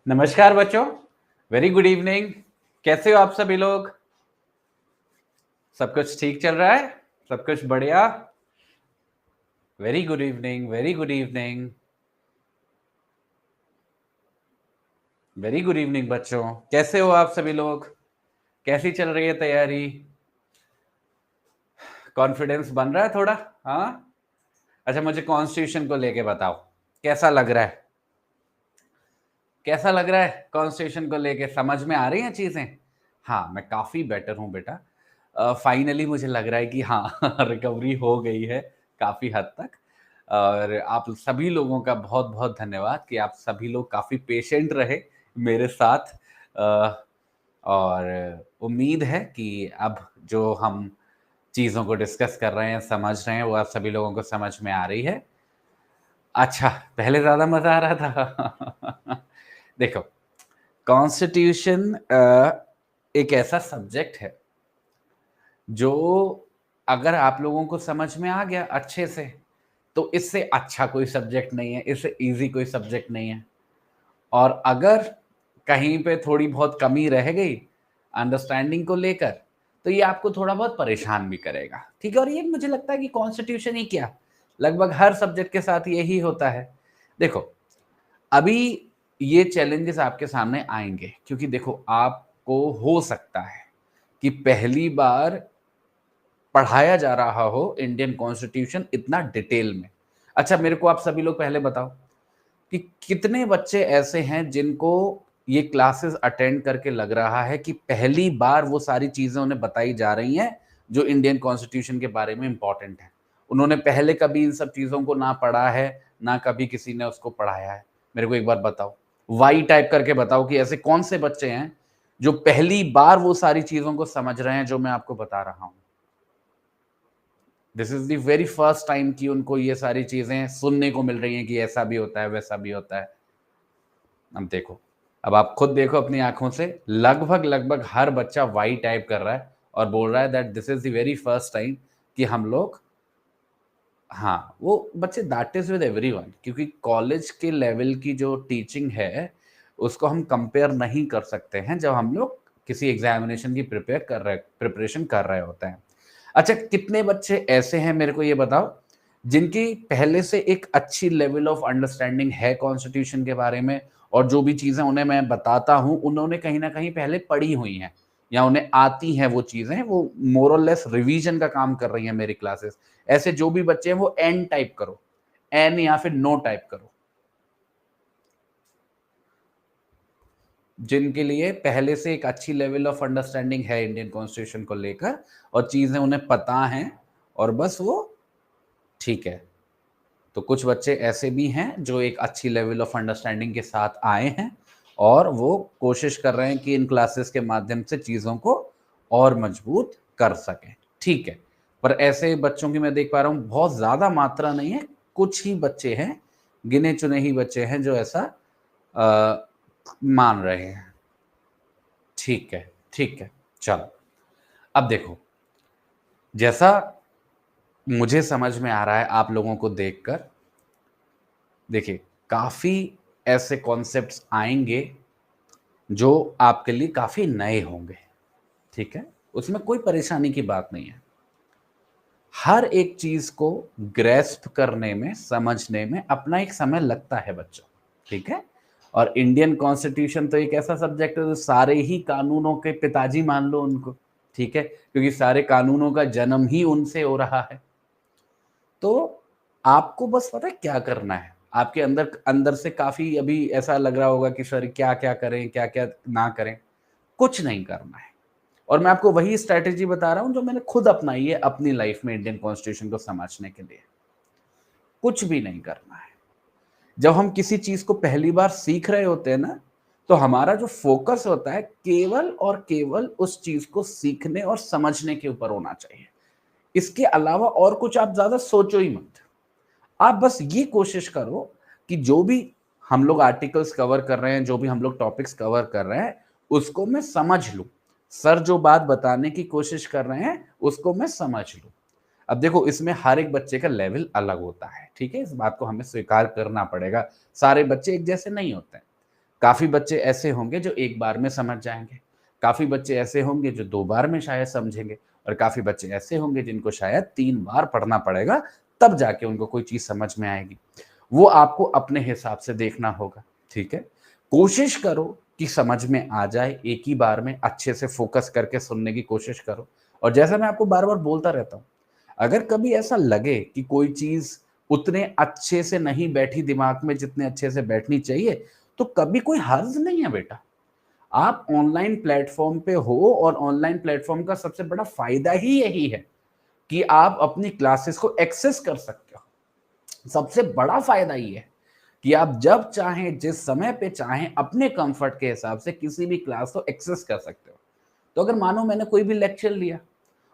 नमस्कार बच्चों, very good evening. कैसे हो आप सभी लोग? सब कुछ ठीक चल रहा है? सब कुछ बढ़िया? Very good evening, very good evening, very good evening बच्चों। कैसे हो आप सभी लोग? कैसी चल रही है तैयारी? कॉन्फिडेंस बन रहा है थोड़ा? हाँ। अच्छा, मुझे कॉन्स्टिट्यूशन को लेके बताओ, कैसा लग रहा है? कैसा लग रहा है कॉन्स्टिट्यूशन को लेके? समझ में आ रही हैं चीजें? हाँ, मैं काफी बेटर हूं बेटा। फाइनली मुझे लग रहा है कि हाँ रिकवरी हो गई है काफी हद तक। और आप सभी लोगों का बहुत बहुत धन्यवाद कि आप सभी लोग काफी पेशेंट रहे मेरे साथ। अ, और उम्मीद है कि अब जो हम चीज़ों को डिस्कस कर रहे हैं, समझ रहे हैं, वो आप सभी लोगों को समझ में आ रही है। अच्छा, पहले ज़्यादा मज़ा आ रहा था। देखो, कॉन्स्टिट्यूशन एक ऐसा सब्जेक्ट है जो अगर आप लोगों को समझ में आ गया अच्छे से, तो इससे अच्छा कोई सब्जेक्ट नहीं है, इससे ईज़ी कोई सब्जेक्ट नहीं है। और अगर कहीं पे थोड़ी बहुत कमी रह गई अंडरस्टैंडिंग को लेकर, तो ये आपको थोड़ा बहुत परेशान भी करेगा, ठीक है? और ये मुझे लगता है कि कॉन्स्टिट्यूशन ही क्या, लगभग हर सब्जेक्ट के साथ यही होता है। देखो, अभी ये चैलेंजेस आपके सामने आएँगे क्योंकि देखो, आपको हो सकता है कि पहली बार पढ़ाया जा रहा हो इंडियन कॉन्स्टिट्यूशन इतना डिटेल में। अच्छा, मेरे को आप सभी लोग पहले बताओ कि कितने बच्चे ऐसे हैं जिनको ये क्लासेस अटेंड करके लग रहा है कि पहली बार वो सारी चीजें उन्हें बताई जा रही हैं जो इंडियन कॉन्स्टिट्यूशन के बारे में इंपॉर्टेंट है। उन्होंने पहले कभी इन सब चीजों को ना पढ़ा है, ना कभी किसी ने उसको पढ़ाया है। मेरे को एक बार बताओ, वाई टाइप करके बताओ कि ऐसे कौन से बच्चे हैं जो पहली बार वो सारी चीजों को समझ रहे हैं जो मैं आपको बता रहा हूं। This is the very first time कि उनको ये सारी चीजें सुनने को मिल रही हैं कि ऐसा भी होता है, वैसा भी होता है। अब देखो, अब आप खुद देखो अपनी आंखों से, लगभग लगभग हर बच्चा वाई टाइप कर रहा है और बोल रहा है that this is the very first time कि हम लोग, हाँ, वो बच्चे दैट इज विद एवरीवन, क्योंकि कॉलेज के लेवल की जो टीचिंग है उसको हम कंपेयर नहीं कर सकते हैं जब हम लोग किसी एग्जामिनेशन की प्रिपरेशन कर रहे होते हैं। अच्छा, कितने बच्चे ऐसे हैं मेरे को ये बताओ जिनकी पहले से एक अच्छी लेवल ऑफ अंडरस्टैंडिंग है कॉन्स्टिट्यूशन के बारे में, और जो भी चीजें उन्हें मैं बताता हूं उन्होंने कहीं ना कहीं पहले पढ़ी हुई हैं या उन्हें आती हैं वो चीजें, वो मोर और लेस रिवीजन का काम कर रही हैं मेरी क्लासेस। ऐसे जो भी बच्चे हैं वो एन टाइप करो, एन या फिर नो टाइप करो, जिनके लिए पहले से एक अच्छी लेवल ऑफ अंडरस्टैंडिंग है इंडियन कॉन्स्टिट्यूशन को लेकर और चीजें उन्हें पता हैं और बस वो ठीक है। तो कुछ बच्चे ऐसे भी हैं जो एक अच्छी लेवल ऑफ अंडरस्टैंडिंग के साथ आए हैं और वो कोशिश कर रहे हैं कि इन क्लासेस के माध्यम से चीज़ों को और मजबूत कर सकें, ठीक है। पर ऐसे बच्चों की मैं देख पा रहा हूँ बहुत ज़्यादा मात्रा नहीं है, कुछ ही बच्चे हैं, गिने चुने ही बच्चे हैं जो ऐसा अ, मान रहे हैं। ठीक है, ठीक है, चलो। अब देखो, जैसा मुझे समझ में आ रहा है आप लोगों को देखकर, देखिए, काफ़ी ऐसे कॉन्सेप्ट्स आएँगे जो आपके लिए काफ़ी नए होंगे, ठीक है? उसमें कोई परेशानी की बात नहीं है। हर एक चीज़ को ग्रैस्प करने में, समझने में अपना एक समय लगता है बच्चों, ठीक है? और इंडियन कॉन्स्टिट्यूशन तो एक ऐसा सब्जेक्ट है जो सारे ही कानूनों के पिताजी मान लो उनको, ठीक है? क्योंकि सारे कानूनों का जन्म ही उनसे हो रहा है। तो आपको बस पता है क्या करना है? आपके अंदर अंदर से काफ़ी अभी ऐसा लग रहा होगा कि सर क्या-क्या करें, क्या-क्या ना करें? कुछ नहीं करना है। और मैं आपको वही स्ट्रैटेजी बता रहा हूँ जो मैंने खुद अपनाई है अपनी लाइफ में इंडियन कॉन्स्टिट्यूशन को समझने के लिए। कुछ भी नहीं करना है। जब हम किसी चीज़ को पहली बार सीख रहे होते हैं ना, तो हमारा जो फ़ोकस होता है केवल और केवल उस चीज़ को सीखने और समझने के ऊपर होना चाहिए। इसके अलावा और कुछ आप ज़्यादा सोचो ही मत। आप बस ये कोशिश करो कि जो भी हम लोग आर्टिकल्स कवर कर रहे हैं, जो भी हम लोग टॉपिक्स कवर कर रहे हैं, उसको मैं समझ लूं। सर जो बात बताने की कोशिश कर रहे हैं उसको मैं समझ लूं। अब देखो, इसमें हर एक बच्चे का लेवल अलग होता है, ठीक है? इस बात को हमें स्वीकार करना पड़ेगा। सारे बच्चे एक जैसे नहीं होते हैं। काफ़ी बच्चे ऐसे होंगे जो एक बार में समझ जाएँगे, काफ़ी बच्चे ऐसे होंगे जो 2 बार में शायद समझेंगे और काफ़ी बच्चे ऐसे होंगे जिनको शायद 3 बार पढ़ना पड़ेगा, तब जाके उनको कोई चीज़ समझ में आएगी। वो आपको अपने हिसाब से देखना होगा, ठीक है? कोशिश करो कि समझ में आ जाए, एक ही बार में अच्छे से फ़ोकस करके सुनने की कोशिश करो और जैसा मैं आपको बार-बार बोलता रहता हूँ, अगर कभी ऐसा लगे कि कोई चीज़ उतने अच्छे से नहीं बैठी दिमाग में जितने अच्छे से बैठनी चाहिए, तो कभी कोई हर्ज नहीं है बेटा। आप ऑनलाइन प्लेटफ़ॉर्म पे हो और ऑनलाइन प्लेटफ़ॉर्म का सबसे बड़ा फ़ायदा ही यही है कि आप अपनी क्लासेस को एक्सेस कर सकते हो। सबसे बड़ा फ़ायदा ये है कि आप जब चाहें, जिस समय पे चाहें, अपने कम्फ़र्ट के हिसाब से किसी भी क्लास को एक्सेस कर सकते हो। तो अगर मानो मैंने कोई भी लेक्चर लिया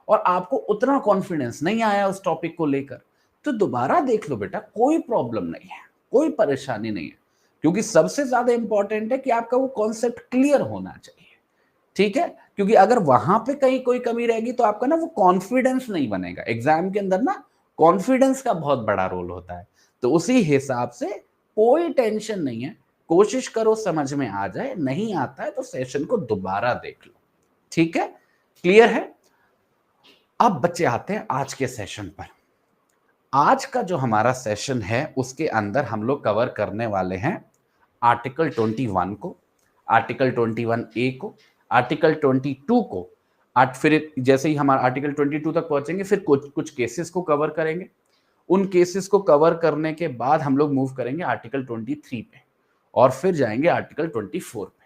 और आपको उतना कॉन्फिडेंस नहीं आया उस टॉपिक को लेकर, तो दोबारा देख लो बेटा, कोई प्रॉब्लम नहीं है, कोई परेशानी नहीं है। क्योंकि सबसे ज़्यादा इम्पोर्टेंट है कि आपका वो कॉन्सेप्ट क्लियर होना चाहिए, ठीक है? क्योंकि अगर वहाँ पे कहीं कोई कमी रहेगी तो आपका ना वो कॉन्फिडेंस नहीं बनेगा। एग्ज़ाम के अंदर ना कॉन्फिडेंस का बहुत बड़ा रोल होता है। तो उसी हिसाब से कोई टेंशन नहीं है, कोशिश करो समझ में आ जाए, नहीं आता है तो सेशन को दोबारा देख लो, ठीक है? क्लियर है? अब बच्चे आते हैं आज के सेशन पर। आज का जो हमारा सेशन है उसके अंदर हम लोग कवर करने वाले हैं आर्टिकल 21 को, आर्टिकल 21 ए को, आर्टिकल 22 को। फिर जैसे ही हमारा आर्टिकल 22 तक पहुंचेंगे फिर कुछ कुछ केसेस को कवर करेंगे। उन केसेस को कवर करने के बाद हम लोग मूव करेंगे आर्टिकल 23 पे और फिर जाएंगे आर्टिकल 24 पे।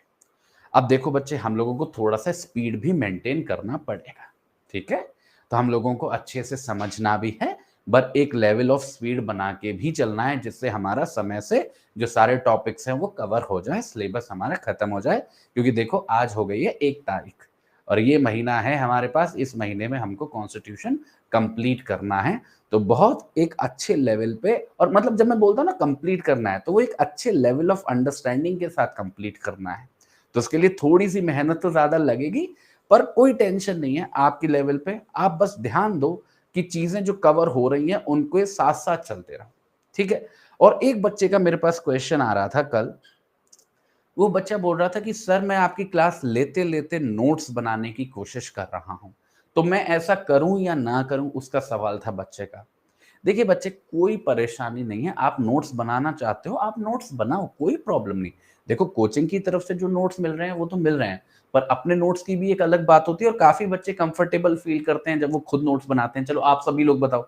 अब देखो बच्चे, हम लोगों को थोड़ा सा स्पीड भी मेंटेन करना पड़ेगा, ठीक है? तो हम लोगों को अच्छे से समझना भी है, पर एक लेवल ऑफ स्पीड बना के भी चलना है जिससे हमारा समय से जो सारे टॉपिक्स हैं वो कवर हो जाए, सिलेबस हमारा खत्म हो जाए। क्योंकि देखो आज हो गई है 1 तारीख और ये महीना है हमारे पास, इस महीने में हमको कॉन्स्टिट्यूशन कंप्लीट करना है। तो बहुत एक अच्छे लेवल पे, और मतलब जब मैं बोलता हूँ ना कंप्लीट करना है, तो वो एक अच्छे लेवल ऑफ अंडरस्टैंडिंग के साथ कंप्लीट करना है। तो उसके लिए थोड़ी-सी मेहनत तो ज़्यादा लगेगी, पर कोई टेंशन नहीं है आपके लेवल पे। आप बस ध्यान दो कि चीज़ें जो कवर हो रही हैं, उनके साथ-साथ चलते रहो, ठीक है? और एक बच्चे का मेरे पास क्वेश्चन आ रहा था कल, वो बच्चा बोल रहा था कि सर मैं आपकी क्लास लेते-लेते नोट्स बनाने की कोशिश कर रहा हूँ, तो मैं ऐसा करूँ या ना करूँ? उसका सवाल था बच्चे का। देखिए बच्चे, कोई परेशानी नहीं है, आप नोट्स बनाना चाहते हो, आप नोट्स बनाओ, कोई प्रॉब्लम नहीं। देखो कोचिंग की तरफ से जो नोट्स मिल रहे हैं वो तो मिल रहे हैं, पर अपने नोट्स की भी एक अलग बात होती है और काफ़ी बच्चे कंफर्टेबल फ़ील करते हैं जब वो खुद नोट्स बनाते हैं। चलो आप सभी लोग बताओ,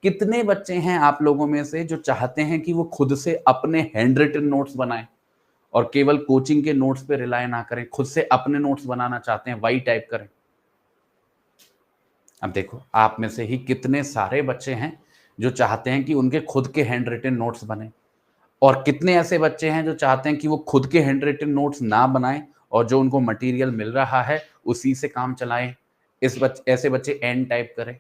कितने बच्चे हैं आप लोगों में से जो चाहते हैं कि वो खुद से अपने हैंड रिटन नोट्स बनाएँ और केवल कोचिंग के नोट्स पे रिलाय ना करें, खुद से अपने नोट्स बनाना चाहते हैं, वही टाइप करें? अब देखो, आप में से ही कितने सारे बच्चे हैं जो चाहते हैं कि उनके खुद के हैंड रिटन नोट्स बने और कितने ऐसे बच्चे हैं जो चाहते हैं कि वो खुद के हैंड रिटन नोट्स ना बनाएं और जो उनको मटेरियल मिल रहा है उसी से काम चलाएं। ऐसे बच्चे एन टाइप करें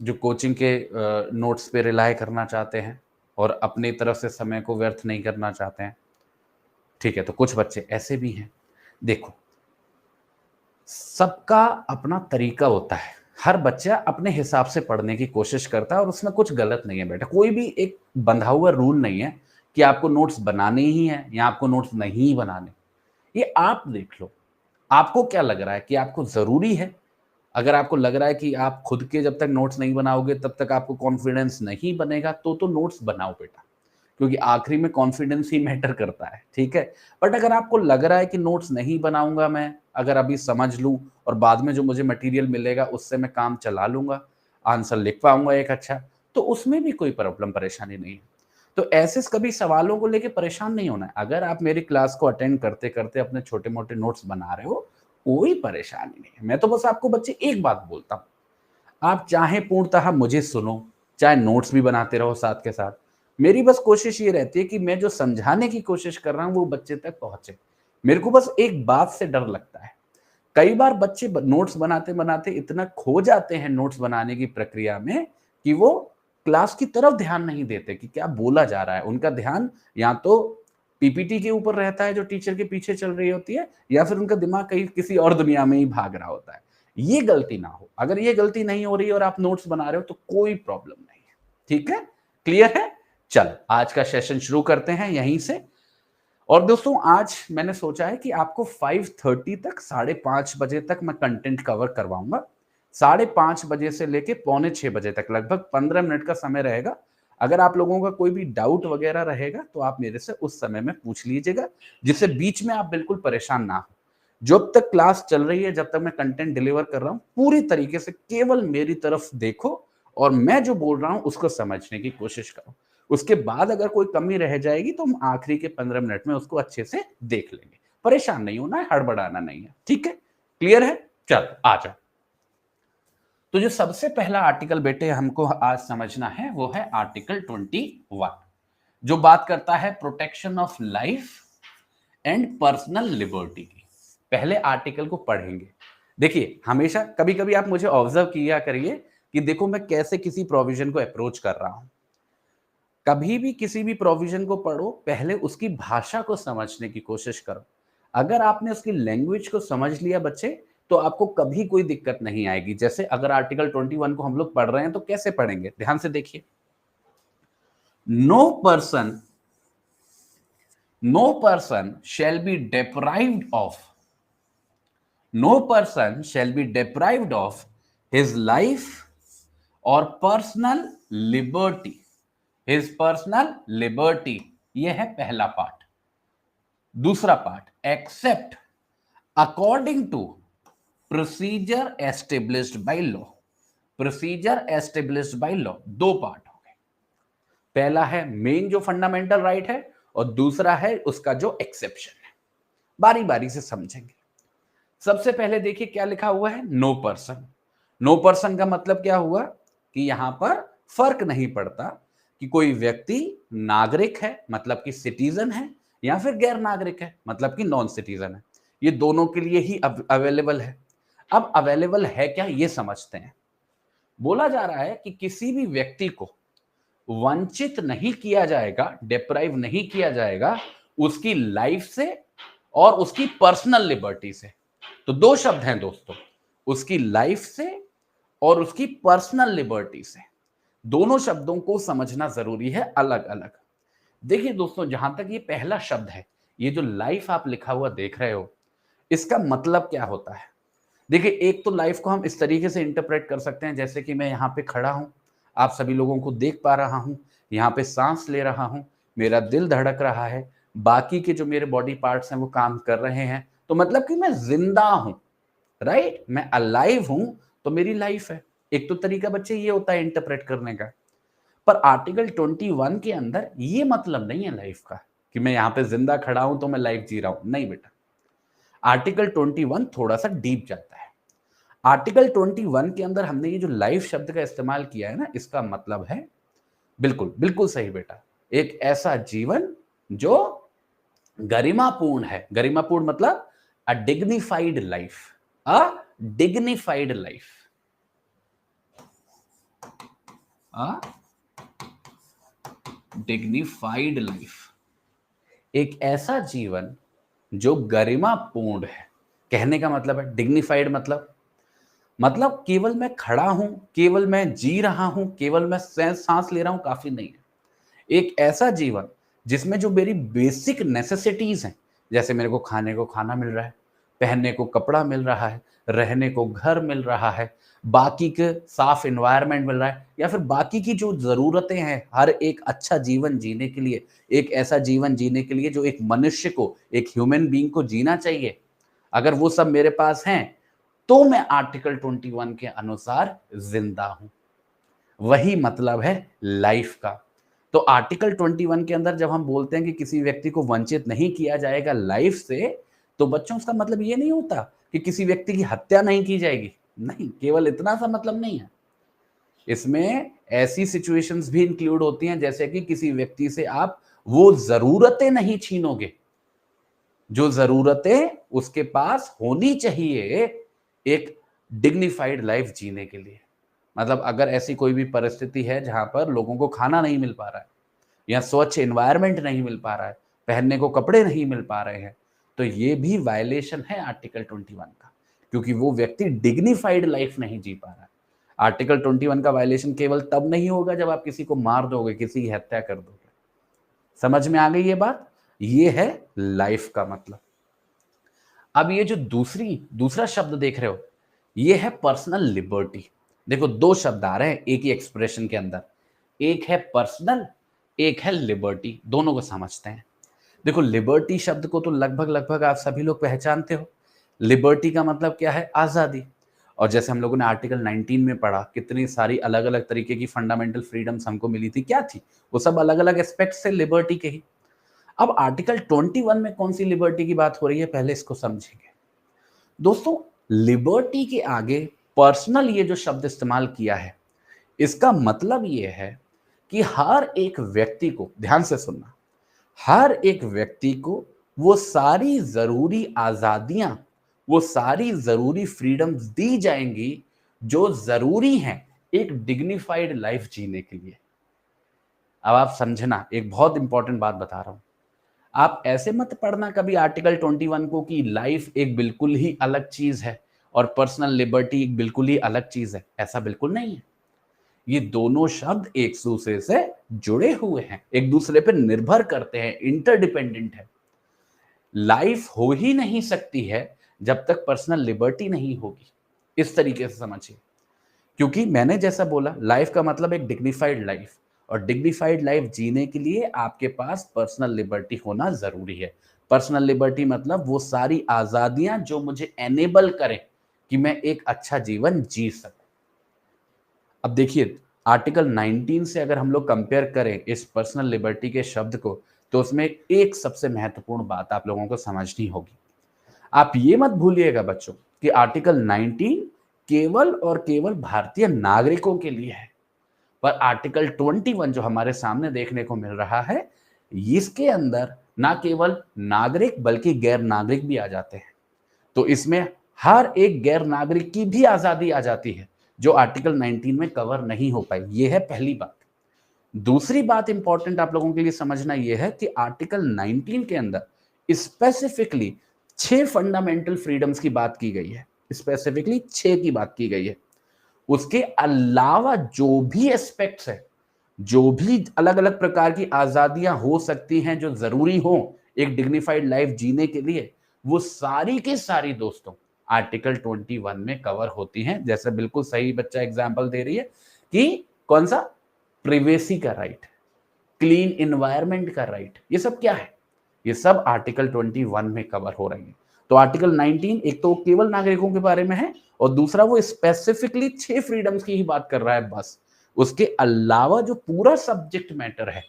जो कोचिंग के नोट्स पे रिलाय करना चाहते हैं और अपनी तरफ से समय को व्यर्थ नहीं करना चाहते हैं। ठीक है, तो कुछ बच्चे ऐसे भी हैं। देखो, सबका अपना तरीका होता है। हर बच्चा अपने हिसाब से पढ़ने की कोशिश करता है और उसमें कुछ गलत नहीं है बेटा। कोई भी एक बंधा हुआ रूल नहीं है कि आपको नोट्स बनाने ही हैं या आपको नोट्स नहीं बनाने। ये आप देख लो, आपको क्या लग रहा है कि आपको ज़रूरी है? अगर आपको लग रहा है कि आप खुद के जब तक नोट्स नहीं बनाओगे तब तक आपको कॉन्फिडेंस नहीं बनेगा, तो नोट्स बनाओ बेटा। क्योंकि आखिरी में कॉन्फिडेंस ही मैटर करता है, ठीक है? बट अगर आपको लग रहा है कि नोट्स नहीं बनाऊँगा मैं, अगर अभी समझ लूँ और बाद में जो मुझे मटेरियल मिलेगा उससे मैं काम चला लूँगा, आंसर लिख पाऊँगा एक अच्छा, तो उसमें भी कोई प्रॉब्लम परेशानी नहीं है। तो ऐसे कभी सवालों को लेके परेशान नहीं होना है। अगर आप मेरी क्लास को अटेंड करते-करते अपने छोटे-मोटे नोट्स बना रहे हो, कोई परेशानी नहीं है। मैं तो बस आपको बच्चे एक बात बोलता हूँ, आप चाहे पूर्णतः मुझे सुनो, चाहे नोट्स भी बनाते रहो साथ के साथ। मेरी बस कोशिश ये रहती है कि मैं जो समझाने की कोशिश कर रहा हूँ, वो बच्चे तक पहुँचे। मेरे को बस एक बात से डर लगता है। कई बार बच्चे नोट्स बनाते-बनाते इतना खो जाते हैं नोट्स बनाने की प्रक्रिया में कि वो क्लास की तरफ ध्यान नहीं देते कि क्या बोला जा रहा है। उनका ध्यान या तो पीपीटी के ऊपर रहता है जो टीचर के पीछे चल रही होती है, या फिर उनका दिमाग कहीं किसी और दुनिया में ही भाग रहा होता है। ये गलती ना हो। अगर ये गलती नहीं हो रही है और आप नोट्स बना रहे हो तो कोई प्रॉब्लम नहीं है। ठीक है? क्लियर है? चलो आज का सेशन शुरू करते हैं यहीं से। और दोस्तों आज मैंने सोचा है कि आपको 5:30 तक 5:30 बजे तक मैं कंटेंट कवर करवाऊंगा। 5:30 बजे से लेके 5:45 तक लगभग 15 मिनट का समय रहेगा। अगर आप लोगों का कोई भी डाउट वगैरह रहेगा तो आप मेरे से उस समय में पूछ लीजिएगा, जिससे बीच में आप बिल्कुल परेशान ना हो। जब तक क्लास चल रही है, जब तक मैं कंटेंट डिलीवर कर रहा हूं, पूरी तरीके से केवल मेरी तरफ देखो और मैं जो बोल रहा हूं उसको समझने की कोशिश करो। उसके बाद अगर कोई कमी रह जाएगी तो हम आखिरी के 15 मिनट में उसको अच्छे से देख लेंगे। परेशान नहीं होना है, हड़बड़ाना नहीं है, ठीक है? क्लियर है? चल आ जा। तो जो सबसे पहला आर्टिकल बेटे हमको आज समझना है वो है आर्टिकल 21, जो बात करता है protection of life and personal liberty की। पहले आर्टिकल को पढ़ेंगे। देखिए, हमेशा कभी कभी आप मुझे ऑब्जर्व किया करिए कि देखो मैं कैसे किसी प्रोविजन को अप्रोच कर रहा हूं। कभी भी किसी भी प्रोविजन को पढ़ो, पहले उसकी भाषा को समझने की कोशिश करो। अगर आपने उसकी लैंग्वेज को समझ लिया बच्चे, तो आपको कभी कोई दिक्कत नहीं आएगी। जैसे अगर आर्टिकल 21 को हम लोग पढ़ रहे हैं तो कैसे पढ़ेंगे, ध्यान से देखिए। No person shall be deprived of no person shall be deprived of his life or personal liberty, his personal liberty। यह है पहला पार्ट। दूसरा part, except according to procedure established by law. Procedure established by law, दो part हो गए। पहला है main जो फंडामेंटल राइट है और दूसरा है उसका जो एक्सेप्शन है। बारी बारी से समझेंगे। सबसे पहले देखिए क्या लिखा हुआ है, नो पर्सन। नो पर्सन का मतलब क्या हुआ कि यहां पर फर्क नहीं पड़ता कि कोई व्यक्ति नागरिक है मतलब कि सिटीजन है, या फिर गैर नागरिक है मतलब कि नॉन सिटीजन है। ये दोनों के लिए ही अवेलेबल है। अब अवेलेबल है क्या ये समझते हैं। बोला जा रहा है कि किसी भी व्यक्ति को वंचित नहीं किया जाएगा, डिप्राइव नहीं किया जाएगा उसकी लाइफ से और उसकी पर्सनल लिबर्टी से। तो दो शब्द हैं दोस्तों, उसकी लाइफ से और उसकी पर्सनल लिबर्टी से। दोनों शब्दों को समझना जरूरी है अलग अलग। देखिए दोस्तों, जहां तक ये पहला शब्द है, ये जो लाइफ आप लिखा हुआ देख रहे हो, इसका मतलब क्या होता है। देखिए, एक तो लाइफ को हम इस तरीके से इंटरप्रेट कर सकते हैं जैसे कि मैं यहाँ पे खड़ा हूं, आप सभी लोगों को देख पा रहा हूं, यहाँ पे सांस ले रहा हूं, मेरा दिल धड़क रहा है, बाकी के जो मेरे बॉडी पार्ट्स हैं वो काम कर रहे हैं, तो मतलब कि मैं जिंदा हूं, राइट? मैं अलाइव हूं, तो मेरी लाइफ है। एक तो तरीका बच्चे ये होता है इंटरप्रेट करने का। पर आर्टिकल 21 के अंदर ये मतलब नहीं है लाइफ का कि मैं यहाँ पे जिंदा खड़ा हूं तो मैं लाइफ जी रहा हूं, नहीं बेटा। आर्टिकल 21 थोड़ा सा डीप जाता है। आर्टिकल 21 के अंदर हमने ये जो लाइफ शब्द का इस्तेमाल किया है ना, इसका मतलब है, बिल्कुल बिल्कुल सही बेटा, एक ऐसा जीवन जो गरिमापूर्ण है। गरिमापूर्ण मतलब अ डिग्निफाइड लाइफ, अ डिग्निफाइड लाइफ, अ डिग्निफाइड लाइफ। एक ऐसा जीवन जो गरिमापूर्ण है। कहने का मतलब है डिग्निफाइड मतलब केवल मैं खड़ा हूं, केवल मैं जी रहा हूं, केवल मैं सांस ले रहा हूं काफी नहीं है। एक ऐसा जीवन जिसमें जो मेरी बेसिक नेसेसिटीज हैं, जैसे मेरे को खाने को खाना मिल रहा है, पहनने को कपड़ा मिल रहा है, रहने को घर मिल रहा है, बाकी के साफ एनवायरनमेंट मिल रहा है, या फिर बाकी की जो ज़रूरतें हैं हर एक अच्छा जीवन जीने के लिए, एक ऐसा जीवन जीने के लिए जो एक मनुष्य को, एक ह्यूमन बीइंग को जीना चाहिए, अगर वो सब मेरे पास हैं, तो मैं आर्टिकल 21 के अनुसार जिंदा हूं। वही मतलब है लाइफ का। तो आर्टिकल 21 के अंदर जब हम बोलते हैं कि किसी व्यक्ति को वंचित नहीं किया जाएगा लाइफ से, तो बच्चों उसका मतलब ये नहीं होता कि किसी व्यक्ति की हत्या नहीं की जाएगी। नहीं, केवल इतना सा मतलब नहीं है। इसमें ऐसी सिचुएशंस भी इंक्लूड होती हैं जैसे कि किसी व्यक्ति से आप वो जरूरतें नहीं छीनोगे जो जरूरतें उसके पास होनी चाहिए एक डिग्निफाइड लाइफ जीने के लिए। मतलब अगर ऐसी कोई भी परिस्थिति है जहां पर लोगों को खाना नहीं मिल पा रहा है, या स्वच्छ एनवायरनमेंट नहीं मिल पा रहा है, पहनने को कपड़े नहीं मिल पा रहे हैं, तो ये भी वायलेशन है आर्टिकल 21 का, क्योंकि वो व्यक्ति डिग्निफाइड लाइफ नहीं जी पा रहा है। आर्टिकल 21 का वायलेशन केवल तब नहीं होगा जब आप किसी को मार दोगे, किसी की हत्या कर दोगे। समझ में आ गई ये बात? ये है लाइफ का मतलब। अब ये जो दूसरा शब्द देख रहे हो, ये है पर्सनल लिबर्टी। देखो दो शब्द आ रहे हैं एक ही एक्सप्रेशन के अंदर, एक है पर्सनल, एक है लिबर्टी। दोनों को समझते हैं। देखो लिबर्टी शब्द को तो लगभग लगभग आप सभी लोग पहचानते हो। लिबर्टी का मतलब क्या है? आजादी। और जैसे हम लोगों ने आर्टिकल 19 में पढ़ा, कितनी सारी अलग अलग तरीके की फंडामेंटल फ्रीडम्स हमको मिली थी। क्या थी वो? सब अलग अलग एस्पेक्ट से लिबर्टी के ही। अब आर्टिकल 21 में कौन सी लिबर्टी की बात हो रही है, पहले इसको समझेंगे। दोस्तों लिबर्टी के आगे पर्सनल ये जो शब्द इस्तेमाल किया है, इसका मतलब ये है कि हर एक व्यक्ति को, ध्यान से सुनना, हर एक व्यक्ति को वो सारी जरूरी आजादियां, वो सारी जरूरी फ्रीडम्स दी जाएंगी जो जरूरी हैं एक डिग्निफाइड लाइफ जीने के लिए। अब आप समझना, एक बहुत इंपॉर्टेंट बात बता रहा हूं। आप ऐसे मत पढ़ना कभी आर्टिकल 21 को कि लाइफ एक बिल्कुल ही अलग चीज है और पर्सनल लिबर्टी एक बिल्कुल ही अलग चीज है। ऐसा बिल्कुल नहीं है। ये दोनों शब्द एक दूसरे से जुड़े हुए हैं, एक दूसरे पर निर्भर करते हैं, इंटरडिपेंडेंट है। लाइफ हो ही नहीं सकती है जब तक पर्सनल लिबर्टी नहीं होगी। इस तरीके से समझिए। क्योंकि मैंने जैसा बोला, लाइफ का मतलब एक डिग्निफाइड लाइफ, और डिग्निफाइड लाइफ जीने के लिए आपके पास पर्सनल लिबर्टी होना जरूरी है। पर्सनल लिबर्टी मतलब वो सारी आजादियां जो मुझे एनेबल करें कि मैं एक अच्छा जीवन जी सकूं। अब देखिए आर्टिकल 19 से अगर हम लोग कंपेयर करें इस पर्सनल लिबर्टी के शब्द को, तो उसमें एक सबसे महत्वपूर्ण बात आप लोगों को समझनी होगी। आप ये मत भूलिएगा बच्चों कि आर्टिकल 19 केवल और केवल भारतीय नागरिकों के लिए है, पर आर्टिकल 21 जो हमारे सामने देखने को मिल रहा है, इसके अंदर ना केवल नागरिक बल्कि गैर नागरिक भी आ जाते हैं। तो इसमें हर एक गैर नागरिक की भी आजादी आ जाती है जो आर्टिकल 19 में कवर नहीं हो पाई। यह है पहली बात। दूसरी बात इंपॉर्टेंट आप लोगों के लिए समझना यह है कि आर्टिकल 19 के अंदर स्पेसिफिकली 6 फंडामेंटल फ्रीडम्स की बात की गई है। स्पेसिफिकली 6 की बात की गई है। उसके अलावा जो भी एस्पेक्ट्स है, जो भी अलग अलग प्रकार की आजादियां हो सकती हैं जो जरूरी हो एक डिग्निफाइड लाइफ जीने के लिए, वो सारी की सारी दोस्तों आर्टिकल 21 में कवर होती हैं। जैसे बिल्कुल सही बच्चा एग्जांपल दे रही है कि कौन सा? प्रिवेसी का राइट, क्लीन इन्वायरमेंट का राइट, ये सब क्या है? ये सब आर्टिकल 21 में कवर हो रही है। तो आर्टिकल 19 एक तो केवल नागरिकों के बारे में है, और दूसरा वो स्पेसिफिकली 6 फ्रीडम्स की ही बात कर रहा है बस। उसके अलावा जो पूरा सब्जेक्ट मैटर है,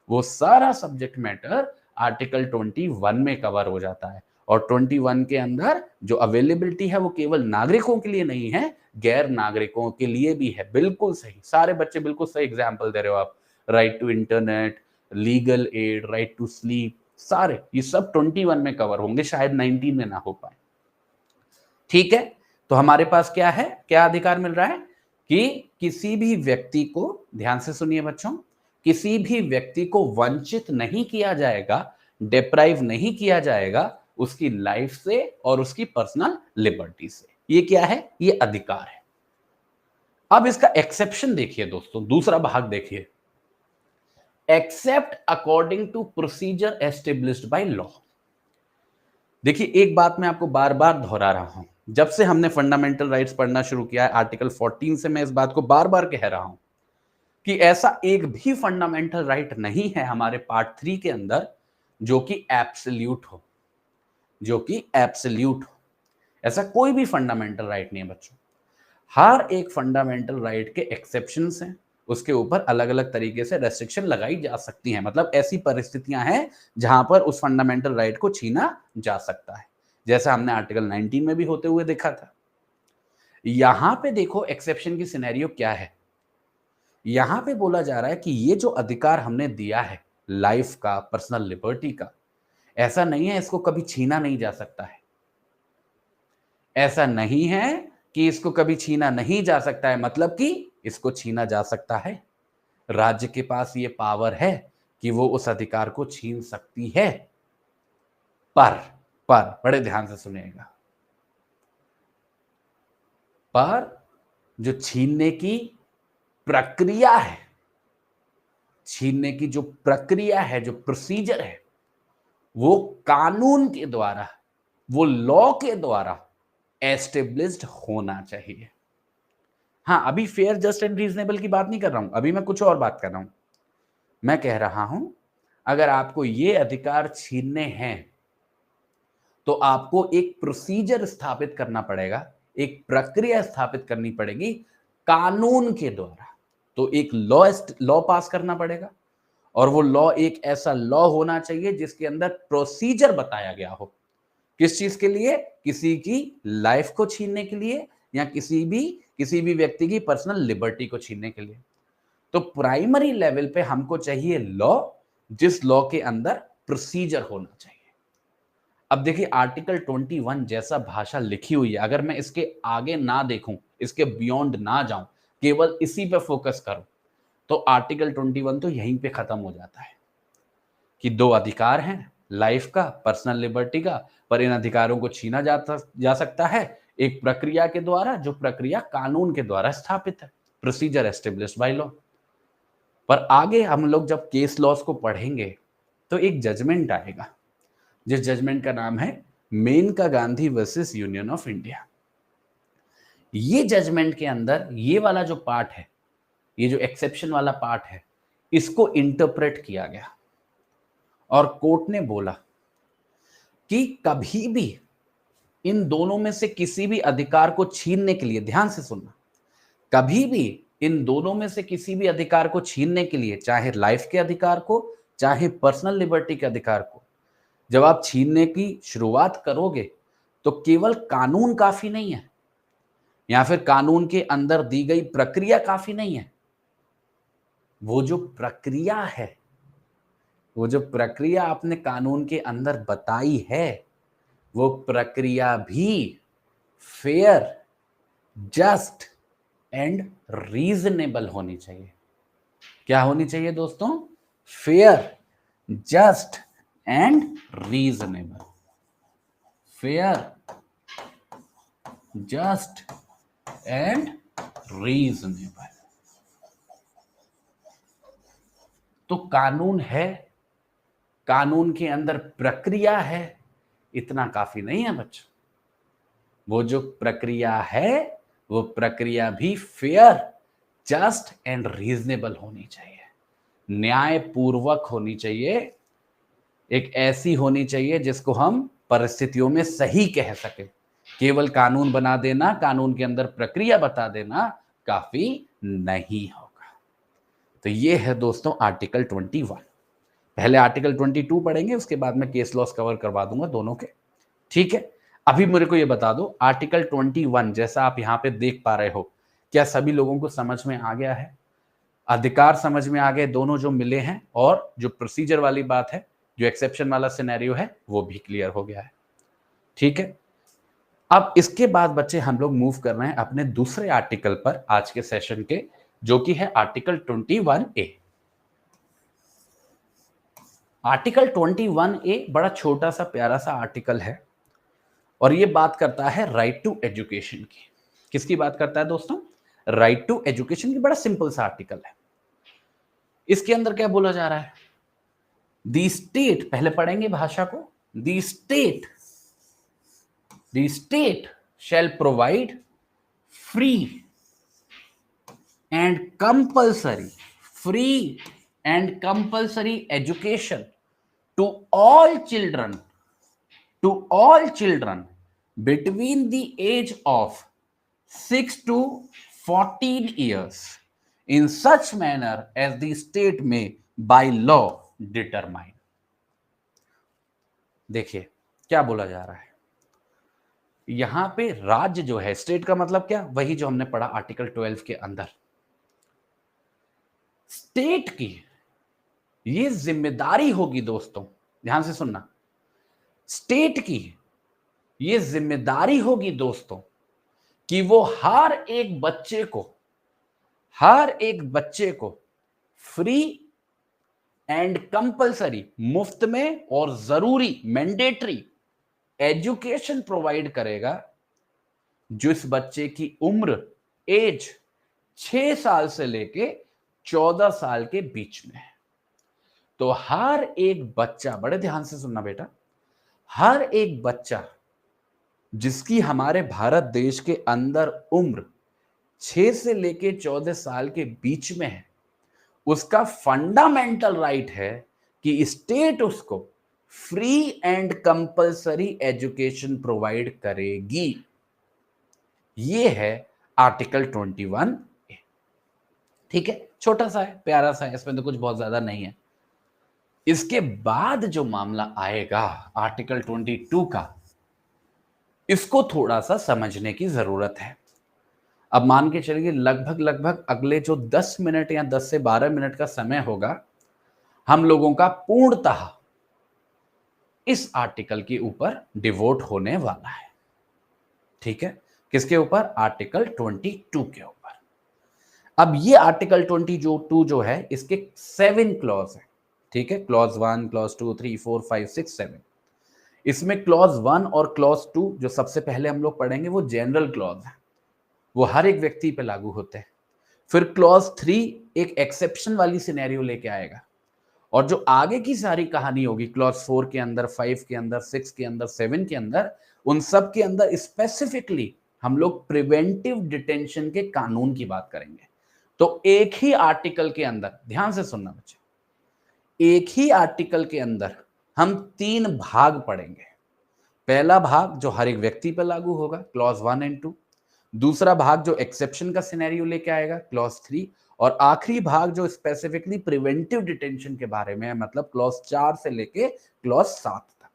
वो सारा सब्जेक्ट मैटर आर्टिकल 21 में कवर हो जाता है। और 21 के अंदर जो अवेलेबिलिटी है वो केवल नागरिकों के लिए नहीं है, गैर नागरिकों के लिए भी है। बिल्कुल सही, सारे बच्चे बिल्कुल सही एग्जाम्पल दे रहे हो आप। Right to internet, legal aid, right to sleep, सारे ये सब 21 में कवर होंगे, शायद 19 में ना हो पाए। ठीक है, तो हमारे पास क्या है, क्या अधिकार मिल रहा है कि किसी भी व्यक्ति को, ध्यान से सुनिए बच्चों, किसी भी व्यक्ति को वंचित नहीं किया जाएगा, डिप्राइव नहीं किया जाएगा उसकी लाइफ से और उसकी पर्सनल लिबर्टी से। ये क्या है? ये अधिकार है। अब इसका एक्सेप्शन देखिए दोस्तों, दूसरा भाग देखिए, except according to procedure established by law. देखिए एक बात मैं आपको बार बार दोहरा रहा हूं, जब से हमने फंडामेंटल राइट्स पढ़ना शुरू किया है आर्टिकल 14 से, मैं इस बात को बार बार कह रहा हूं कि ऐसा एक भी फंडामेंटल राइट नहीं है हमारे पार्ट 3 के अंदर जो कि एब्सोल्यूट हो, जो कि एब्सोल्यूट हो। ऐसा कोई भी फंडामेंटल राइट नहीं है बच्चों। हर एक फंडामेंटल राइट के एक्सेप्शंस हैं, उसके ऊपर अलग अलग तरीके से रेस्ट्रिक्शन लगाई जा सकती हैं। मतलब ऐसी परिस्थितियां हैं जहां पर उस फंडामेंटल राइट को छीना जा सकता है, जैसा हमने आर्टिकल 19 में भी होते हुए देखा था। यहां पे देखो एक्सेप्शन की सिनेरियो क्या है। यहां पे बोला जा रहा है कि ये जो अधिकार हमने दिया है लाइफ का, पर्सनल लिबर्टी का, ऐसा नहीं है इसको कभी छीना नहीं जा सकता है। ऐसा नहीं है कि इसको कभी छीना नहीं जा सकता है, मतलब कि इसको छीना जा सकता है। राज्य के पास ये पावर है कि वो उस अधिकार को छीन सकती है। पर पर बड़े ध्यान से सुनिएगा, पर जो छीनने की प्रक्रिया है, छीनने की जो प्रक्रिया है, जो प्रोसीजर है, वो कानून के द्वारा, वो लॉ के द्वारा एस्टेब्लिश्ड होना चाहिए। हाँ, अभी फेयर, जस्ट एंड रीजनेबल की बात नहीं कर रहा हूं, अभी मैं कुछ और बात कर रहा हूं। मैं कह रहा हूं अगर आपको ये अधिकार छीनने हैं तो आपको एक प्रोसीजर स्थापित करना पड़ेगा, एक प्रक्रिया स्थापित करनी पड़ेगी कानून के द्वारा। तो एक लॉ पास करना पड़ेगा, और वो लॉ एक ऐसा लॉ होना चाहिए जिसके अंदर प्रोसीजर बताया गया हो। किस चीज के लिए? किसी की लाइफ को छीनने के लिए, या किसी भी व्यक्ति की पर्सनल लिबर्टी को छीनने के लिए। तो प्राइमरी लेवल पे हमको चाहिए लॉ, जिस लॉ के अंदर प्रोसीजर होना चाहिए। अब देखिए, आर्टिकल 21 जैसा भाषा लिखी हुई है, अगर मैं इसके आगे ना देखूं, इसके बियॉन्ड ना जाऊं, केवल इसी पे फोकस करूं, तो आर्टिकल 21 तो यहीं पे खत्म हो जाता है कि दो अधिकार हैं, लाइफ का, पर्सनल लिबर्टी का, पर इन अधिकारों को छीना जा सकता है एक प्रक्रिया के द्वारा, जो प्रक्रिया कानून के द्वारा स्थापित है, प्रोसीजर एस्टेब्लिश्ड बाय लॉ। पर आगे हम लोग जब केस लॉस को पढ़ेंगे तो एक जजमेंट आएगा, जिस जजमेंट का नाम है Maneka Gandhi versus Union of India. ये जजमेंट के अंदर ये वाला जो पार्ट है, ये जो एक्सेप्शन वाला पार्ट है, इसको इंटरप्रेट किया गया, और कोर्ट ने बोला कि कभी भी इन दोनों में से किसी भी अधिकार को छीनने के लिए, ध्यान से सुनना, कभी भी इन दोनों में से किसी भी अधिकार को छीनने के लिए, चाहे लाइफ के अधिकार को, चाहे पर्सनल लिबर्टी के अधिकार को, जब आप छीनने की शुरुआत करोगे तो केवल कानून काफी नहीं है, या फिर कानून के अंदर दी गई प्रक्रिया काफी नहीं है। वो जो प्रक्रिया है, वो जो प्रक्रिया आपने कानून के अंदर बताई है, वो प्रक्रिया भी फेयर, जस्ट एंड रीजनेबल होनी चाहिए। क्या होनी चाहिए दोस्तों? Fair, just and reasonable. Fair, just and reasonable. तो कानून है, कानून के अंदर प्रक्रिया है, इतना काफी नहीं है बच्चों। वो जो प्रक्रिया है, वो प्रक्रिया भी फेयर, जस्ट एंड रीजनेबल होनी चाहिए, न्यायपूर्वक होनी चाहिए, एक ऐसी होनी चाहिए जिसको हम परिस्थितियों में सही कह सके। केवल कानून बना देना, कानून के अंदर प्रक्रिया बता देना काफी नहीं होगा। तो ये है दोस्तों आर्टिकल 21। पहले आर्टिकल 22 पढ़ेंगे, उसके बाद में केस लॉस कवर करवा दूंगा दोनों के, ठीक है। अभी मेरे को ये बता दो, आर्टिकल 21 जैसा आप यहाँ पे देख पा रहे हो, क्या सभी लोगों को समझ में आ गया है? अधिकार समझ में आ गए दोनों जो मिले हैं, और जो प्रोसीजर वाली बात है, जो एक्सेप्शन वाला सिनेरियो है, वो भी क्लियर हो गया है, ठीक है। अब इसके बाद बच्चे हम लोग मूव कर रहे हैं अपने दूसरे आर्टिकल पर आज के सेशन के, जो कि है आर्टिकल 21A। आर्टिकल 21A बड़ा छोटा सा प्यारा सा आर्टिकल है, और ये बात करता है राइट टू एजुकेशन की। किसकी बात करता है दोस्तों? राइट टू एजुकेशन की। बड़ा सिंपल सा आर्टिकल है। इसके अंदर क्या बोला जा रहा है? दी स्टेट, पहले पढ़ेंगे भाषा को, दी state shall provide free and compulsory education to all children between the age of 6 to 14 years in such manner as the state may by law determine। देखिए क्या बोला जा रहा है यहां पे। राज्य जो है, स्टेट का मतलब क्या? वही जो हमने पढ़ा आर्टिकल 12 के अंदर। स्टेट की ये जिम्मेदारी होगी दोस्तों, ध्यान से सुनना, स्टेट की ये जिम्मेदारी होगी दोस्तों कि वो हर एक बच्चे को फ्री एंड कंपलसरी, मुफ्त में और जरूरी, मैंडेटरी एजुकेशन प्रोवाइड करेगा, जो इस बच्चे की उम्र, एज 6 साल से लेके 14 साल के बीच में है। तो हर एक बच्चा, बड़े ध्यान से सुनना बेटा, हर एक बच्चा जिसकी हमारे भारत देश के अंदर उम्र 6 से लेके 14 साल के बीच में है, उसका फंडामेंटल राइट है कि स्टेट उसको free and compulsory education provide करेगी। ये है आर्टिकल 21 ए। ठीक है, छोटा सा है, प्यारा सा है, इसमें तो कुछ बहुत ज्यादा नहीं है। इसके बाद जो मामला आएगा आर्टिकल 22 का, इसको थोड़ा सा समझने की जरूरत है। अब मान के चलिए लगभग अगले जो 10 मिनट या 10 से 12 मिनट का समय होगा, हम लोगों का पूर्णतः इस आर्टिकल के ऊपर डिवोट होने वाला है। ठीक है, किसके ऊपर? आर्टिकल 22 के ऊपर। अब ये आर्टिकल 22 जो है, इसके 7 क्लॉज है। ठीक है, क्लॉज 1, क्लॉज 2, 3, 4, 5, 6, 7। इसमें क्लॉज 1 और क्लॉज 2 जो सबसे पहले हम लोग पढ़ेंगे, वो जनरल क्लॉज है, वो हर एक व्यक्ति पे लागू होते हैं। फिर क्लॉज 3 एक एक्सेप्शन वाली सिनेरियो लेके आएगा, और जो आगे की सारी कहानी होगी क्लॉज 4 के अंदर, 5 के अंदर, 6 के अंदर, 7 के अंदर, उन सब के अंदर स्पेसिफिकली हम लोग प्रिवेंटिव डिटेंशन के कानून की बात करेंगे। तो एक ही आर्टिकल के अंदर, ध्यान से सुनना बच्चे, एक ही आर्टिकल के अंदर हम 3 भाग पढ़ेंगे। पहला भाग जो हर एक व्यक्ति पर लागू होगा, क्लॉज 1 एंड 2। दूसरा भाग जो एक्सेप्शन का सिनेरियो लेके आएगा, क्लॉज 3। और आखिरी भाग जो स्पेसिफिकली प्रिवेंटिव डिटेंशन के बारे में है, मतलब क्लॉज 4 से लेके क्लॉज 7 तक।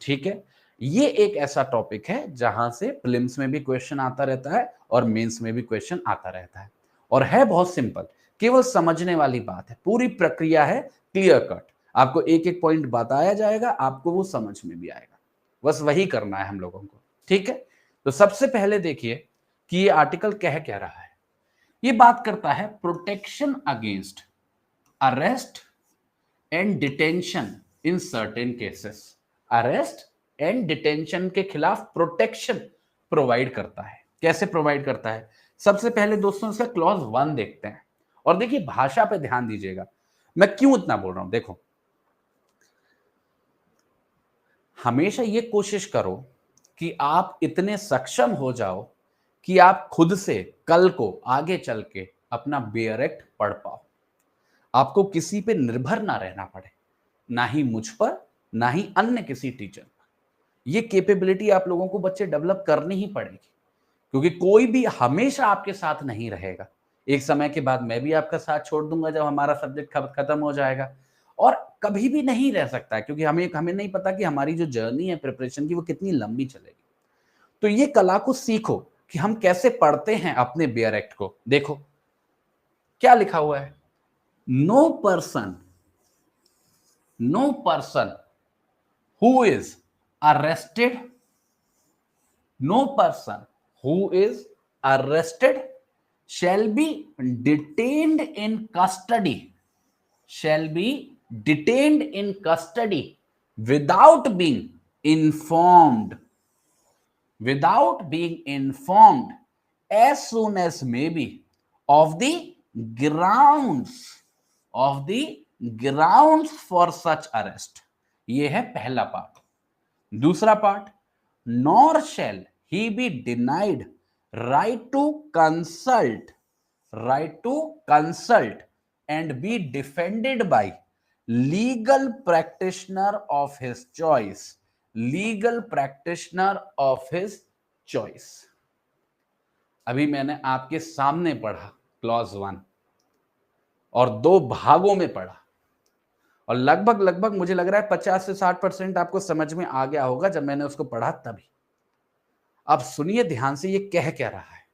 ठीक है, ये एक ऐसा टॉपिक है जहां से प्रीलिम्स में भी क्वेश्चन आता रहता है और मेंस में भी क्वेश्चन आता रहता है, और है बहुत सिंपल, केवल समझने वाली बात है। पूरी प्रक्रिया है क्लियर कट, आपको एक एक पॉइंट बताया जाएगा, आपको वो समझ में भी आएगा, बस वही करना है हम लोगों को। ठीक है, तो सबसे पहले देखिए कि ये आर्टिकल कह क्या रहा है। ये बात करता है protection against arrest and detention in certain cases. Arrest and detention के खिलाफ प्रोटेक्शन प्रोवाइड करता है। कैसे प्रोवाइड करता है? सबसे पहले दोस्तों इसका क्लॉज 1 देखते हैं, और देखिए भाषा पे ध्यान दीजिएगा, मैं क्यों इतना बोल रहा हूं। देखो, हमेशा ये कोशिश करो कि आप इतने सक्षम हो जाओ कि आप खुद से कल को आगे चल के अपना बेयर एक्ट पढ़ पाओ, आपको किसी पे निर्भर ना रहना पड़े, ना ही मुझ पर, ना ही अन्य किसी टीचर पर। ये कैपेबिलिटी आप लोगों को बच्चे डेवलप करनी ही पड़ेगी, क्योंकि कोई भी हमेशा आपके साथ नहीं रहेगा। एक समय के बाद मैं भी आपका साथ छोड़ दूंगा जब हमारा सब्जेक्ट खत्म हो जाएगा, और कभी भी नहीं रह सकता, क्योंकि हमें नहीं पता कि हमारी जो जर्नी है प्रिपरेशन की वो कितनी लंबी चलेगी। तो ये कला को सीखो कि हम कैसे पढ़ते हैं अपने बेयर एक्ट को। देखो क्या लिखा हुआ है, no person who is arrested, no person who is arrested shall be detained in custody, shall be detained in custody without being informed, without being informed as soon as may be of the grounds, of the grounds for such arrest। ये है पहला part. दूसरा part, nor shall he be denied right to consult, right to consult and be defended by legal practitioner of his choice, legal practitioner of his choice। अभी मैंने आपके सामने पढ़ा clause 1, और 2 भागों में पढ़ा, और लगभग मुझे लग रहा है 50 से 60% आपको समझ में आ गया होगा जब मैंने उसको पढ़ा तभी। अब सुनिए ध्यान से, ये कह क्या रहा है।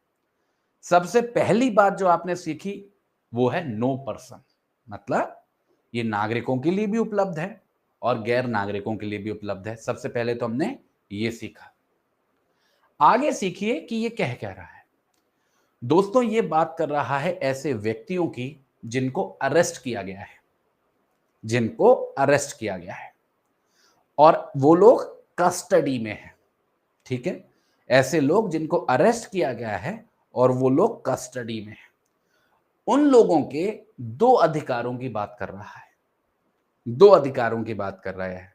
सबसे पहली बात जो आपने सीखी वो है नो पर्सन, मतलब ये नागरिकों के लिए भी उपलब्ध है और गैर नागरिकों के लिए भी उपलब्ध है। सबसे पहले तो हमने ये सीखा। आगे सीखिए कि ये कह क्या रहा है। दोस्तों ये बात कर रहा है ऐसे व्यक्तियों की जिनको अरेस्ट किया गया है, जिनको अरेस्ट किया गया है और वो लोग कस्टडी में है। ठीक है, ऐसे लोग जिनको अरेस्ट किया गया है और वो लोग कस्टडी में है, उन लोगों के 2 अधिकारों की बात कर रहा है। दो अधिकारों की बात कर रहे हैं।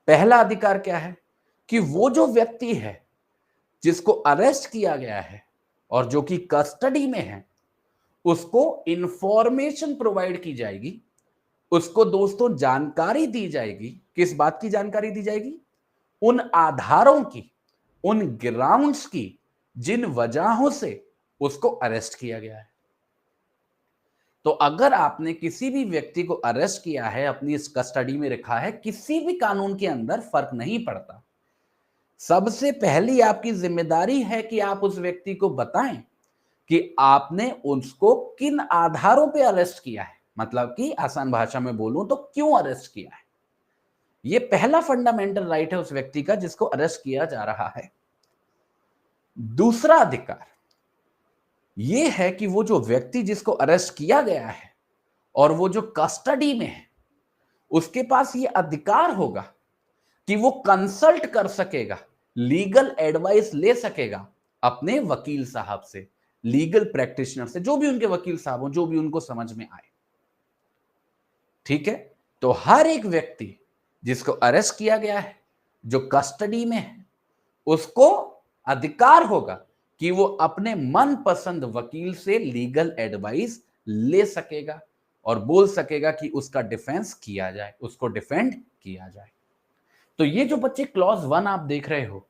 पहला अधिकार क्या है कि वो जो व्यक्ति है जिसको अरेस्ट किया गया है और जो कि कस्टडी में है, उसको इंफॉर्मेशन प्रोवाइड की जाएगी, उसको दोस्तों जानकारी दी जाएगी। किस बात की जानकारी दी जाएगी? उन आधारों की, उन ग्राउंड्स की जिन वजहों से उसको अरेस्ट किया गया है। तो अगर आपने किसी भी व्यक्ति को अरेस्ट किया है, अपनी इस कस्टडी में रखा है, किसी भी कानून के अंदर फर्क नहीं पड़ता, सबसे पहली आपकी जिम्मेदारी है कि आप उस व्यक्ति को बताएं कि आपने उसको किन आधारों पे अरेस्ट किया है, मतलब कि आसान भाषा में बोलूं तो क्यों अरेस्ट किया है। यह पहला फंडामेंटल राइट है उस व्यक्ति का जिसको अरेस्ट किया जा रहा है। दूसरा अधिकार यह है कि वो जो व्यक्ति जिसको अरेस्ट किया गया है और वो जो कस्टडी में है, उसके पास ये अधिकार होगा कि वो कंसल्ट कर सकेगा, लीगल एडवाइस ले सकेगा अपने वकील साहब से, लीगल प्रैक्टिशनर से, जो भी उनके वकील साहब हो, जो भी उनको समझ में आए। ठीक है, तो हर एक व्यक्ति जिसको अरेस्ट किया गया है, जो कस्टडी में है, उसको अधिकार होगा कि वो अपने मनपसंद वकील से लीगल एडवाइस ले सकेगा और बोल सकेगा कि उसका डिफेंस किया जाए, उसको डिफेंड किया जाए। तो ये जो बच्चे क्लॉज 1 आप देख रहे हो,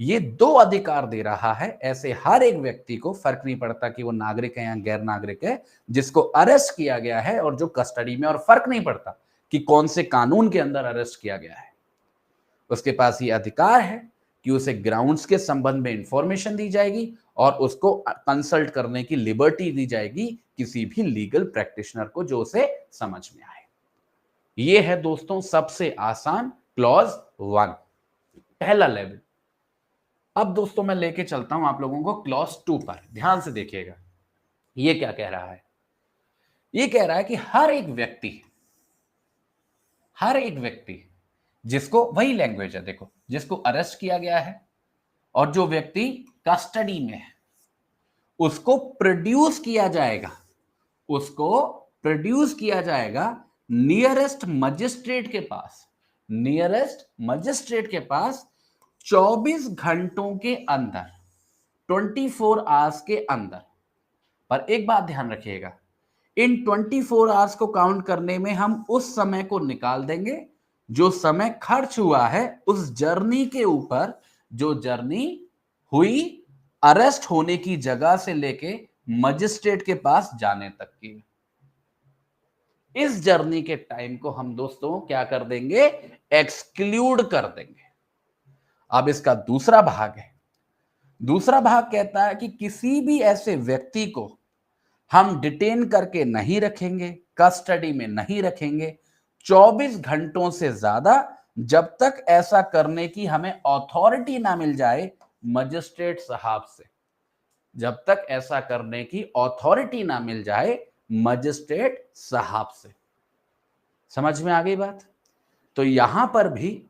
ये दो अधिकार दे रहा है ऐसे हर एक व्यक्ति को, फर्क नहीं पड़ता कि वो नागरिक है या गैर नागरिक है, जिसको अरेस्ट किया गया है और जो कस्टडी में, और फर्क नहीं पड़ता कि कौन से कानून के अंदर अरेस्ट किया गया है। उसके पास ये अधिकार है कि उसे ग्राउंड्स के संबंध में इंफॉर्मेशन दी जाएगी और उसको कंसल्ट करने की लिबर्टी दी जाएगी किसी भी लीगल प्रैक्टिशनर को जो उसे समझ में आए। ये है दोस्तों सबसे आसान क्लॉज 1, पहला लेवल। अब दोस्तों मैं लेके चलता हूं आप लोगों को क्लॉज 2 पर। ध्यान से देखिएगा ये क्या कह रहा है। ये कह रहा है कि हर एक व्यक्ति जिसको, वही लैंग्वेज है देखो, जिसको अरेस्ट किया गया है और जो व्यक्ति कस्टडी में है, उसको प्रोड्यूस किया जाएगा नियरेस्ट मजिस्ट्रेट के पास 24 घंटों के अंदर, 24 आवर्स के अंदर। पर एक बात ध्यान रखिएगा, इन 24 आवर्स को काउंट करने में हम उस समय को निकाल देंगे जो समय खर्च हुआ है उस जर्नी के ऊपर, जो जर्नी हुई अरेस्ट होने की जगह से लेके मजिस्ट्रेट के पास जाने तक की। इस जर्नी के टाइम को हम दोस्तों क्या कर देंगे? एक्सक्लूड कर देंगे। अब इसका दूसरा भाग है। दूसरा भाग कहता है कि किसी भी ऐसे व्यक्ति को हम डिटेन करके नहीं रखेंगे, कस्टडी में नहीं रखेंगे 24 घंटों से ज्यादा, जब तक ऐसा करने की हमें अथॉरिटी ना मिल जाए मजिस्ट्रेट साहब से। जब तक ऐसा करने की अथॉरिटी ना मिल जाए मजिस्ट्रेट साहब से। समझ में आ गई बात? तो यहां पर भी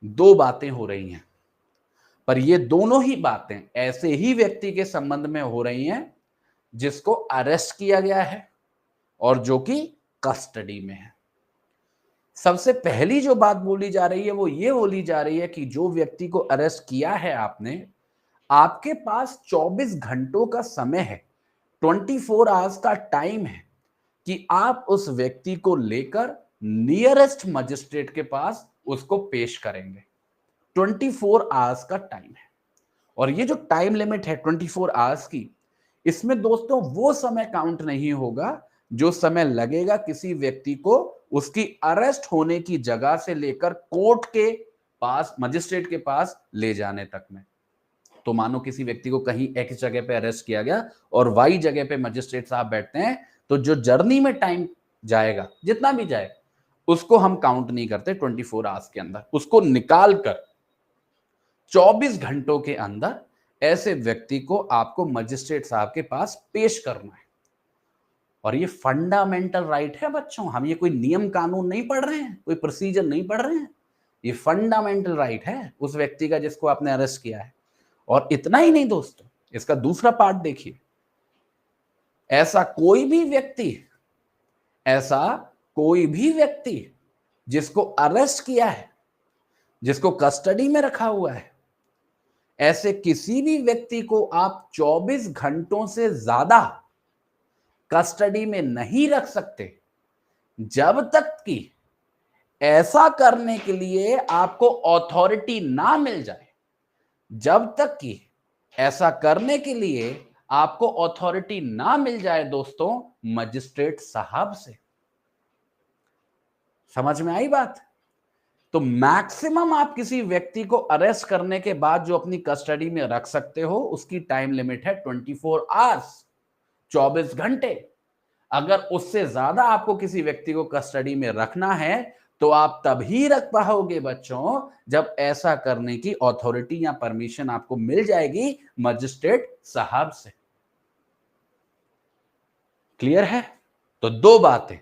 दो बातें हो रही हैं, पर ये दोनों ही बातें ऐसे ही व्यक्ति के संबंध में हो रही हैं जिसको अरेस्ट किया गया है और जो कि कस्टडी में है। सबसे पहली जो बात बोली जा रही है वो ये बोली जा रही है कि जो व्यक्ति को अरेस्ट किया है आपने, आपके पास 24 घंटों का समय है, 24 आवर्स का टाइम है कि आप उस व्यक्ति को लेकर नियरेस्ट मजिस्ट्रेट के पास उसको पेश करेंगे। 24 आवर्स का टाइम है, और ये जो टाइम लिमिट है 24 आवर्स की, इसमें दोस्तों वो समय काउंट नहीं होगा जो समय लगेगा किसी व्यक्ति को उसकी अरेस्ट होने की जगह से लेकर कोर्ट के पास, मजिस्ट्रेट के पास ले जाने तक में। तो मानो किसी व्यक्ति को कहीं एक जगह पे अरेस्ट किया गया और वाई जगह पे मजिस्ट्रेट साहब बैठते हैं, तो जो जर्नी में टाइम जाएगा, जितना भी जाएगा, उसको हम काउंट नहीं करते 24 आवर्स के अंदर। उसको निकाल कर 24 घंटों के अंदर ऐसे व्यक्ति को आपको मजिस्ट्रेट साहब के पास पेश करना है। और ये फंडामेंटल राइट है बच्चों। हम ये कोई नियम कानून नहीं पढ़ रहे हैं, कोई प्रोसीजर नहीं पढ़ रहे हैं, ये फंडामेंटल राइट है उस व्यक्ति का जिसको आपने अरेस्ट किया है। और इतना ही नहीं दोस्तों, इसका दूसरा पार्ट देखिए, ऐसा कोई भी व्यक्ति जिसको अरेस्ट किया है, जिसको कस्टडी में रखा हुआ है, ऐसे किसी भी व्यक्ति को आप 24 घंटों से ज्यादा कस्टडी में नहीं रख सकते जब तक कि ऐसा करने के लिए आपको अथॉरिटी ना मिल जाए। जब तक कि ऐसा करने के लिए आपको अथॉरिटी ना मिल जाए दोस्तों मजिस्ट्रेट साहब से। समझ में आई बात? तो मैक्सिमम आप किसी व्यक्ति को अरेस्ट करने के बाद जो अपनी कस्टडी में रख सकते हो उसकी टाइम लिमिट है 24 आवर्स, 24 घंटे। अगर उससे ज्यादा आपको किसी व्यक्ति को कस्टडी में रखना है तो आप तभी रख पाओगे बच्चों जब ऐसा करने की अथॉरिटी या परमिशन आपको मिल जाएगी मजिस्ट्रेट साहब से। क्लियर है? तो दो बातें,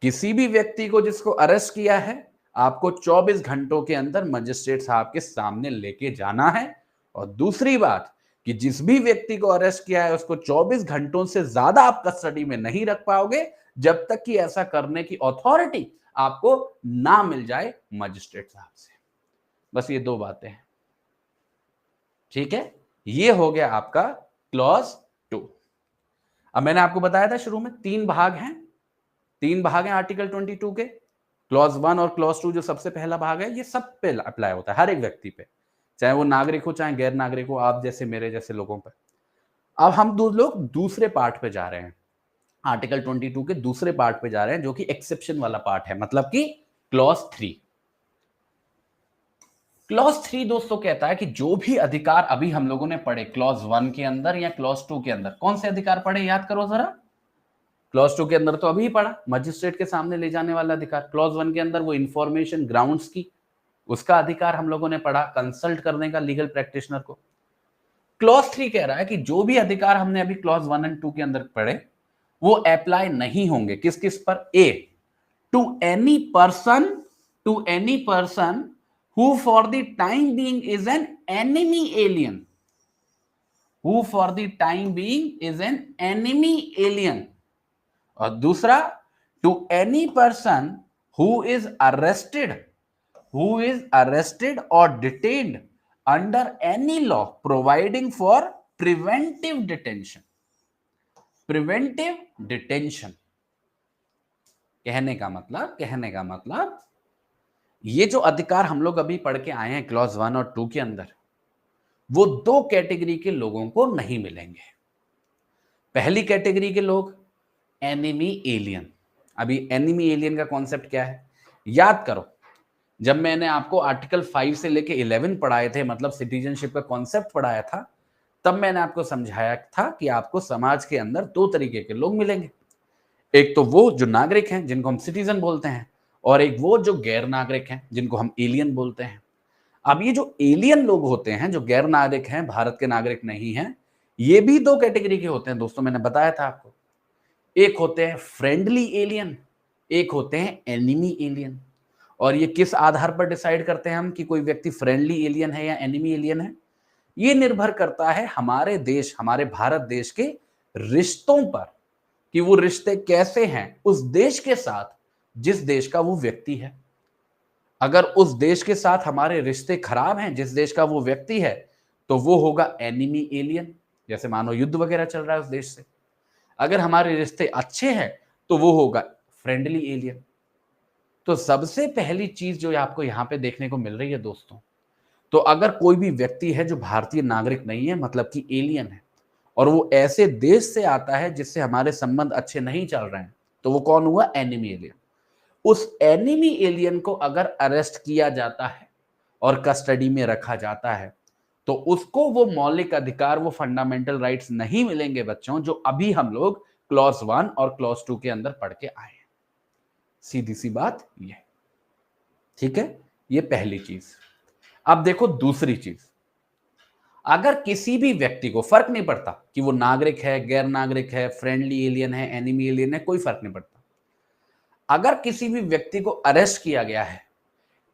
किसी भी व्यक्ति को जिसको अरेस्ट किया है आपको 24 घंटों के अंदर मजिस्ट्रेट साहब के सामने लेके जाना है, और दूसरी बात कि जिस भी व्यक्ति को अरेस्ट किया है उसको 24 घंटों से ज्यादा आप कस्टडी में नहीं रख पाओगे जब तक कि ऐसा करने की अथॉरिटी आपको ना मिल जाए मजिस्ट्रेट साहब से। बस ये दो बातें हैं, ठीक है? ये हो गया आपका क्लॉज 2। अब मैंने आपको बताया था शुरू में तीन भाग हैं आर्टिकल 22 के। क्लॉज 1 और क्लॉज 2 जो सबसे पहला भाग है ये सब पे अप्लाई होता है, हर एक व्यक्ति पे, चाहे वो नागरिक हो चाहे गैर नागरिक हो, आप जैसे मेरे जैसे लोगों पर। अब हम दो लोग दूसरे पार्ट पे जा रहे हैं, आर्टिकल 22 के दूसरे पार्ट पे जा रहे हैं जो कि एक्सेप्शन वाला पार्ट है, मतलब कि क्लॉज 3। क्लॉज 3 दोस्तों कहता है कि जो भी अधिकार अभी हम लोगों ने पढ़े क्लॉज 1 के अंदर या क्लॉज 2 के अंदर, कौन से अधिकार पढ़े याद करो जरा। क्लॉज 2 के अंदर तो अभी पढ़ा मजिस्ट्रेट के सामने ले जाने वाला अधिकार। क्लॉज 1 के अंदर वो इंफॉर्मेशन ग्राउंड्स की उसका अधिकार हम लोगों ने पढ़ा, कंसल्ट करने का लीगल प्रैक्टिशनर को। क्लॉज 3 कह रहा है कि जो भी अधिकार हमने अभी क्लॉज 1 एंड 2 के अंदर पढ़े वो अप्लाई नहीं होंगे। किस किस पर? A, to any person who for the time being is an enemy alien, who for the time being is an enemy alien। और दूसरा, to any person who is arrested or detained under any law providing for preventive detention। कहने का मतलब ये जो अधिकार हम लोग अभी पढ़ के आए हैं क्लॉज 1 और 2 के अंदर, वो दो कैटेगरी के लोगों को नहीं मिलेंगे। पहली कैटेगरी के लोग एनिमी एलियन। अभी एनिमी एलियन का कॉन्सेप्ट क्या है याद करो, जब मैंने आपको आर्टिकल 5 से लेके 11 पढ़ाए थे, मतलब सिटीजनशिप का कॉन्सेप्ट पढ़ाया था, तब मैंने आपको समझाया था कि आपको समाज के अंदर दो तरीके के लोग मिलेंगे। एक तो वो जो नागरिक हैं जिनको हम सिटीजन बोलते हैं, और एक वो जो गैर नागरिक हैं जिनको हम एलियन बोलते हैं। अब ये जो एलियन लोग होते हैं जो गैर नागरिक हैं, भारत के नागरिक नहीं हैं, ये भी दो कैटेगरी के होते हैं दोस्तों, मैंने बताया था आपको। एक होते हैं फ्रेंडली एलियन, एक होते हैं एनिमी एलियन। और ये किस आधार पर डिसाइड करते हैं हम कि कोई व्यक्ति फ्रेंडली एलियन है या एनिमी एलियन है? ये निर्भर करता है हमारे देश, हमारे भारत देश के रिश्तों पर, कि वो रिश्ते कैसे हैं उस देश के साथ जिस देश का वो व्यक्ति है। अगर उस देश के साथ हमारे रिश्ते खराब हैं, जिस देश का वो व्यक्ति है, तो वो होगा एनिमी एलियन, जैसे मानो युद्ध वगैरह चल रहा है उस देश से। अगर हमारे रिश्ते अच्छे हैं तो वो होगा फ्रेंडली एलियन। तो सबसे पहली चीज जो आपको यहां पे देखने को मिल रही है दोस्तों, तो अगर कोई भी व्यक्ति है जो भारतीय नागरिक नहीं है, मतलब कि एलियन है, और वो ऐसे देश से आता है जिससे हमारे संबंध अच्छे नहीं चल रहे हैं, तो वो कौन हुआ? Enemy alien. उस एनिमी एलियन को अगर अरेस्ट किया जाता है और कस्टडी में रखा जाता है तो उसको वो मौलिक अधिकार, वो फंडामेंटल राइट्स नहीं मिलेंगे बच्चों, जो अभी हम लोग क्लॉज 1 और क्लॉज 2 के अंदर पढ़ के आए हैं। सीधी सी बात ये, ठीक है? ये पहली चीज। अब देखो दूसरी चीज, अगर किसी भी व्यक्ति को, फर्क नहीं पड़ता कि वो नागरिक है, गैर नागरिक है, फ्रेंडली एलियन है, एनिमी एलियन है, कोई फर्क नहीं पड़ता, अगर किसी भी व्यक्ति को अरेस्ट किया गया है,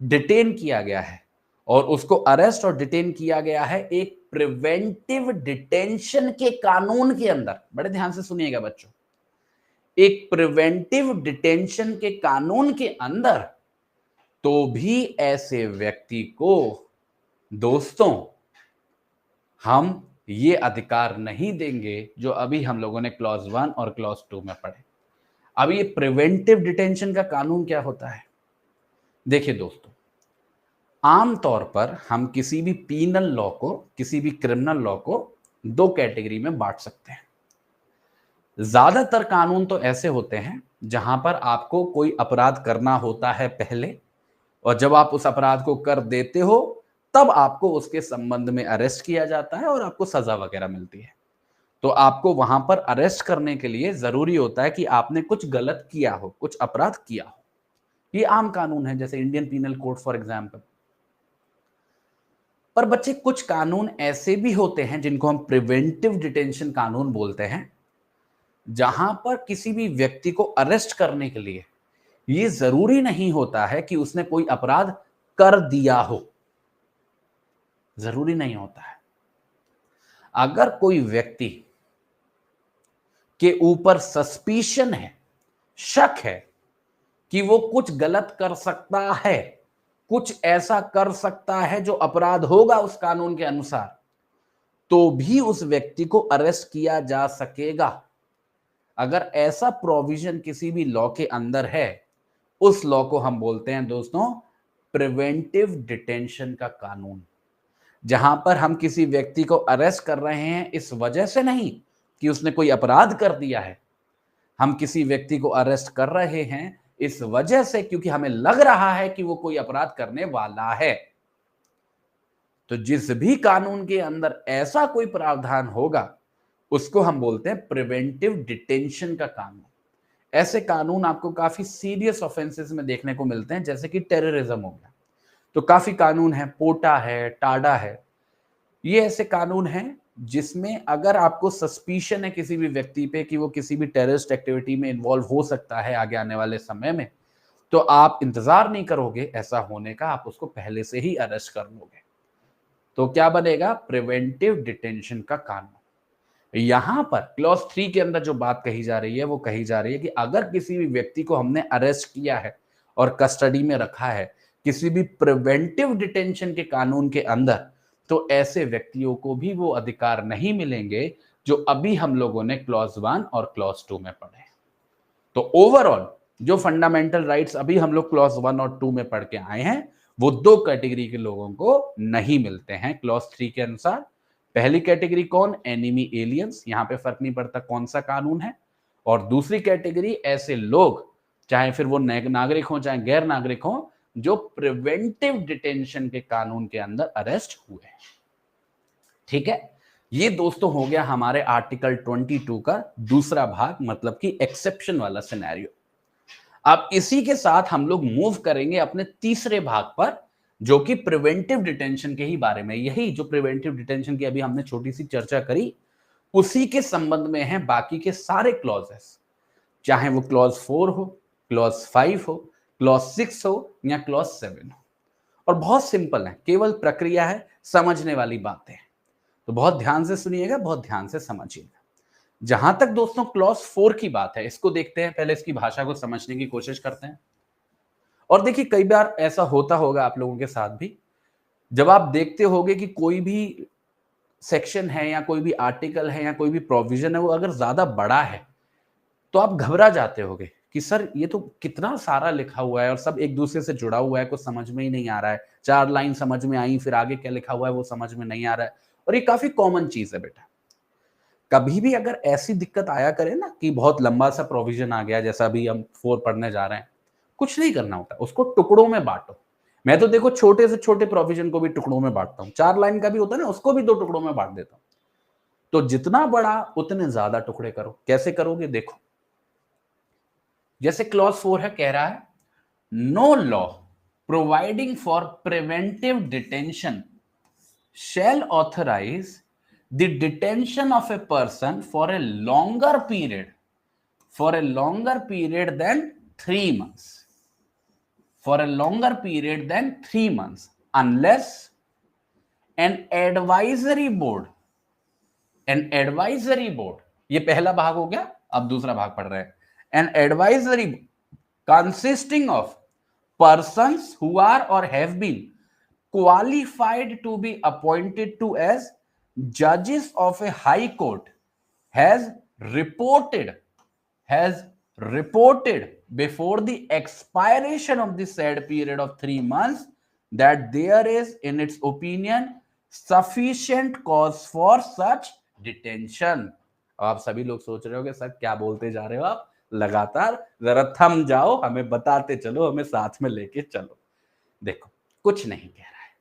डिटेन किया गया है, और उसको अरेस्ट और डिटेन किया गया है एक प्रिवेंटिव डिटेंशन के कानून के अंदर, बड़े ध्यान से सुनिएगा बच्चों, एक प्रिवेंटिव डिटेंशन के कानून के अंदर, तो भी ऐसे व्यक्ति को दोस्तों हम ये अधिकार नहीं देंगे जो अभी हम लोगों ने क्लॉज 1 और क्लॉज 2 में पढ़े। अब ये प्रिवेंटिव डिटेंशन का कानून क्या होता है? देखिए दोस्तों, आमतौर पर हम किसी भी पीनल लॉ को, किसी भी क्रिमिनल लॉ को दो कैटेगरी में बांट सकते हैं। ज्यादातर कानून तो ऐसे होते हैं जहां पर आपको कोई अपराध करना होता है पहले, और जब आप उस अपराध को कर देते हो तब आपको उसके संबंध में अरेस्ट किया जाता है और आपको सजा वगैरह मिलती है। तो आपको वहां पर अरेस्ट करने के लिए जरूरी होता है कि आपने कुछ गलत किया हो, कुछ अपराध किया हो। ये आम कानून है, जैसे Indian Penal Code for example. पर बच्चे, कुछ कानून ऐसे भी होते हैं जिनको हम प्रिवेंटिव डिटेंशन कानून बोलते हैं, जहां पर किसी भी व्यक्ति को अरेस्ट करने के लिए ये जरूरी नहीं होता है कि उसने कोई अपराध कर दिया हो। जरूरी नहीं होता है। अगर कोई व्यक्ति के ऊपर सस्पिशन है, शक है कि वो कुछ गलत कर सकता है, कुछ ऐसा कर सकता है जो अपराध होगा उस कानून के अनुसार, तो भी उस व्यक्ति को अरेस्ट किया जा सकेगा। अगर ऐसा प्रोविजन किसी भी लॉ के अंदर है, उस लॉ को हम बोलते हैं दोस्तों प्रिवेंटिव डिटेंशन का कानून। जहां पर हम किसी व्यक्ति को अरेस्ट कर रहे हैं इस वजह से नहीं कि उसने कोई अपराध कर दिया है, हम किसी व्यक्ति को अरेस्ट कर रहे हैं इस वजह से क्योंकि हमें लग रहा है कि वो कोई अपराध करने वाला है। तो जिस भी कानून के अंदर ऐसा कोई प्रावधान होगा उसको हम बोलते हैं प्रिवेंटिव डिटेंशन का कानून। ऐसे कानून आपको काफी सीरियस ऑफेंसेस में देखने को मिलते हैं, जैसे कि टेररिज्म हो गया, तो काफी कानून है, पोटा है, टाडा है। ये ऐसे कानून हैं जिसमें अगर आपको सस्पिशन है किसी भी व्यक्ति पे कि वो किसी भी टेररिस्ट एक्टिविटी में इन्वॉल्व हो सकता है आगे आने वाले समय में, तो आप इंतजार नहीं करोगे ऐसा होने का, आप उसको पहले से ही अरेस्ट कर लोगे। तो क्या बनेगा? प्रिवेंटिव डिटेंशन का कानून। यहां पर क्लॉज 3 के अंदर जो बात कही जा रही है वो कही जा रही है कि अगर किसी भी व्यक्ति को हमने अरेस्ट किया है और कस्टडी में रखा है किसी भी प्रिवेंटिव डिटेंशन के कानून के अंदर, तो ऐसे व्यक्तियों को भी वो अधिकार नहीं मिलेंगे जो अभी हम लोगों ने क्लॉज 1 और क्लॉज 2 में पढ़े। तो ओवरऑल जो फंडामेंटल राइट्स अभी हम लोग क्लॉज 1 और 2 में पढ़ के आए हैं वो दो कैटेगरी के लोगों को नहीं मिलते हैं क्लॉज 3 के अनुसार। पहली कैटेगरी कौन? एनिमी एलियंस, यहां पे फर्क नहीं पड़ता कौन सा कानून है। और दूसरी कैटेगरी ऐसे लोग, चाहे फिर वो नागरिक हो चाहे गैर नागरिक हो, जो प्रिवेंटिव डिटेंशन के कानून के अंदर अरेस्ट हुए। ठीक है, ये दोस्तों हो गया हमारे आर्टिकल 22 का दूसरा भाग, मतलब कि एक्सेप्शन वाला सिनेरियो। अब इसी के साथ हम लोग मूव करेंगे अपने तीसरे भाग पर, जो कि प्रिवेंटिव डिटेंशन के ही बारे में। यही जो प्रिवेंटिव डिटेंशन की अभी हमने छोटी सी चर्चा करी, उसी के संबंध में है बाकी के सारे क्लॉजेस, चाहे वो क्लॉज 4 हो, क्लॉज 5 हो, क्लॉज 6 हो या क्लॉज 7 हो। और बहुत सिंपल है, केवल प्रक्रिया है, समझने वाली बातें हैं। तो बहुत ध्यान से सुनिएगा, बहुत ध्यान से समझिएगा। जहां तक दोस्तों क्लॉज 4 की बात है, इसको देखते हैं, पहले इसकी भाषा को समझने की कोशिश करते हैं। और देखिए, कई बार ऐसा होता होगा आप लोगों के साथ भी, जब आप देखते होगे कि कोई भी सेक्शन है या कोई भी आर्टिकल है या कोई भी प्रोविजन है, वो अगर ज्यादा बड़ा है तो आप घबरा जाते होगे कि सर ये तो कितना सारा लिखा हुआ है और सब एक दूसरे से जुड़ा हुआ है, कुछ समझ में ही नहीं आ रहा है। 4 लाइन समझ में आई, फिर आगे क्या लिखा हुआ है वो समझ में नहीं आ रहा है। और ये काफी कॉमन चीज है बेटा। कभी भी अगर ऐसी दिक्कत आया करे ना कि बहुत लंबा सा प्रोविजन आ गया, जैसा अभी हम 4 पढ़ने जा रहे हैं, कुछ नहीं करना होता, उसको टुकड़ों में बांटो। मैं तो देखो छोटे से छोटे प्रोविजन को भी टुकड़ों में बांटता हूँ। 4 लाइन का भी होता है ना, उसको भी 2 टुकड़ों में बांट देता हूँ। तो जितना बड़ा उतने ज्यादा टुकड़े करो। कैसे करोगे? देखो, जैसे क्लॉज 4 है, कह रहा है no law providing for preventive detention shall authorize the detention of a person for a longer period than 3 months, for a longer period than 3 months, unless an advisory board, ये पहला भाग हो गया। अब दूसरा भाग पढ़ रहे हैं। an advisory consisting of persons who are or have been qualified to be appointed to as judges of a high court has reported before the expiration of the said period of 3 months that there is in its opinion sufficient cause for such detention। अब आप सभी लोग सोच रहे होंगे sir क्या बोलते जा रहे हो आप, लगातार जरा थम जाओ, हमें बताते चलो, हमें साथ में लेके चलो। देखो कुछ नहीं कह रहा है,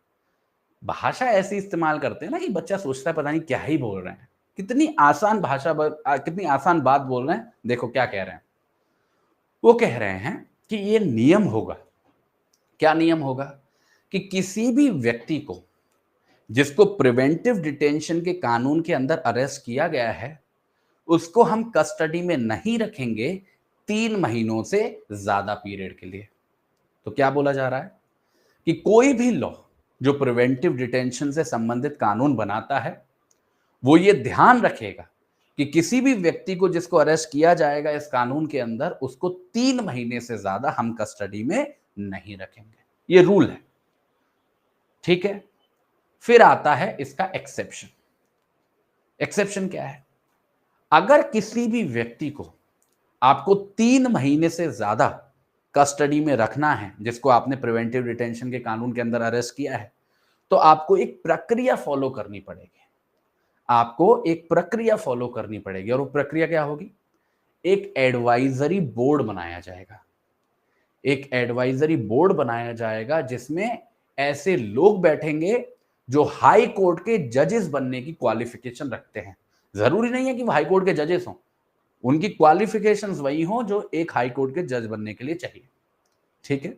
भाषा ऐसी इस्तेमाल करते हैं ना कि बच्चा सोचता है पता नहीं क्या ही बोल रहे हैं, कितनी आसान भाषा, कितनी आसान बात बोल रहे हैं। देखो क्या कह रहे हैं, वो कह रहे हैं कि ये नियम होगा। क्या नियम होगा कि किसी भी व्यक्ति को जिसको प्रिवेंटिव डिटेंशन के कानून के अंदर अरेस्ट किया गया है उसको हम कस्टडी में नहीं रखेंगे 3 महीनों से ज्यादा पीरियड के लिए। तो क्या बोला जा रहा है कि कोई भी लॉ जो प्रिवेंटिव डिटेंशन से संबंधित कानून बनाता है वो ये ध्यान रखेगा कि किसी भी व्यक्ति को जिसको अरेस्ट किया जाएगा इस कानून के अंदर उसको 3 महीने से ज्यादा हम कस्टडी में नहीं रखेंगे, ये रूल है। ठीक है, फिर आता है इसका एक्सेप्शन। एक्सेप्शन क्या है, अगर किसी भी व्यक्ति को आपको 3 महीने से ज्यादा कस्टडी में रखना है जिसको आपने प्रिवेंटिव डिटेंशन के कानून के अंदर अरेस्ट किया है तो आपको एक प्रक्रिया फॉलो करनी पड़ेगी। आपको एक प्रक्रिया फॉलो करनी पड़ेगी और वो प्रक्रिया क्या होगी, एक एडवाइजरी बोर्ड बनाया जाएगा। एक एडवाइजरी बोर्ड बनाया जाएगा जिसमें ऐसे लोग बैठेंगे जो हाई कोर्ट के जजेस बनने की क्वालिफिकेशन रखते हैं। जरूरी नहीं है कि वो हाई कोर्ट के जजेस हों, उनकी क्वालिफिकेशंस वही हों जो एक हाई कोर्ट के जज बनने के लिए चाहिए। ठीक है,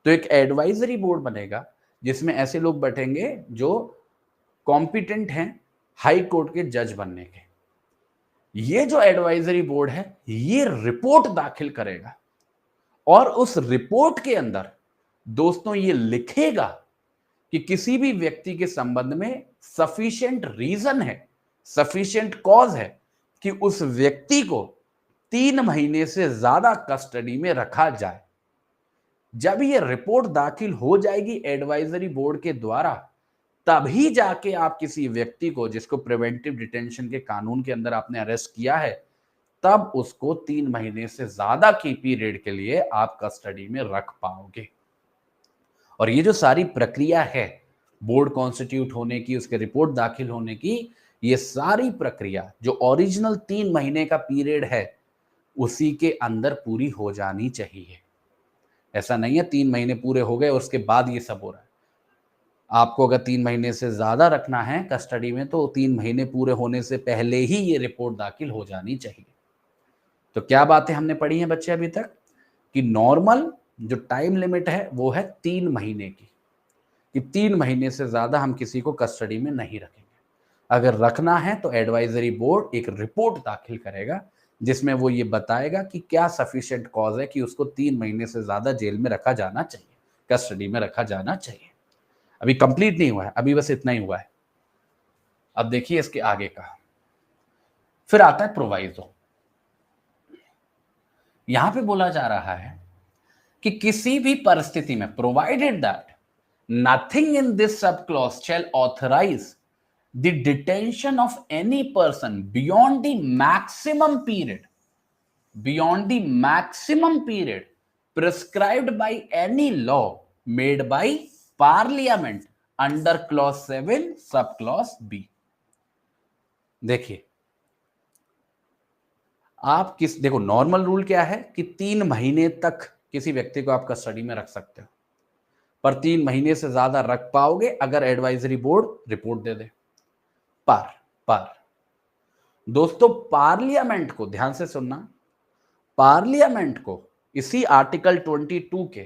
तो एक एडवाइजरी बोर्ड बनेगा जिसमें ऐसे लोग बैठेंगे जो कॉम्पिटेंट हैं हाई कोर्ट के जज बनने के। ये जो एडवाइजरी बोर्ड है ये रिपोर्ट दाखिल करेगा और उस रिपोर्ट के अंदर दोस्तों ये लिखेगा कि किसी भी व्यक्ति के संबंध में सफिशिएंट रीजन है, सफिशिएंट कॉज है कि उस व्यक्ति को 3 महीने से ज्यादा कस्टडी में रखा जाए। जब ये रिपोर्ट दाखिल हो जाएगी एडवाइजरी बोर्ड के द्वारा तभी जाके आप किसी व्यक्ति को जिसको प्रिवेंटिव डिटेंशन के कानून के अंदर आपने अरेस्ट किया है तब उसको 3 महीने से ज्यादा की पीरियड के लिए आप कस्टडी में रख पाओगे। और ये जो सारी प्रक्रिया है बोर्ड कॉन्स्टिट्यूट होने की, उसके रिपोर्ट दाखिल होने की, ये सारी प्रक्रिया जो ओरिजिनल 3 महीने का पीरियड है उसी के अंदर पूरी हो जानी चाहिए। ऐसा नहीं है 3 महीने पूरे हो गए उसके बाद ये सब हो रहा है। आपको अगर 3 महीने से ज्यादा रखना है कस्टडी में तो 3 महीने पूरे होने से पहले ही ये रिपोर्ट दाखिल हो जानी चाहिए। तो क्या बातें हमने पढ़ी हैं बच्चे अभी तक कि नॉर्मल जो टाइम लिमिट है वो है 3 महीने की, कि 3 महीने से ज्यादा हम किसी को कस्टडी में नहीं रखेंगे। अगर रखना है तो एडवाइजरी बोर्ड एक रिपोर्ट दाखिल करेगा जिसमें वो ये बताएगा कि क्या सफिशिएंट कॉज है कि उसको 3 महीने से ज्यादा जेल में रखा जाना चाहिए, कस्टडी में रखा जाना चाहिए। अभी कंप्लीट नहीं हुआ है, अभी बस इतना ही हुआ है। अब देखिए इसके आगे का, फिर आता है प्रोवाइजो। यहां पे बोला जा रहा है कि किसी भी परिस्थिति में provided that nothing in this sub clause shall authorise the detention of any person beyond the maximum period prescribed by any law made by parliament under clause 7 sub clause B. देखिए आप देखो नॉर्मल रूल क्या है कि 3 महीने तक किसी व्यक्ति को आप कस्टडी में रख सकते हो, पर 3 महीने से ज्यादा रख पाओगे अगर एडवाइजरी बोर्ड रिपोर्ट दे दे। पर दोस्तों पार्लियामेंट को, ध्यान से सुनना, पार्लियामेंट को इसी आर्टिकल 22 के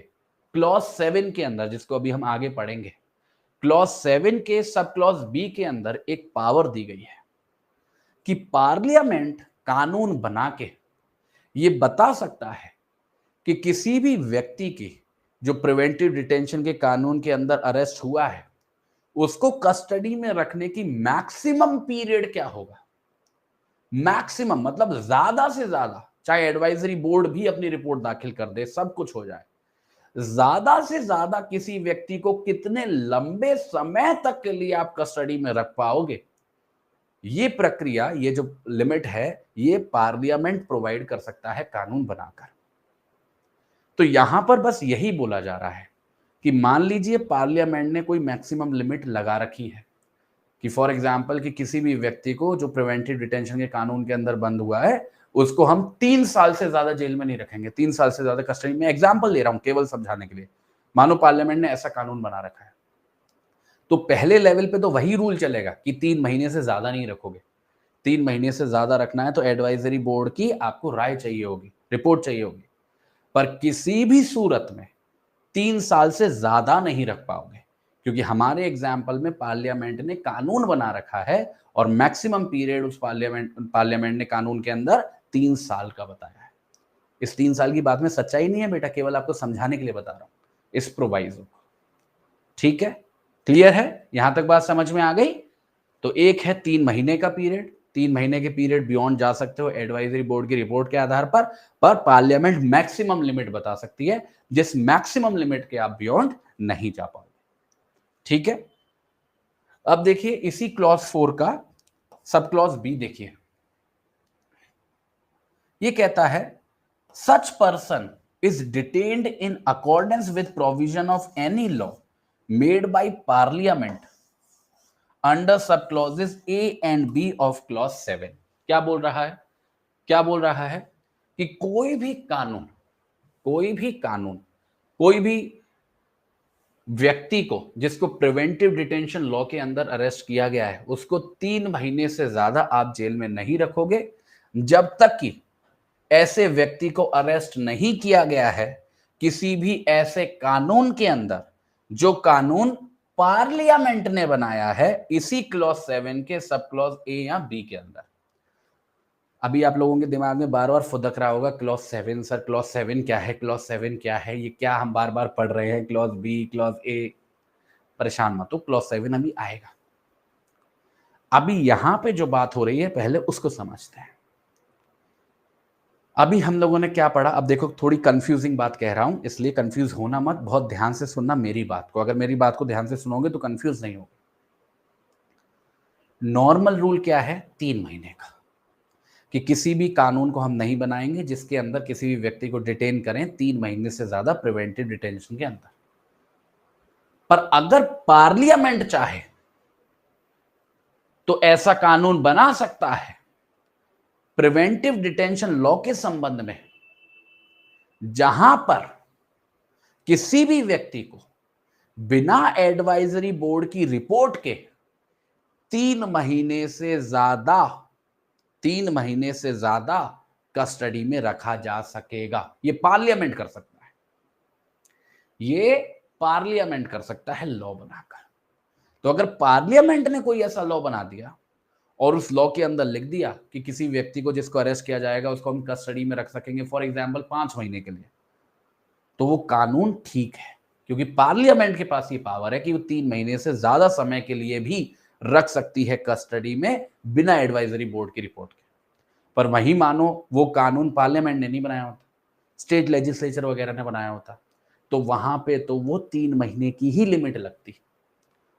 क्लॉज 7 के अंदर, जिसको अभी हम आगे पढ़ेंगे, क्लॉज 7 के सब क्लॉज बी के अंदर एक पावर दी गई है कि पार्लियामेंट कानून बना के ये बता सकता है कि किसी भी व्यक्ति की जो प्रिवेंटिव डिटेंशन के कानून के अंदर अरेस्ट हुआ है उसको कस्टडी में रखने की मैक्सिमम पीरियड क्या होगा। मैक्सिमम मतलब ज्यादा से ज्यादा, चाहे एडवाइजरी बोर्ड भी अपनी रिपोर्ट दाखिल कर दे, सब कुछ हो जाए, ज्यादा से ज्यादा किसी व्यक्ति को कितने लंबे समय तक के लिए आप कस्टडी में रख पाओगे, ये प्रक्रिया, ये जो लिमिट है, ये पार्लियामेंट प्रोवाइड कर सकता है कानून बनाकर। तो यहां पर बस यही बोला जा रहा है कि मान लीजिए पार्लियामेंट ने कोई मैक्सिमम लिमिट लगा रखी है कि फॉर एग्जाम्पल कि किसी भी व्यक्ति को जो प्रिवेंटिव डिटेंशन के कानून के अंदर बंद हुआ है उसको हम 3 साल से ज्यादा जेल में नहीं रखेंगे, 3 साल से ज्यादा कस्टडी में। एग्जाम्पल ले रहा हूं केवल समझाने के लिए। मानो पार्लियामेंट ने ऐसा कानून बना रखा है, तो पहले लेवल पे तो वही रूल चलेगा कि 3 महीने से ज्यादा नहीं रखोगे। 3 महीने से ज्यादा रखना है तो एडवाइजरी बोर्ड की आपको राय चाहिए होगी, रिपोर्ट चाहिए होगी। पर किसी भी सूरत में 3 साल से ज्यादा नहीं रख पाओगे, क्योंकि हमारे एग्जाम्पल में पार्लियामेंट ने कानून बना रखा है और मैक्सिमम पीरियड उस पार्लियामेंट ने कानून के अंदर 3 साल का बताया है। इस 3 साल की बात में सच्चाई नहीं है बेटा, केवल आपको समझाने के लिए बता रहा हूं इस प्रोवाइजो को। ठीक है, क्लियर है? यहां तक बात समझ में आ गई? तो एक है 3 महीने का पीरियड, 3 महीने के पीरियड बियॉन्ड जा सकते हो एडवाइजरी बोर्ड की रिपोर्ट के आधार पर पार्लियामेंट मैक्सिमम लिमिट बता सकती है, जिस मैक्सिमम लिमिट के आप बियॉन्ड नहीं जा पाओगे। ठीक है, अब देखिए इसी क्लॉज 4 का सब क्लॉज बी देखिए। ये कहता है such person is detained in accordance with provision of any law made by parliament under sub clauses A and B of clause 7। क्या बोल रहा है? क्या बोल रहा है कि कोई भी कानून, कोई भी व्यक्ति को जिसको प्रिवेंटिव डिटेंशन लॉ के अंदर अरेस्ट किया गया है उसको 3 महीने से ज्यादा आप जेल में नहीं रखोगे, जब तक कि ऐसे व्यक्ति को अरेस्ट नहीं किया गया है किसी भी ऐसे कानून के अंदर जो कानून पार्लियामेंट ने बनाया है इसी क्लॉज 7 के सब क्लॉज ए या बी के अंदर। अभी आप लोगों के दिमाग में बार बार फुदक रहा होगा क्लॉज 7, सर क्लॉज 7 क्या है, क्लॉज 7 क्या है, ये क्या हम बार बार पढ़ रहे हैं, क्लॉज बी क्लॉज ए। परेशान मत हो, क्लॉज 7 अभी आएगा। अभी यहां पे जो बात हो रही है पहले उसको समझते हैं। अभी हम लोगों ने क्या पढ़ा? अब देखो थोड़ी कंफ्यूजिंग बात कह रहा हूं, इसलिए कंफ्यूज होना मत, बहुत ध्यान से सुनना मेरी बात को। अगर मेरी बात को ध्यान से सुनोगे तो कंफ्यूज नहीं होगे। नॉर्मल रूल क्या है 3 महीने का, कि किसी भी कानून को हम नहीं बनाएंगे जिसके अंदर किसी भी व्यक्ति को डिटेन करें 3 महीने से ज्यादा प्रिवेंटिव डिटेंशन के अंदर। पर अगर पार्लियामेंट चाहे तो ऐसा कानून बना सकता है प्रिवेंटिव डिटेंशन लॉ के संबंध में जहां पर किसी भी व्यक्ति को बिना एडवाइजरी बोर्ड की रिपोर्ट के 3 महीने से ज्यादा कस्टडी में रखा जा सकेगा। ये पार्लियामेंट कर सकता है, ये पार्लियामेंट कर सकता है लॉ बनाकर। तो अगर पार्लियामेंट ने कोई ऐसा लॉ बना दिया और उस लॉ के अंदर लिख दिया कि किसी व्यक्ति को जिसको अरेस्ट किया जाएगा उसको हम कस्टडी में रख सकेंगे फॉर एग्जाम्पल 5 महीने के लिए, तो वो कानून ठीक है, क्योंकि पार्लियामेंट के पास ये पावर है कि वो 3 महीने से ज्यादा समय के लिए भी रख सकती है कस्टडी में बिना एडवाइजरी बोर्ड की रिपोर्ट के। पर वही मानो वो कानून पार्लियामेंट ने नहीं बनाया होता, स्टेट लेजिस्लेचर वगैरह ने बनाया होता, तो वहां पे तो वो 3 महीने की ही लिमिट लगती।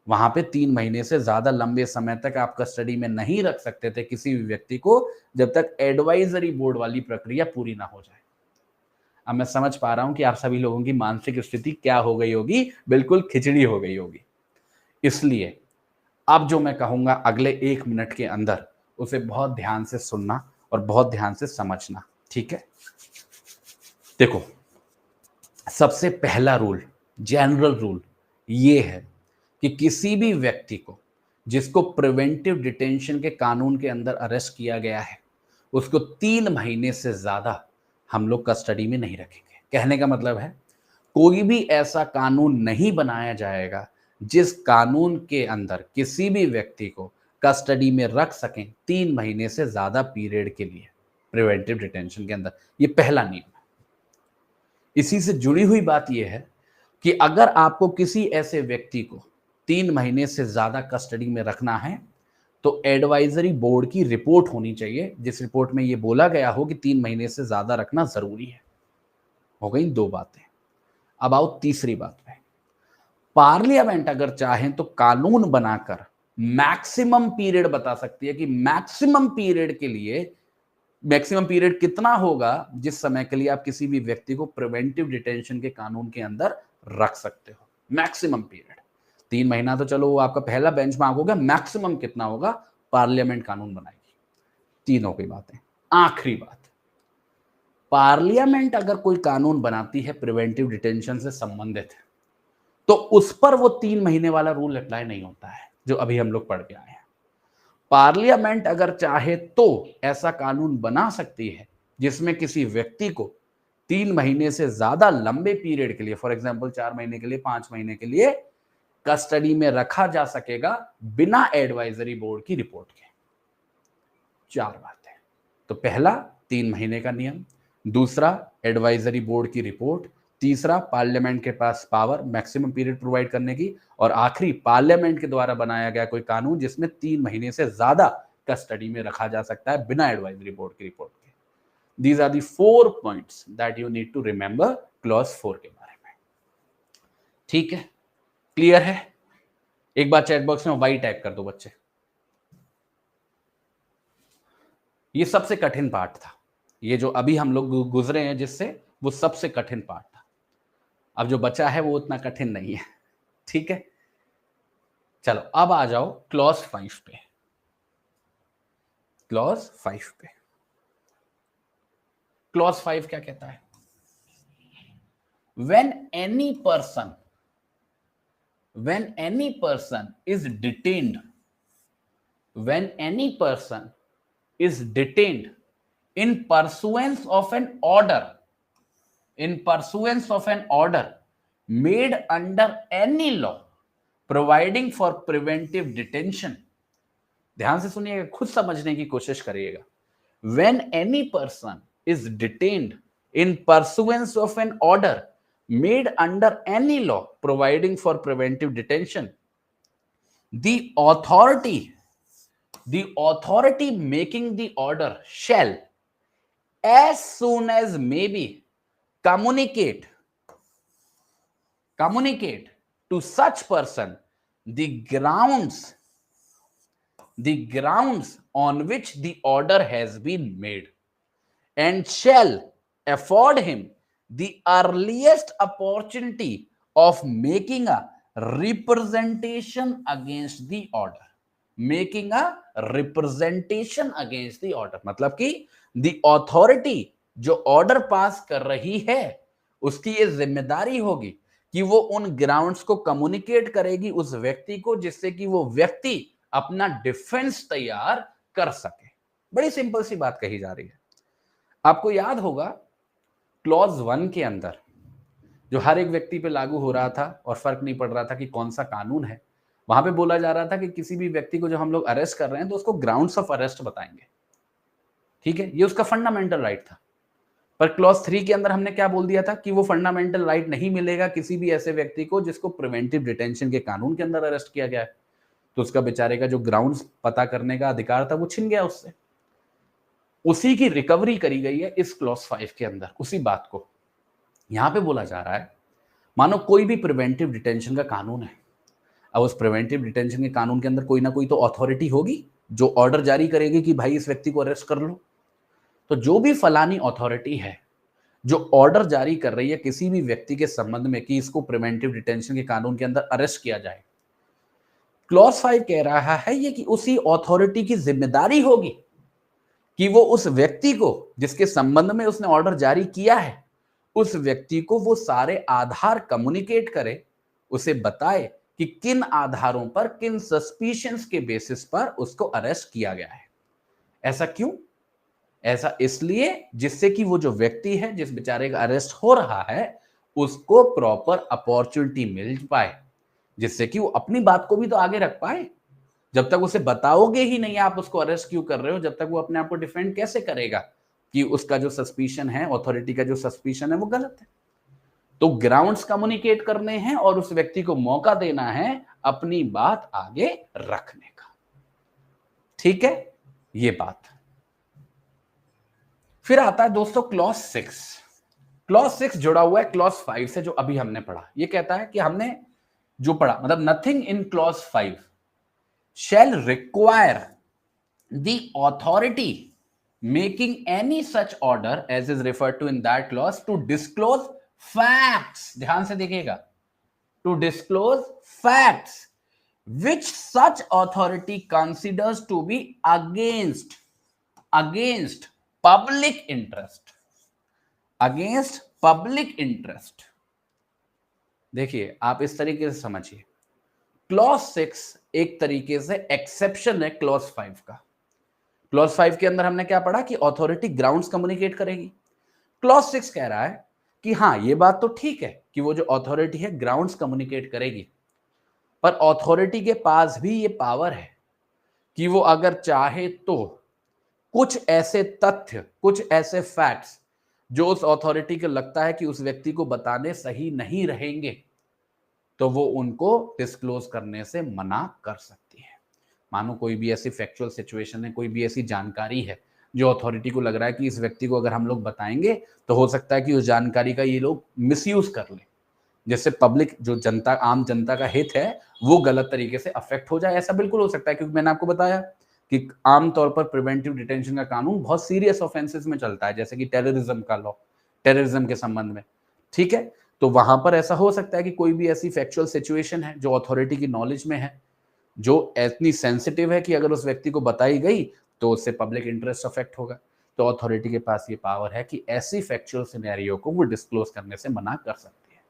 वहां पे 3 महीने से ज्यादा लंबे समय तक आप कस्टडी में नहीं रख सकते थे किसी भी व्यक्ति को जब तक एडवाइजरी बोर्ड वाली प्रक्रिया पूरी ना हो जाए। अब मैं समझ पा रहा हूं कि आप सभी लोगों की मानसिक स्थिति क्या हो गई होगी, बिल्कुल खिचड़ी हो गई होगी। इसलिए अब जो मैं कहूंगा अगले 1 मिनट के अंदर उसे बहुत ध्यान से सुनना और बहुत ध्यान से समझना। ठीक है, देखो सबसे पहला रूल, जनरल रूल ये है कि किसी भी व्यक्ति को जिसको प्रिवेंटिव डिटेंशन के कानून के अंदर अरेस्ट किया गया है उसको 3 महीने से ज्यादा हम लोग कस्टडी में नहीं रखेंगे। कहने का मतलब है कोई भी ऐसा कानून नहीं बनाया जाएगा जिस कानून के अंदर किसी भी व्यक्ति को कस्टडी में रख सकें 3 महीने से ज्यादा पीरियड के लिए प्रिवेंटिव डिटेंशन के अंदर। ये पहला नियम है। इसी से जुड़ी हुई बात यह है कि अगर आपको किसी ऐसे व्यक्ति को 3 महीने से ज्यादा कस्टडी में रखना है तो एडवाइजरी बोर्ड की रिपोर्ट होनी चाहिए जिस रिपोर्ट में यह बोला गया हो कि 3 महीने से ज्यादा रखना जरूरी है। हो गई 2 बातें। अब आओ तीसरी बात पे। पार्लियामेंट अगर चाहे तो कानून बनाकर मैक्सिमम पीरियड बता सकती है कि मैक्सिमम पीरियड के लिए, मैक्सिमम पीरियड कितना होगा जिस समय के लिए आप किसी भी व्यक्ति को प्रिवेंटिव डिटेंशन के कानून के अंदर रख सकते हो। मैक्सिमम पीरियड 3 महीना तो चलो वो आपका पहला बेंचमार्क हो गया, मैक्सिमम कितना होगा पार्लियामेंट कानून बनाएगी। तीनों की बातें। आखिरी बात, पार्लियामेंट अगर कोई कानून बनाती है प्रिवेंटिव डिटेंशन से संबंधित, तो उस पर वो 3 महीने वाला रूल अप्लाई नहीं होता है जो अभी हम लोग पढ़ के आए हैं। पार्लियामेंट अगर चाहे तो ऐसा कानून बना सकती है जिसमें किसी व्यक्ति को 3 महीने से ज्यादा लंबे पीरियड के लिए, फॉर एग्जाम्पल 4 महीने के लिए, 5 महीने के लिए कस्टडी में रखा जा सकेगा बिना एडवाइजरी बोर्ड की रिपोर्ट के। 4 बातें। तो पहला 3 महीने का नियम, दूसरा एडवाइजरी बोर्ड की रिपोर्ट, तीसरा पार्लियामेंट के पास पावर मैक्सिमम पीरियड प्रोवाइड करने की, और आखिरी पार्लियामेंट के द्वारा बनाया गया कोई कानून जिसमें 3 महीने से ज्यादा कस्टडी में रखा जा सकता है बिना एडवाइजरी बोर्ड की रिपोर्ट के। These are the 4 points that you need to remember clause 4 के बारे में। ठीक है, क्लियर है? एक बार चैट बॉक्स में वाई टाइप कर दो बच्चे। ये सबसे कठिन पार्ट था, ये जो अभी हम लोग गुजरे हैं जिससे, वो सबसे कठिन पार्ट था। अब जो बचा है वो उतना कठिन नहीं है। ठीक है, चलो अब आ जाओ क्लॉज 5 पे। क्लॉज 5 पे, क्लॉज 5 क्या कहता है? when any person is detained, when any person is detained in pursuance of an order, made under any law providing for preventive detention, ध्यान से सुनिएगा, खुद समझने की कोशिश करिएगा। when any person is detained in pursuance of an order made under any law providing for preventive detention, the authority making the order shall, as soon as may be, communicate to such person the grounds on which the order has been made, and shall afford him the earliest opportunity of making a representation against the order. Making a representation against the order मतलब कि the authority जो order pass कर रही है उसकी ये जिम्मेदारी होगी कि वो उन ग्राउंड्स को कम्युनिकेट करेगी उस व्यक्ति को, जिससे कि वो व्यक्ति अपना डिफेंस तैयार कर सके। बड़ी सिंपल सी बात कही जा रही है। आपको याद होगा क्लॉज 1 के अंदर जो हर एक व्यक्ति पे लागू हो रहा था और फर्क नहीं पड़ रहा था कि कौन सा कानून है, वहां पे बोला जा रहा था कि किसी भी व्यक्ति को जो हम लोग अरेस्ट कर रहे हैं तो उसको ग्राउंड्स ऑफ अरेस्ट बताएंगे। ठीक है, ये उसका फंडामेंटल राइट था। पर क्लॉज 3 के अंदर हमने क्या बोल दिया था कि वो फंडामेंटल राइट नहीं मिलेगा किसी भी ऐसे व्यक्ति को जिसको प्रिवेंटिव डिटेंशन के कानून के अंदर अरेस्ट किया गया है। तो उसका बेचारे का जो ग्राउंड्स पता करने का अधिकार था वो छिन गया उससे। उसी की रिकवरी करी गई है इस क्लॉज 5 के अंदर। उसी बात को यहां पे बोला जा रहा है, मानो कोई भी प्रिवेंटिव डिटेंशन का कानून है, अब उस प्रिवेंटिव डिटेंशन के कानून के अंदर कोई ना कोई तो अथॉरिटी होगी जो ऑर्डर जारी करेगी कि भाई इस व्यक्ति को अरेस्ट कर लो। तो जो भी फलानी अथॉरिटी है जो ऑर्डर जारी कर रही है किसी भी व्यक्ति के संबंध में कि इसको प्रिवेंटिव डिटेंशन के कानून के अंदर अरेस्ट किया जाए, क्लॉज 5 कह रहा है ये कि उसी अथॉरिटी की जिम्मेदारी होगी कि वो उस व्यक्ति को जिसके संबंध में उसने ऑर्डर जारी किया है, उस व्यक्ति को वो सारे आधार कम्युनिकेट करे, उसे बताए कि किन आधारों पर, किन सस्पिशंस के बेसिस पर उसको अरेस्ट किया गया है। ऐसा क्यों? ऐसा इसलिए जिससे कि वो जो व्यक्ति है जिस बेचारे का अरेस्ट हो रहा है उसको प्रॉपर अपॉर्चुनिटी मिल पाए, जिससे कि वो अपनी बात को भी तो आगे रख पाए। जब तक उसे बताओगे ही नहीं आप उसको अरेस्ट क्यों कर रहे हो, जब तक वो अपने आप को डिफेंड कैसे करेगा कि उसका जो सस्पिशन है, अथॉरिटी का जो सस्पिशन है वो गलत है। तो ग्राउंड्स कम्युनिकेट करने हैं और उस व्यक्ति को मौका देना है अपनी बात आगे रखने का। ठीक है, ये बात। फिर आता है दोस्तों क्लॉज 6। क्लॉज 6 जुड़ा हुआ है क्लॉज 5 से, जो अभी हमने पढ़ा। ये कहता है कि हमने जो पढ़ा, मतलब nothing in clause 5 shall require the authority making any such order as is referred to in that clause to disclose facts, ध्यान से देखिएगा, to disclose facts which such authority considers to be against public interest, against public interest। देखिए आप इस तरीके से समझिए, clause 6 एक तरीके से एक्सेप्शन है क्लॉज 5 का। क्लॉज 5 के अंदर हमने क्या पढ़ा कि अथॉरिटी ग्राउंड्स कम्युनिकेट करेगी। क्लॉज 6 कह रहा है कि हाँ ये बात तो ठीक है कि वो जो अथॉरिटी है ग्राउंड्स कम्युनिकेट करेगी, पर अथॉरिटी के पास भी ये पावर है कि वो अगर चाहे तो कुछ ऐसे तथ्य, कुछ ऐसे फैक्ट्स जो उस अथॉरिटी को लगता है कि उस व्यक्ति को बताने सही नहीं रहेंगे, तो वो उनको डिस्क्लोज करने से मना कर सकती है। मानो कोई भी ऐसी फैक्चुअल सिचुएशन है, कोई भी ऐसी जानकारी है जो अथॉरिटी को लग रहा है कि इस व्यक्ति को अगर हम लोग बताएंगे तो हो सकता है कि उस जानकारी का ये लोग मिसयूज कर लें, जिससे पब्लिक, जो जनता, आम जनता का हित है वो गलत तरीके से अफेक्ट हो जाए। ऐसा बिल्कुल हो सकता है, क्योंकि मैंने आपको बताया कि आमतौर पर प्रिवेंटिव डिटेंशन का कानून बहुत सीरियस ऑफेंसेस में चलता है, जैसे कि टेररिज्म का लॉ, टेररिज्म के संबंध में, ठीक है। तो वहां पर ऐसा हो सकता है कि कोई भी ऐसी फैक्चुअल सिचुएशन है जो अथॉरिटी की नॉलेज में है, जो इतनी सेंसिटिव है कि अगर उस व्यक्ति को बताई गई तो उससे पब्लिक इंटरेस्ट अफेक्ट होगा, तो अथॉरिटी के पास ये पावर है कि ऐसी फैक्चुअल सिनेरियो को वो डिस्क्लोज करने से मना कर सकती है,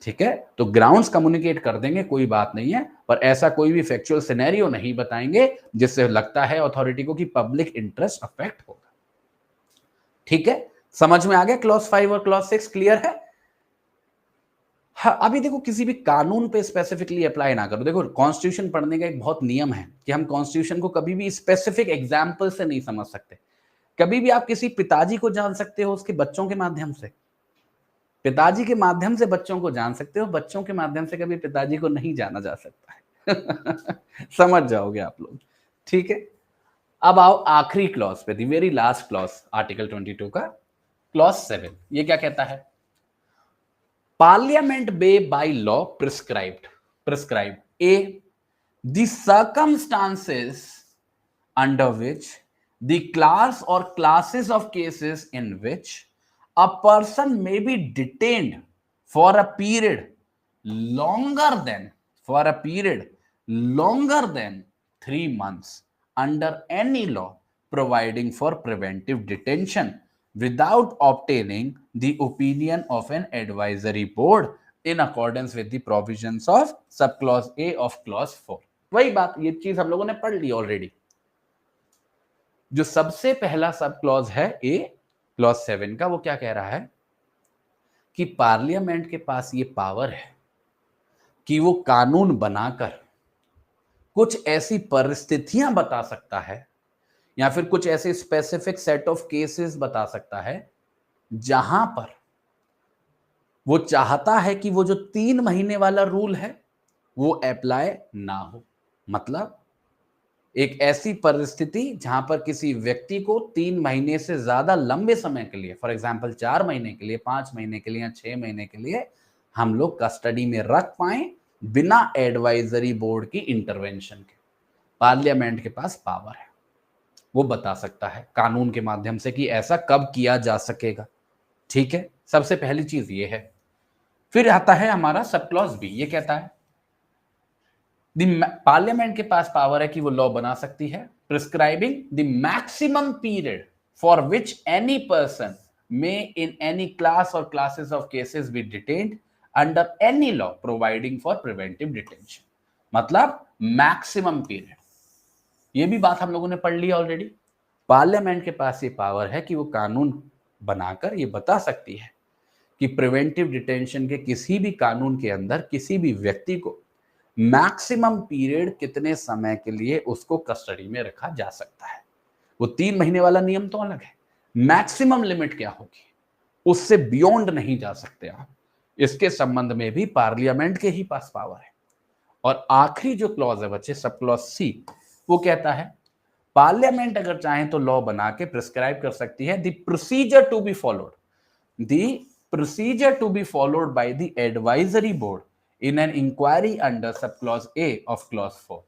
ठीक है। तो ग्राउंड्स कम्युनिकेट कर देंगे, कोई बात नहीं है, पर ऐसा कोई भी फैक्चुअल सिनेरियो नहीं बताएंगे जिससे लगता है अथॉरिटी को कि पब्लिक इंटरेस्ट अफेक्ट होगा, ठीक है। समझ में आ गया क्लॉज 5 और क्लॉज 6, क्लियर है। हाँ, अभी देखो किसी भी कानून पे स्पेसिफिकली अप्लाई ना करो। देखो कॉन्स्टिट्यूशन पढ़ने का एक बहुत नियम है कि हम कॉन्स्टिट्यूशन को कभी भी स्पेसिफिक एग्जाम्पल से नहीं समझ सकते। कभी भी आप किसी पिताजी को जान सकते हो उसके बच्चों के माध्यम से, पिताजी के माध्यम से बच्चों को जान सकते हो, बच्चों के माध्यम से कभी पिताजी को नहीं जाना जा सकता है। समझ जाओगे आप लोग, ठीक है। अब आओ आखिरी क्लॉज पे, the very last clause, article 22 का क्लॉज 7। ये क्या कहता है? Parliament may by law prescribe a the circumstances under which the class or classes of cases in which a person may be detained for a period longer than 3 months under any law providing for preventive detention without obtaining the opinion of an advisory board in accordance with the provisions of subclause A of clause 4। वही बात, ये चीज हम लोगों ने पढ़ ली already. जो सबसे पहला सब क्लॉज है ए क्लॉज 7 का, वो क्या कह रहा है कि पार्लियामेंट के पास ये पावर है कि वो कानून बनाकर कुछ ऐसी परिस्थितियां बता सकता है या फिर कुछ ऐसे स्पेसिफिक सेट ऑफ केसेस बता सकता है जहां पर वो चाहता है कि वो जो 3 महीने वाला रूल है वो अप्लाई ना हो। मतलब एक ऐसी परिस्थिति जहां पर किसी व्यक्ति को 3 महीने से ज्यादा लंबे समय के लिए, फॉर एग्जांपल 4 महीने के लिए, 5 महीने के लिए या 6 महीने के लिए हम लोग कस्टडी में रख पाए बिना एडवाइजरी बोर्ड की इंटरवेंशन के। पार्लियामेंट के पास पावर है, वो बता सकता है कानून के माध्यम से कि ऐसा कब किया जा सकेगा, ठीक है। सबसे पहली चीज ये है। फिर आता है हमारा सब क्लॉज बी। ये कहता है पार्लियामेंट के पास पावर है कि वो लॉ बना सकती है prescribing the maximum period for which any person may in any class or classes of cases be detained under any law providing for preventive detention. मतलब मैक्सिमम पीरियड, ये भी बात हम लोगों ने पढ़ ली ऑलरेडी। पार्लियामेंट के पास ये पावर है कि वो कानून बनाकर ये बता सकती है कि प्रिवेंटिव डिटेंशन के किसी भी कानून के अंदर किसी भी व्यक्ति को मैक्सिमम पीरियड कितने समय के लिए उसको कस्टडी में रखा जा सकता है। वो 3 महीने वाला नियम तो अलग है, मैक्सिमम लिमिट क्या होगी, उससे बियॉन्ड नहीं जा सकते आप। इसके संबंध में भी पार्लियामेंट के ही पास पावर है। और आखिरी जो क्लॉज है बच्चे, सब क्लॉज सी, वो कहता है पार्लियामेंट अगर चाहे तो लॉ बना के प्रिस्क्राइब कर सकती है the procedure to be followed the procedure to be followed by the advisory board in an inquiry under subclause A of clause 4.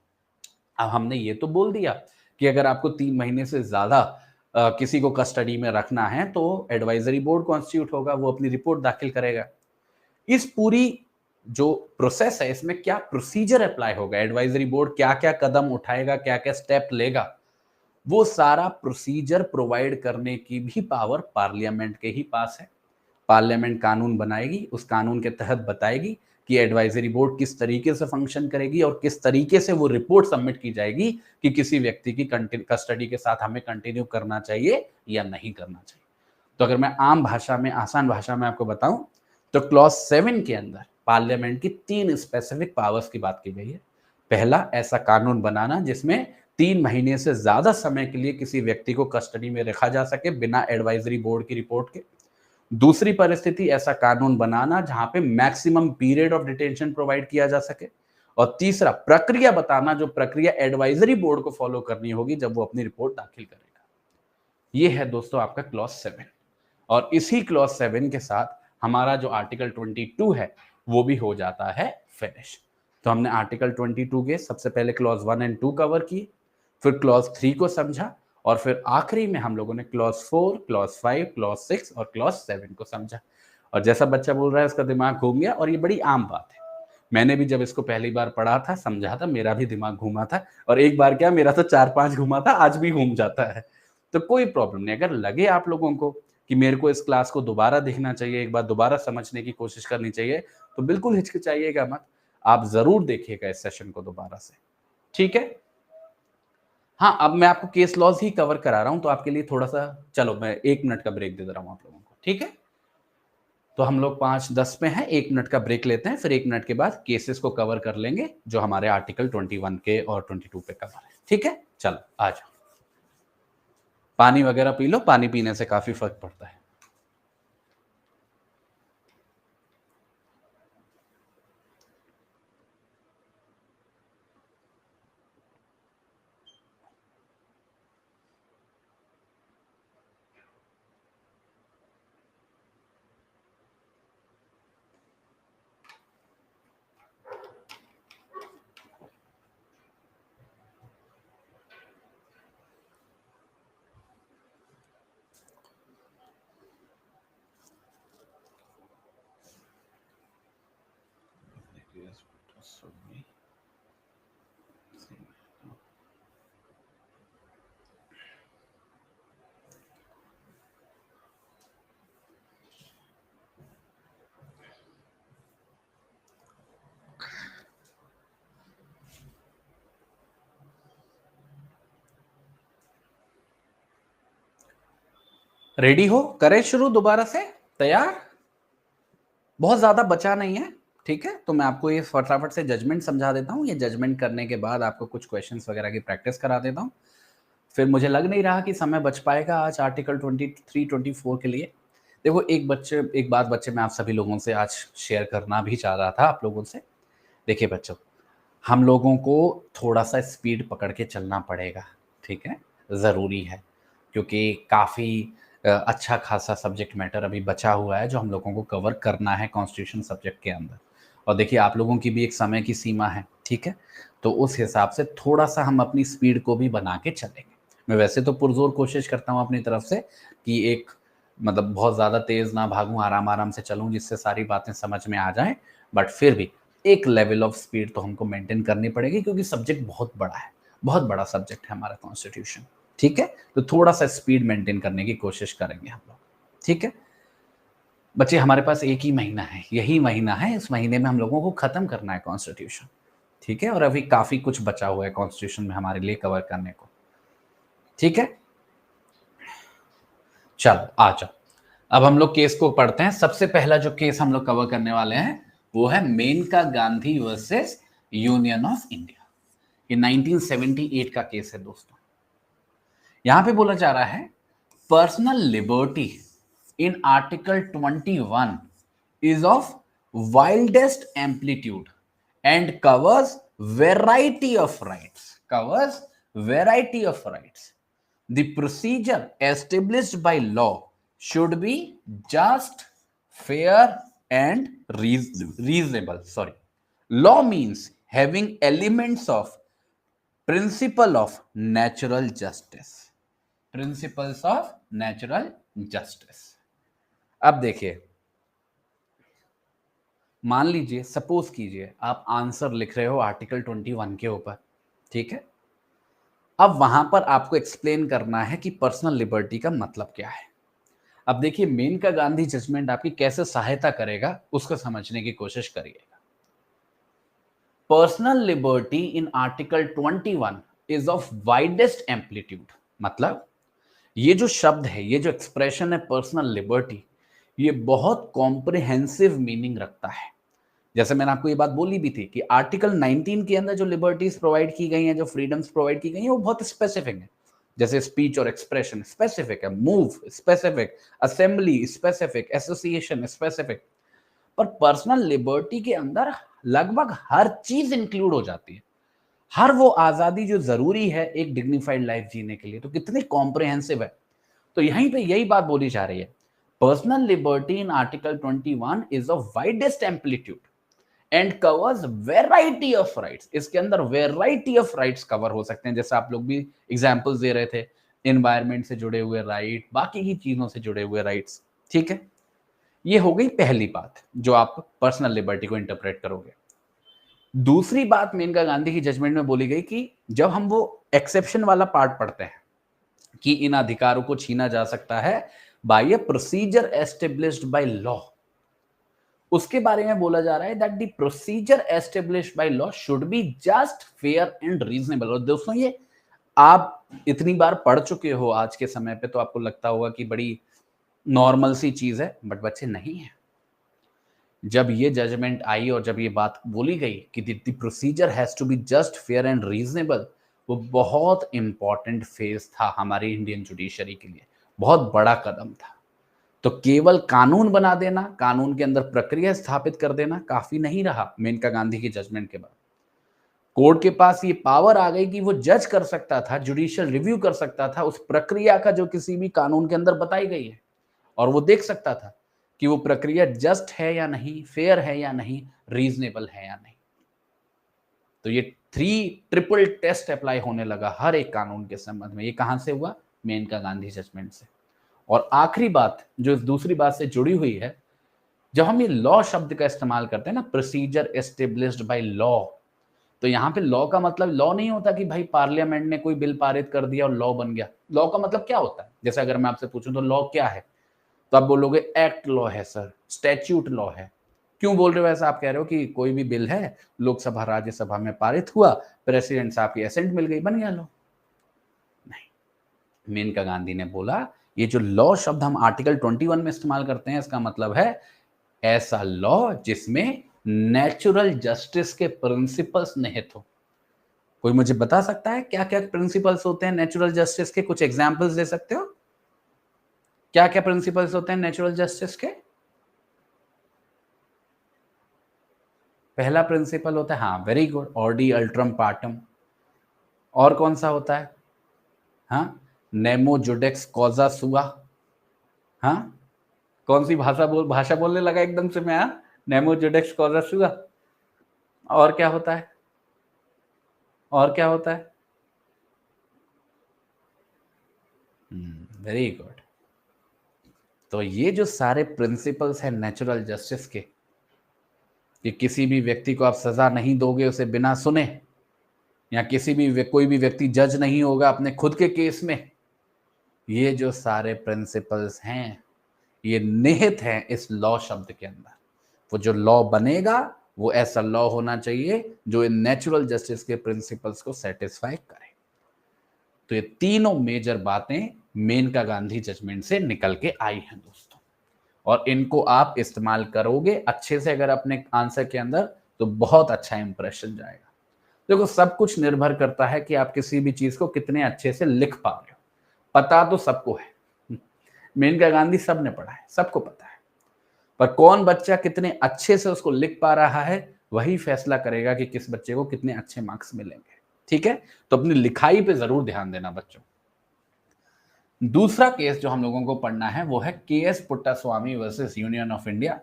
अब हमने ये तो बोल दिया कि अगर आपको 3 महीने से ज्यादा किसी को कस्टडी में रखना है तो एडवाइजरी बोर्ड कॉन्स्टिट्यूट होगा, वो अपनी रिपोर्ट दाखिल करेगा। इस पूरी जो प्रोसेस है इसमें क्या प्रोसीजर अप्लाई होगा, एडवाइजरी बोर्ड क्या क्या कदम उठाएगा, क्या क्या स्टेप लेगा, वो सारा प्रोसीजर प्रोवाइड करने की भी पावर पार्लियामेंट के ही पास है। पार्लियामेंट कानून बनाएगी, उस कानून के तहत बताएगी कि एडवाइजरी बोर्ड किस तरीके से फंक्शन करेगी और किस तरीके से वो रिपोर्ट सबमिट की जाएगी कि किसी व्यक्ति की कस्टडी के साथ हमें कंटिन्यू करना चाहिए या नहीं करना चाहिए। तो अगर मैं आम भाषा में, आसान भाषा में आपको बताऊं तो क्लॉज 7 के अंदर पार्लियामेंट की 3 स्पेसिफिक पावर्स की बात की गई है। पहला, ऐसा कानून बनाना जिसमें 3 महीने से ज्यादा समय के लिए किसी व्यक्ति को कस्टडी में रखा जा सके बिना एडवाइजरी बोर्ड की रिपोर्ट के। दूसरी परिस्थिति, ऐसा कानून बनाना जहां पे maximum period of detention provide किया जा सके। और तीसरा, प्रक्रिया बताना, जो प्रक्रिया एडवाइजरी बोर्ड को फॉलो करनी होगी जब वो अपनी रिपोर्ट दाखिल करेगा। ये है दोस्तों आपका क्लॉज 7। और इसी क्लॉज 7 के साथ हमारा जो आर्टिकल 22 है वो भी हो जाता है फिनिश। तो हमने आर्टिकल 22 के सबसे पहले क्लॉज 1 एंड 2 कवर किए, फिर क्लॉज 3 को समझा, और फिर आखिरी में हम लोगों ने क्लॉज 4, क्लॉज 5, क्लॉज 6 और क्लॉज 7 को समझा। और जैसा बच्चा बोल रहा है उसका दिमाग घूम गया, और ये बड़ी आम बात है। मैंने भी जब इसको पहली बार पढ़ा था, समझा था, मेरा भी दिमाग घूमा था, और एक बार क्या, मेरा तो 4-5 घूमा था, आज भी घूम जाता है। तो कोई प्रॉब्लम नहीं। अगर लगे आप लोगों को कि मेरे को इस क्लास को दोबारा देखना चाहिए, एक बार दोबारा समझने की कोशिश करनी चाहिए, तो बिल्कुल हिचकिचाइएगा मत, आप जरूर देखिएगा इस सेशन को दोबारा से, ठीक है। हाँ, अब मैं आपको केस लॉज ही कवर करा रहा हूं, तो आपके लिए थोड़ा सा, चलो मैं 1 मिनट का ब्रेक दे दे रहा हूं आप लोगों को, ठीक है। तो हम लोग 5:10 पे हैं, 1 मिनट का ब्रेक लेते हैं, फिर 1 मिनट के बाद केसेस को कवर कर लेंगे जो हमारे आर्टिकल 21 के और 22 पे कवर है, ठीक है। चलो आ जाओ, पानी वगैरह पी लो, पानी पीने से काफी फर्क पड़ता है। रेडी हो, करें शुरू दोबारा से, तैयार? बहुत ज्यादा बचा नहीं है, ठीक है। तो मैं आपको ये फटाफट से जजमेंट समझा देता हूँ, ये जजमेंट करने के बाद आपको कुछ क्वेश्चंस वगैरह की प्रैक्टिस करा देता हूँ। फिर मुझे लग नहीं रहा कि समय बच पाएगा आज आर्टिकल 23-24 के लिए। देखो, एक बात बच्चे मैं आप सभी लोगों से आज शेयर करना भी चाह रहा था आप लोगों से। देखिए बच्चों, हम लोगों को थोड़ा सा स्पीड पकड़ के चलना पड़ेगा, ठीक है, ज़रूरी है, क्योंकि काफ़ी अच्छा खासा सब्जेक्ट मैटर अभी बचा हुआ है जो हम लोगों को कवर करना है कॉन्स्टिट्यूशन सब्जेक्ट के अंदर। और देखिए, आप लोगों की भी एक समय की सीमा है, ठीक है। तो उस हिसाब से थोड़ा सा हम अपनी स्पीड को भी बना के चलेंगे। मैं वैसे तो पुरजोर कोशिश करता हूँ अपनी तरफ से कि एक मतलब बहुत ज़्यादा तेज़ ना भागूं, आराम आराम से चलूं जिससे सारी बातें समझ में आ जाएं, बट फिर भी एक लेवल ऑफ स्पीड तो हमको मेंटेन करनी पड़ेगी, क्योंकि सब्जेक्ट बहुत बड़ा है, बहुत बड़ा सब्जेक्ट है हमारा कॉन्स्टिट्यूशन, ठीक है। तो थोड़ा सा स्पीड मेंटेन करने की कोशिश करेंगे हम लोग, ठीक है। बच्चे, हमारे पास एक ही महीना है, यही महीना है, इस महीने में हम लोगों को खत्म करना है कॉन्स्टिट्यूशन, ठीक है। और अभी काफी कुछ बचा हुआ है कॉन्स्टिट्यूशन में हमारे लिए कवर करने को, ठीक है। चलो आ जाओ, अब हम लोग केस को पढ़ते हैं। सबसे पहला जो केस हम लोग कवर करने वाले हैं वो है Maneka Gandhi versus Union of India. ये 1978 का केस है दोस्तों। यहां पे बोला जा रहा है, personal liberty in article 21 is of wildest amplitude and covers variety of rights. The procedure established by law should be just, fair and reasonable. Sorry. Law means having elements of principle of natural justice. Principles of natural justice. अब देखिए, मान लीजिए, suppose कीजिए आप answer लिख रहे हो article 21 के ऊपर, ठीक है। अब वहां पर आपको एक्सप्लेन करना है कि पर्सनल लिबर्टी का मतलब क्या है। अब देखिए, मेनका गांधी जजमेंट आपकी कैसे सहायता करेगा उसको समझने की कोशिश करिएगा। Personal liberty in article 21 is of widest amplitude. मतलब ये जो शब्द है, ये जो एक्सप्रेशन है पर्सनल लिबर्टी, ये बहुत कॉम्प्रिहेंसिव मीनिंग रखता है। जैसे मैंने आपको ये बात बोली भी थी कि आर्टिकल 19 के अंदर जो लिबर्टीज प्रोवाइड की गई हैं, जो फ्रीडम्स प्रोवाइड की गई हैं, वो बहुत स्पेसिफिक है। जैसे स्पीच और एक्सप्रेशन स्पेसिफिक है, move specific, assembly specific, association specific. पर पर्सनल लिबर्टी के अंदर लगभग हर चीज इंक्लूड हो जाती है, हर वो आजादी जो जरूरी है एक डिग्निफाइड लाइफ जीने के लिए। तो कितनी कॉम्प्रिहेंसिव है। तो यहीं पे यही बात बोली जा रही है, personal liberty in article 21 is of widest amplitude and covers variety of rights. इसके अंदर वेराइटी ऑफ राइट्स कवर हो सकते हैं, जैसे आप लोग भी एग्जांपल्स दे रहे थे, एनवायरमेंट से जुड़े हुए राइट, बाकी की चीजों से जुड़े हुए राइट्स, ठीक है। ये हो गई पहली बात जो आप पर्सनल लिबर्टी को इंटरप्रेट करोगे। दूसरी बात मेनका गांधी की जजमेंट में बोली गई कि जब हम वो एक्सेप्शन वाला पार्ट पढ़ते हैं कि इन अधिकारों को छीना जा सकता है by a procedure established by law, उसके बारे में बोला जा रहा है that the procedure established by law should be just, fair and reasonable. और दोस्तों, ये आप इतनी बार पढ़ चुके हो आज के समय पे, तो आपको लगता होगा कि बड़ी नॉर्मल सी चीज है, बट बच्चे नहीं है। जब ये जजमेंट आई और जब ये बात बोली गई कि the procedure has to be just, fair and reasonable, वो बहुत इंपॉर्टेंट फेज था हमारी इंडियन जुडिशरी के लिए, बहुत बड़ा कदम था। तो केवल कानून बना देना, कानून के अंदर प्रक्रिया स्थापित कर देना काफी नहीं रहा। मेनका गांधी की जजमेंट के बाद कोर्ट के पास ये पावर आ गई कि वो जज कर सकता था, जुडिशियल रिव्यू कर सकता था उस प्रक्रिया का जो किसी भी कानून के अंदर बताई गई है, और वो देख सकता था कि वो प्रक्रिया जस्ट है या नहीं, फेयर है या नहीं, रीजनेबल है या नहीं। तो ये 3 ट्रिपल टेस्ट अप्लाई होने लगा हर एक कानून के संबंध में। ये कहां से हुआ? मेनका गांधी जजमेंट से। और आखिरी बात जो इस दूसरी बात से जुड़ी हुई है, जब हम ये लॉ शब्द का इस्तेमाल करते हैं ना, प्रोसीजर एस्टेब्लिश्ड बाय लॉ, तो यहाँ पे लॉ का मतलब लॉ नहीं होता कि भाई पार्लियामेंट ने कोई बिल पारित कर दिया और लॉ बन गया। लॉ का मतलब क्या होता है? जैसे अगर मैं आपसे पूछूं तो लॉ क्या है, तो आप बोलोगे एक्ट लॉ है सर, स्टैच्यूट लॉ है। क्यों बोल रहे हो ऐसा? आप कह रहे हो कि कोई भी बिल है, लोकसभा राज्यसभा में पारित हुआ, प्रेसिडेंट साहब की एसेंट मिल गई, बन गया लॉ। नहीं, मेनका गांधी ने बोला ये जो लॉ शब्द हम आर्टिकल 21 में इस्तेमाल करते हैं, इसका मतलब है ऐसा लॉ जिसमें नेचुरल जस्टिस के प्रिंसिपल्स निहित हो। कोई मुझे बता सकता है क्या क्या प्रिंसिपल्स होते हैं नेचुरल जस्टिस के? कुछ एग्जांपल्स दे सकते हो? क्या क्या प्रिंसिपल्स होते हैं नेचुरल जस्टिस के? पहला प्रिंसिपल होता है, हाँ वेरी गुड, ऑर्डी अल्ट्रम पार्टम। और कौन सा होता है? हाँ, नेमो जुडेक्स कॉजा सुआ। हाँ, कौन सी भाषा बोलने लगा एकदम से मैं? हाँ, नेमो जुडेक्स कॉजा सुआ। और क्या होता है? और क्या होता है? Very good. तो ये जो सारे प्रिंसिपल्स हैं नेचुरल जस्टिस के, कि किसी भी व्यक्ति को आप सजा नहीं दोगे उसे बिना सुने, या किसी भी कोई भी व्यक्ति जज नहीं होगा अपने खुद के केस में, ये जो सारे प्रिंसिपल्स हैं ये निहित हैं इस लॉ शब्द के अंदर। वो जो लॉ बनेगा वो ऐसा लॉ होना चाहिए जो इन नेचुरल जस्टिस के प्रिंसिपल्स को सेटिस्फाई करे। तो ये तीनों मेजर बातें मेनका गांधी जजमेंट से निकल के आई हैं दोस्तों, और इनको आप इस्तेमाल करोगे अच्छे से अगर अपने आंसर के अंदर, तो बहुत अच्छा इंप्रेशन जाएगा। देखो, सब कुछ निर्भर करता है कि आप किसी भी चीज को कितने अच्छे से लिख पा रहे हो। पता तो सबको है, मेनका गांधी सबने पढ़ा है, सबको पता है, पर कौन बच्चा कितने अच्छे से उसको लिख पा रहा है वही फैसला करेगा कि किस बच्चे को कितने अच्छे मार्क्स मिलेंगे। ठीक है, तो अपनी लिखाई पे जरूर ध्यान देना बच्चों। दूसरा केस जो हम लोगों को पढ़ना है वो है K S Puttaswamy versus Union of India,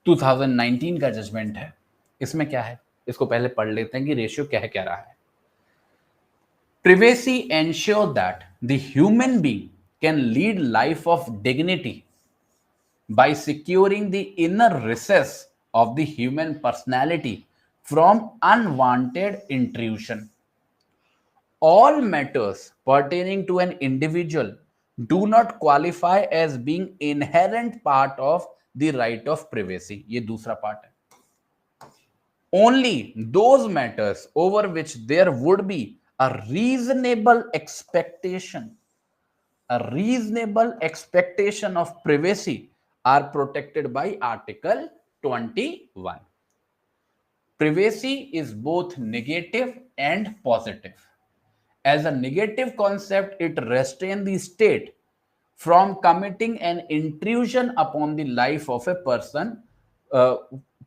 2019 का जजमेंट है। इसमें क्या है, इसको पहले पढ़ लेते हैं कि रेशियो कह क्या रहा है। Privacy ensure that the human being can lead life of dignity by securing the inner recess of the human personality from unwanted intrusion. All matters pertaining to an individual do not qualify as being inherent part of the right of privacy. ये दूसरा part है। Only those matters over which there would be a reasonable expectation of privacy are protected by Article 21. Privacy is both negative and positive. As a negative concept, it restrains the state from committing an intrusion upon the life of a person,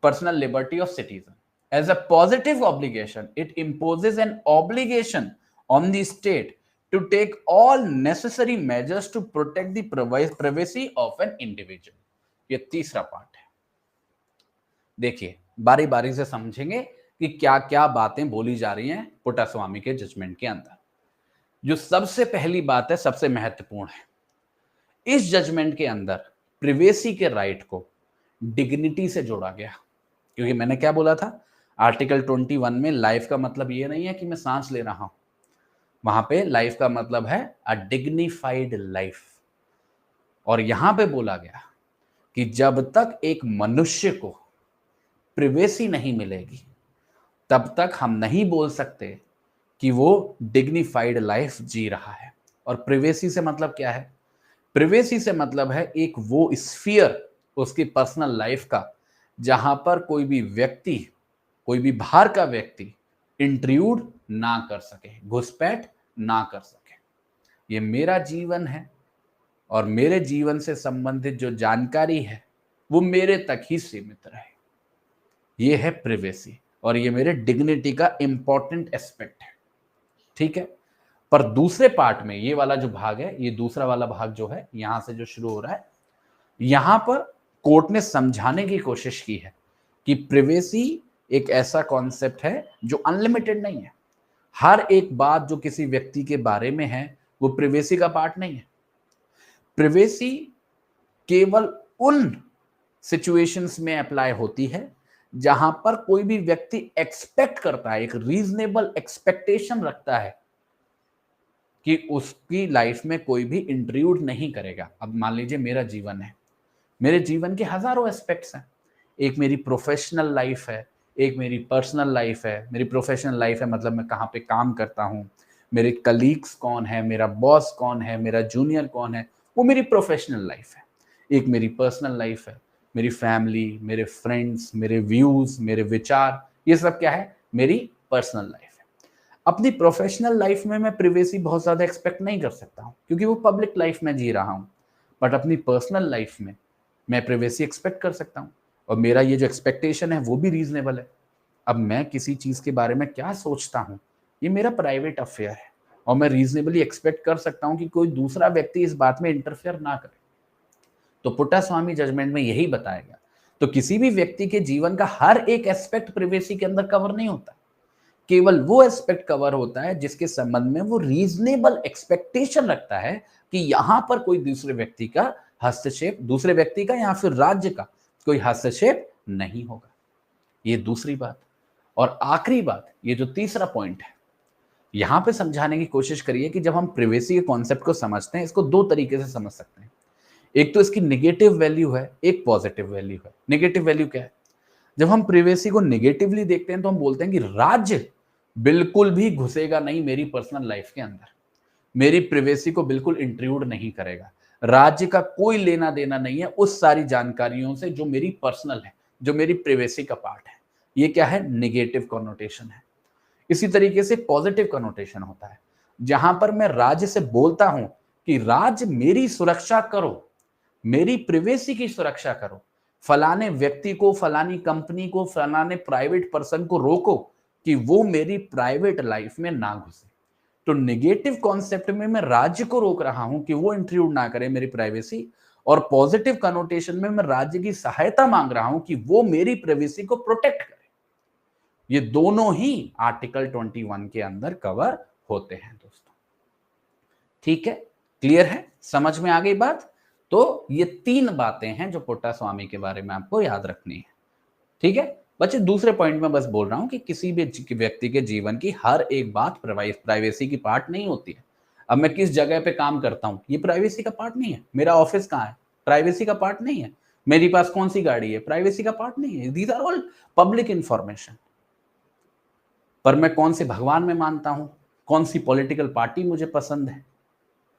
personal liberty of citizen. As a positive obligation, it imposes an obligation on the state to take all necessary measures to protect the privacy of an individual. ये तीसरा part है। देखिए, बारी बारी से समझेंगे कि क्या क्या बातें बोली जा रही हैं पुट्टास्वामी के जजमेंट के अंदर। जो सबसे पहली बात है, सबसे महत्वपूर्ण है, इस जजमेंट के अंदर प्रिवेसी के राइट को डिग्निटी से जोड़ा गया। क्योंकि मैंने क्या बोला था, आर्टिकल 21 में लाइफ का मतलब ये नहीं है कि मैं सांस ले रहा हूं, वहां पे लाइफ का मतलब है अ डिग्निफाइड लाइफ। और यहां पे बोला गया कि जब तक एक मनुष्य को प्रिवेसी नहीं मिलेगी तब तक हम नहीं बोल सकते कि वो डिग्निफाइड लाइफ जी रहा है। और प्रिवेसी से मतलब क्या है? प्रिवेसी से मतलब है एक वो स्फीयर उसकी पर्सनल लाइफ का जहां पर कोई भी व्यक्ति, कोई भी बाहर का व्यक्ति इंट्रूड ना कर सके, घुसपैठ ना कर सके। ये मेरा जीवन है और मेरे जीवन से संबंधित जो जानकारी है वो मेरे तक ही सीमित रहे। ये है प्रिवेसी और ये मेरे डिग्निटी का इंपॉर्टेंट एस्पेक्ट है। ठीक है, पर दूसरे पार्ट में ये वाला जो भाग है, ये दूसरा वाला भाग जो है, यहां से जो शुरू हो रहा है, यहां पर कोर्ट ने समझाने की कोशिश की है कि प्रिवेसी एक ऐसा कॉन्सेप्ट है जो अनलिमिटेड नहीं है। हर एक बात जो किसी व्यक्ति के बारे में है वो प्रिवेसी का पार्ट नहीं है। प्रिवेसी केवल उन सिचुएशंस में अप्लाई होती है जहां पर कोई भी व्यक्ति एक्सपेक्ट करता है, एक रीजनेबल एक्सपेक्टेशन रखता है कि उसकी लाइफ में कोई भी इंट्रूड नहीं करेगा। अब मान लीजिए मेरा जीवन है, मेरे जीवन के हजारों एस्पेक्ट्स हैं। एक मेरी प्रोफेशनल लाइफ है, एक मेरी पर्सनल लाइफ है। मेरी प्रोफेशनल लाइफ है मतलब मैं कहाँ पे काम करता हूँ, मेरे कलीग्स कौन है, मेरा बॉस कौन है, मेरा जूनियर कौन है, वो मेरी प्रोफेशनल लाइफ है। एक मेरी पर्सनल लाइफ है, मेरी फैमिली, मेरे फ्रेंड्स, मेरे व्यूज, मेरे विचार, ये सब क्या है? मेरी पर्सनल लाइफ है। अपनी प्रोफेशनल लाइफ में मैं प्रिवेसी बहुत ज्यादा एक्सपेक्ट नहीं कर सकता हूँ क्योंकि वो पब्लिक लाइफ में जी रहा हूँ। बट अपनी पर्सनल लाइफ में मैं प्रिवेसी एक्सपेक्ट कर सकता हूँ और मेरा ये जो एक्सपेक्टेशन है वो भी रीजनेबल है। अब मैं किसी चीज के बारे में क्या सोचता हूँ ये मेरा प्राइवेट अफेयर है और मैं रीजनेबली एक्सपेक्ट कर सकता हूँ कि कोई दूसरा व्यक्ति इस बात में इंटरफेयर ना करे। तो पुट्टास्वामी जजमेंट में यही बताया गया। तो किसी भी व्यक्ति के जीवन का हर एक एस्पेक्ट प्रिवेसी के अंदर कवर नहीं होता, केवल वो एस्पेक्ट कवर होता है जिसके संबंध में वो रीजनेबल एक्सपेक्टेशन रखता है कि यहां पर कोई दूसरे व्यक्ति का हस्तक्षेप, दूसरे व्यक्ति का या फिर राज्य का कोई हस्तक्षेप नहीं होगा। ये दूसरी बात। और आखिरी बात, ये जो तीसरा पॉइंट है, यहां पे समझाने की कोशिश करिए कि जब हम प्रिवेसी के कॉन्सेप्ट को समझते हैं, इसको दो तरीके से समझ सकते हैं। एक तो इसकी नेगेटिव वैल्यू है, एक पॉजिटिव वैल्यू है। नेगेटिव वैल्यू क्या है? जब हम प्रिवेसी को नेगेटिवली देखते हैं तो हम बोलते हैं कि राज्य बिल्कुल भी घुसेगा नहीं मेरी पर्सनल लाइफ के अंदर, मेरी प्रिवेसी को बिल्कुल इंट्रूड नहीं करेगा, राज्य का कोई लेना देना नहीं है उस सारी जानकारियों से जो मेरी पर्सनल है, जो मेरी प्रिवेसी का पार्ट है। ये क्या है? नेगेटिव कॉनोटेशन है। इसी तरीके से पॉजिटिव कॉनोटेशन होता है जहां पर मैं राज्य से बोलता हूं कि राज्य मेरी सुरक्षा करो, मेरी प्रिवेसी की सुरक्षा करो, फलाने व्यक्ति को, फलानी कंपनी को, फलाने प्राइवेट पर्सन को रोको कि वो मेरी प्राइवेट लाइफ में ना घुसे। तो नेगेटिव कॉन्सेप्ट में मैं राज्य को रोक रहा हूं कि वो इंट्रूड ना करे मेरी प्राइवेसी, और पॉजिटिव कनोटेशन में मैं राज्य की सहायता मांग रहा हूं कि वो मेरी प्राइवेसी को प्रोटेक्ट करे। ये दोनों ही आर्टिकल 21 के अंदर कवर होते हैं दोस्तों। ठीक है, क्लियर है, समझ में आ गई बात? तो ये 3 बातें हैं जो पुट्टास्वामी के बारे में आपको याद रखनी है। ठीक है बच्चे, दूसरे पॉइंट में बस बोल रहा हूं कि किसी भी व्यक्ति के जीवन की हर एक बात प्राइवेसी की पार्ट नहीं होती है। अब मैं किस जगह पे काम करता हूं, ये प्राइवेसी का पार्ट नहीं है। मेरा ऑफिस कहाँ है, प्राइवेसी का पार्ट नहीं है। मेरे पास कौन सी गाड़ी है, प्राइवेसी का पार्ट नहीं है। These are all public information. पर मैं कौन से भगवान में मानता हूं, कौन सी पॉलिटिकल पार्टी मुझे पसंद है,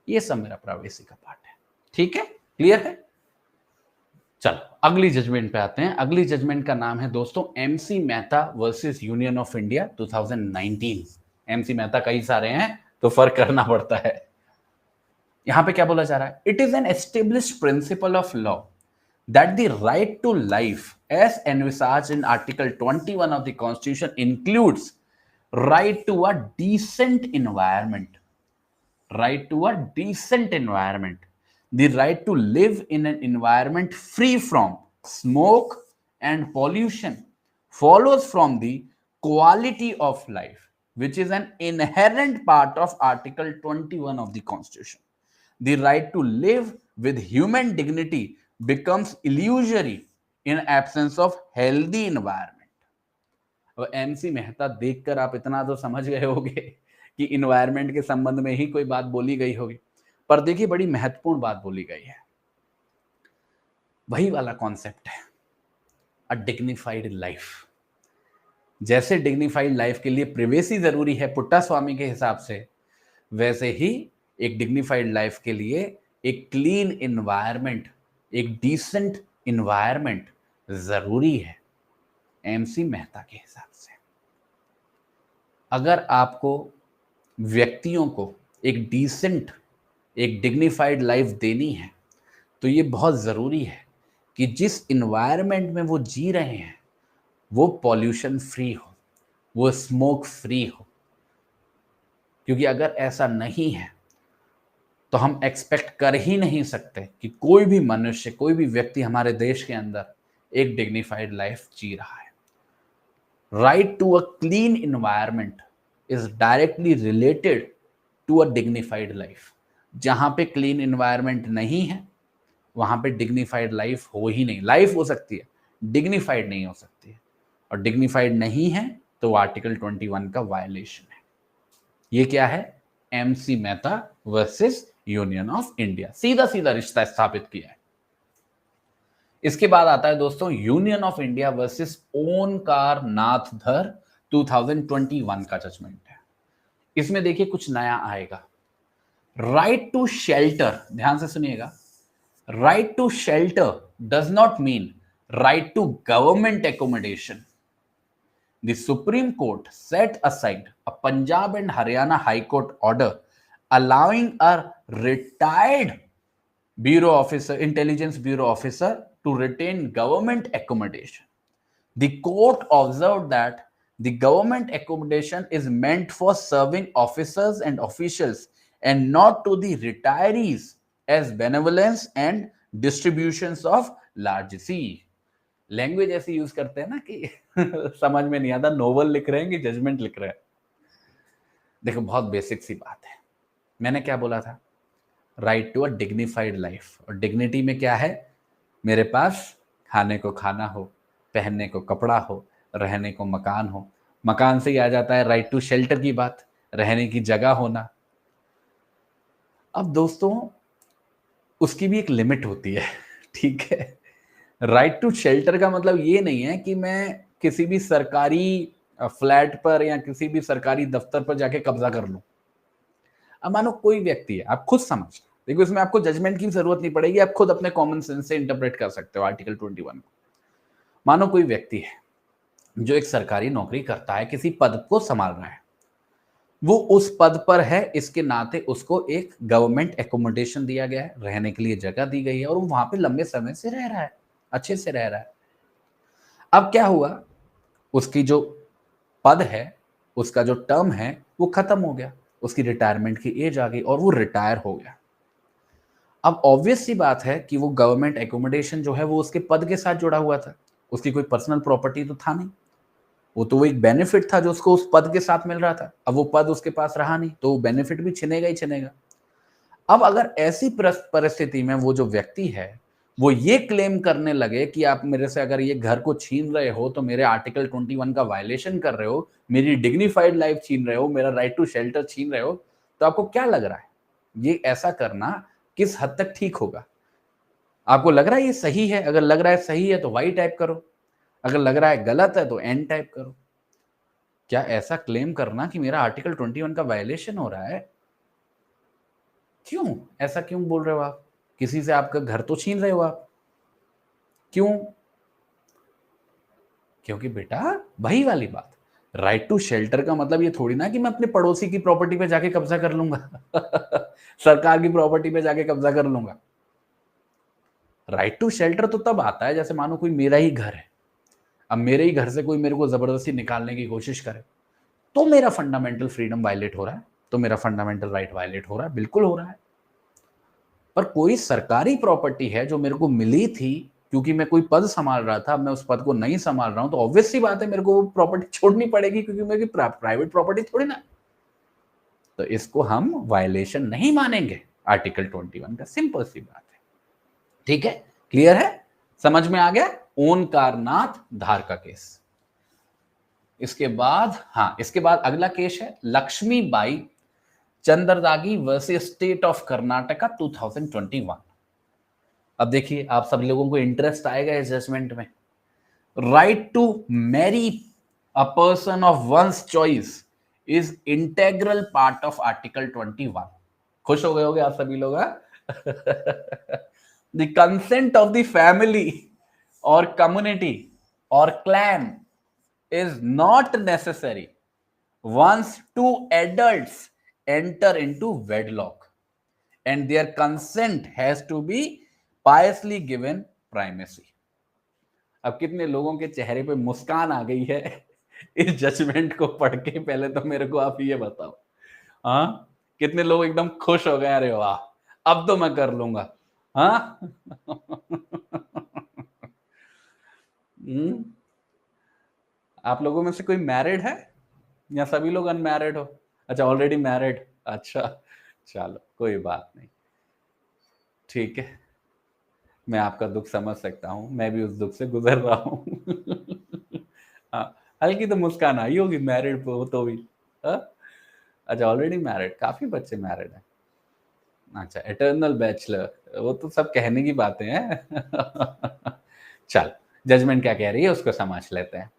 ये सब मेरा प्राइवेसी का पार्ट है। ठीक है, क्लियर है? चलो अगली जजमेंट पे आते हैं। अगली जजमेंट का नाम है दोस्तों MC Mehta versus Union of India 2019। MC Mehta कई सारे हैं तो फर्क करना पड़ता है। यहां पे क्या बोला जा रहा है? It is an established principle of law that the right to life as envisaged in article 21 of the constitution includes right to a decent environment, right to a decent environment, the right to live in an environment free from smoke and pollution follows from the quality of life, which is an inherent part of article 21 of the constitution. The right to live with human dignity becomes illusory in absence of healthy environment. और MC Mehta देखकर आप इतना तो समझ गए होंगे कि environment के संबंध में ही कोई बात बोली गई होगी, पर देखिए बड़ी महत्वपूर्ण बात बोली गई है। वही वाला कॉन्सेप्ट है, अ डिग्निफाइड लाइफ। जैसे डिग्निफाइड लाइफ के लिए प्रिवेसी जरूरी है पुट्टास्वामी के हिसाब से, वैसे ही एक डिग्निफाइड लाइफ के लिए एक क्लीन इन्वायरमेंट, एक डिसेंट इन्वायरमेंट जरूरी है एमसी मेहता के हिसाब से। अगर आपको व्यक्तियों को एक डिसेंट, एक डिग्निफाइड लाइफ देनी है तो ये बहुत जरूरी है कि जिस इन्वायरमेंट में वो जी रहे हैं वो पॉल्यूशन फ्री हो, वो स्मोक फ्री हो। क्योंकि अगर ऐसा नहीं है तो हम एक्सपेक्ट कर ही नहीं सकते कि कोई भी मनुष्य, कोई भी व्यक्ति हमारे देश के अंदर एक डिग्निफाइड लाइफ जी रहा है। Right to a clean environment is directly related to a dignified life. जहां पे क्लीन इन्वायरमेंट नहीं है वहां पे डिग्निफाइड लाइफ हो ही नहीं। लाइफ हो सकती है, डिग्निफाइड नहीं हो सकती है, और डिग्निफाइड नहीं है तो आर्टिकल 21 का वायलेशन है। ये क्या है? MC Mehta versus Union of India, सीधा सीधा रिश्ता स्थापित किया है। इसके बाद आता है दोस्तों यूनियन ऑफ इंडिया वर्सेस ओंकार नाथधर 2021 का जजमेंट है। इसमें देखिए कुछ नया आएगा। राइट टू शेल्टर, ध्यान से सुनिएगा, right to shelter does not mean right to government accommodation. The Supreme Court set aside a Punjab and Haryana High Court order allowing a retired bureau officer, intelligence bureau officer to retain government accommodation. The court observed that the government accommodation is meant for serving officers and officials and not to the retirees as benevolence and distributions of largesse. Language ऐसी use करते हैं ना कि समझ में नहीं आता novel लिख रहे हैं कि जजमेंट लिख रहे हैं। देखो बहुत बेसिक सी बात है, मैंने क्या बोला था? Right to a dignified life. और डिग्निटी में क्या है? मेरे पास खाने को खाना हो, पहनने को कपड़ा हो, रहने को मकान हो। मकान से ही आ जाता है राइट टू शेल्टर की बात, रहने की जगह होना। अब दोस्तों उसकी भी एक लिमिट होती है, ठीक है? राइट टू शेल्टर का मतलब ये नहीं है कि मैं किसी भी सरकारी फ्लैट पर या किसी भी सरकारी दफ्तर पर जाके कब्जा कर लूं। अब मानो कोई व्यक्ति है, आप खुद समझ, देखो इसमें आपको जजमेंट की जरूरत नहीं पड़ेगी, आप खुद अपने कॉमन सेंस से इंटरप्रेट कर सकते हो आर्टिकल 21 को। मानो कोई व्यक्ति है जो एक सरकारी नौकरी करता है, किसी पद को संभाल रहा है, वो उस पद पर है, इसके नाते उसको एक गवर्नमेंट एकोमोडेशन दिया गया है, रहने के लिए जगह दी गई है, और वो वहां पे लंबे समय से रह रहा है, अच्छे से रह रहा है। अब क्या हुआ? उसकी जो पद है, उसका जो टर्म है वो खत्म हो गया, उसकी रिटायरमेंट की एज आ गई और वो रिटायर हो गया। अब ऑब्वियस सी बात है कि वो गवर्नमेंट एकोमोडेशन जो है वो उसके पद के साथ जुड़ा हुआ था, उसकी कोई पर्सनल प्रॉपर्टी तो था नहीं, वो तो एक बेनिफिट था जो उसको उस पद के साथ मिल रहा था। अब वो पद उसके पास रहा नहीं तो बेनिफिट भी छिनेगा ही छिनेगा। अब अगर ऐसी परिस्थिति में वो जो व्यक्ति है वो ये क्लेम करने लगे कि आप मेरे से अगर ये घर को छीन रहे हो तो मेरे आर्टिकल 21 का वायलेशन कर रहे हो, मेरी डिग्निफाइड लाइफ छीन रहे हो, मेरा राइट टू शेल्टर छीन रहे हो, तो आपको क्या लग रहा है ये ऐसा करना किस हद तक ठीक होगा? आपको लग रहा है ये सही है? अगर लग रहा है सही है तो वाई टाइप करो, अगर लग रहा है गलत है तो एन टाइप करो। क्या ऐसा क्लेम करना कि मेरा आर्टिकल 21 का वायलेशन हो रहा है, क्यों ऐसा क्यों बोल रहे हो आप? किसी से आपका घर तो छीन रहे हो आप, क्यों? क्योंकि बेटा वही वाली बात, राइट टू शेल्टर का मतलब ये थोड़ी ना कि मैं अपने पड़ोसी की प्रॉपर्टी पे जाके कब्जा कर लूंगा सरकार की प्रॉपर्टी पे जाके कब्जा कर लूंगा। राइट टू शेल्टर तो तब आता है जैसे मानो कोई मेरा ही घर है, अब मेरे ही घर से कोई मेरे को जबरदस्ती निकालने की कोशिश करे तो मेरा फंडामेंटल फ्रीडम वायलेट हो रहा है, तो मेरा फंडामेंटल राइट वायलेट हो रहा है, बिल्कुल हो रहा है। पर कोई सरकारी प्रॉपर्टी है जो मेरे को मिली थी क्योंकि मैं कोई पद संभाल रहा था, मैं उस पद को नहीं संभाल रहा हूं, तो ऑब्वियस सी बात है मेरे को वो प्रॉपर्टी छोड़नी पड़ेगी क्योंकि मेरी प्राइवेट प्रॉपर्टी थोड़ी ना। तो इसको हम वायलेशन नहीं मानेंगे आर्टिकल 21 का, सिंपल सी बात है। ठीक है, क्लियर है, समझ में आ गया? ओंकारनाथ धार का केस। इसके बाद इसके बाद अगला केस है Lakshmibai Chandradagi versus state of Karnataka 2021। अब देखिए आप सब लोगों को इंटरेस्ट आएगा इस जजमेंट में। Right to marry a person of one's choice is integral part of article 21। खुश हो गए होंगे आप सभी लोग। The consent of the family और कम्युनिटी और clan is not necessary once two adults enter into wedlock and their consent has to be piously given primacy। अब कितने लोगों के चेहरे पे मुस्कान आ गई है इस जजमेंट को पढ़ के? पहले तो मेरे को आप ये बताओ, हाँ कितने लोग एकदम खुश हो गए, अरे वाह अब तो मैं कर लूंगा। हाँ आप लोगों में से कोई मैरिड है या सभी लोग अनमैरिड हो? अच्छा ऑलरेडी मैरिड, अच्छा चलो कोई बात नहीं, ठीक है, मैं आपका दुख समझ सकता हूं, मैं भी उस दुख से गुजर रहा हूं हाँ, हल्की तो मुस्कान आई होगी मैरिड हो तो भी। अच्छा ऑलरेडी मैरिड, काफी बच्चे मैरिड हैं। अच्छा एटर्नल बैचलर, वो तो सब कहने की बातें हैं चल जजमेंट क्या कह रही है उसको समझ लेते हैं।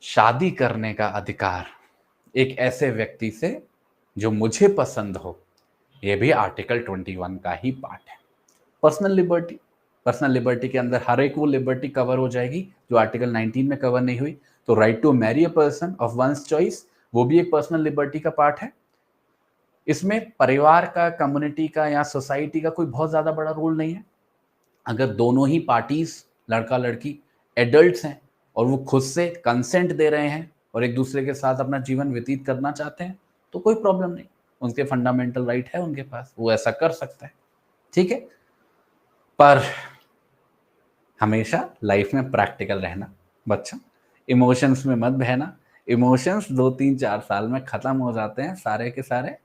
शादी करने का अधिकार एक ऐसे व्यक्ति से जो मुझे पसंद हो, यह भी आर्टिकल 21 का ही पार्ट है। पर्सनल लिबर्टी, पर्सनल लिबर्टी के अंदर हर एक वो लिबर्टी कवर हो जाएगी जो आर्टिकल 19 में कवर नहीं हुई। तो right to marry a person of one's choice वो भी एक पर्सनल लिबर्टी का पार्ट है। इसमें परिवार का, कम्युनिटी का या सोसाइटी का कोई बहुत ज्यादा बड़ा रोल नहीं है। अगर दोनों ही पार्टीज, लड़का लड़की एडल्ट्स हैं और वो खुद से कंसेंट दे रहे हैं और एक दूसरे के साथ अपना जीवन व्यतीत करना चाहते हैं तो कोई प्रॉब्लम नहीं, उनके फंडामेंटल राइट है उनके पास, वो ऐसा कर सकता है। ठीक है, पर हमेशा लाइफ में प्रैक्टिकल रहना बच्चा, इमोशंस में मत बहना। इमोशंस 2-3-4 साल में खत्म हो जाते हैं सारे के सारे,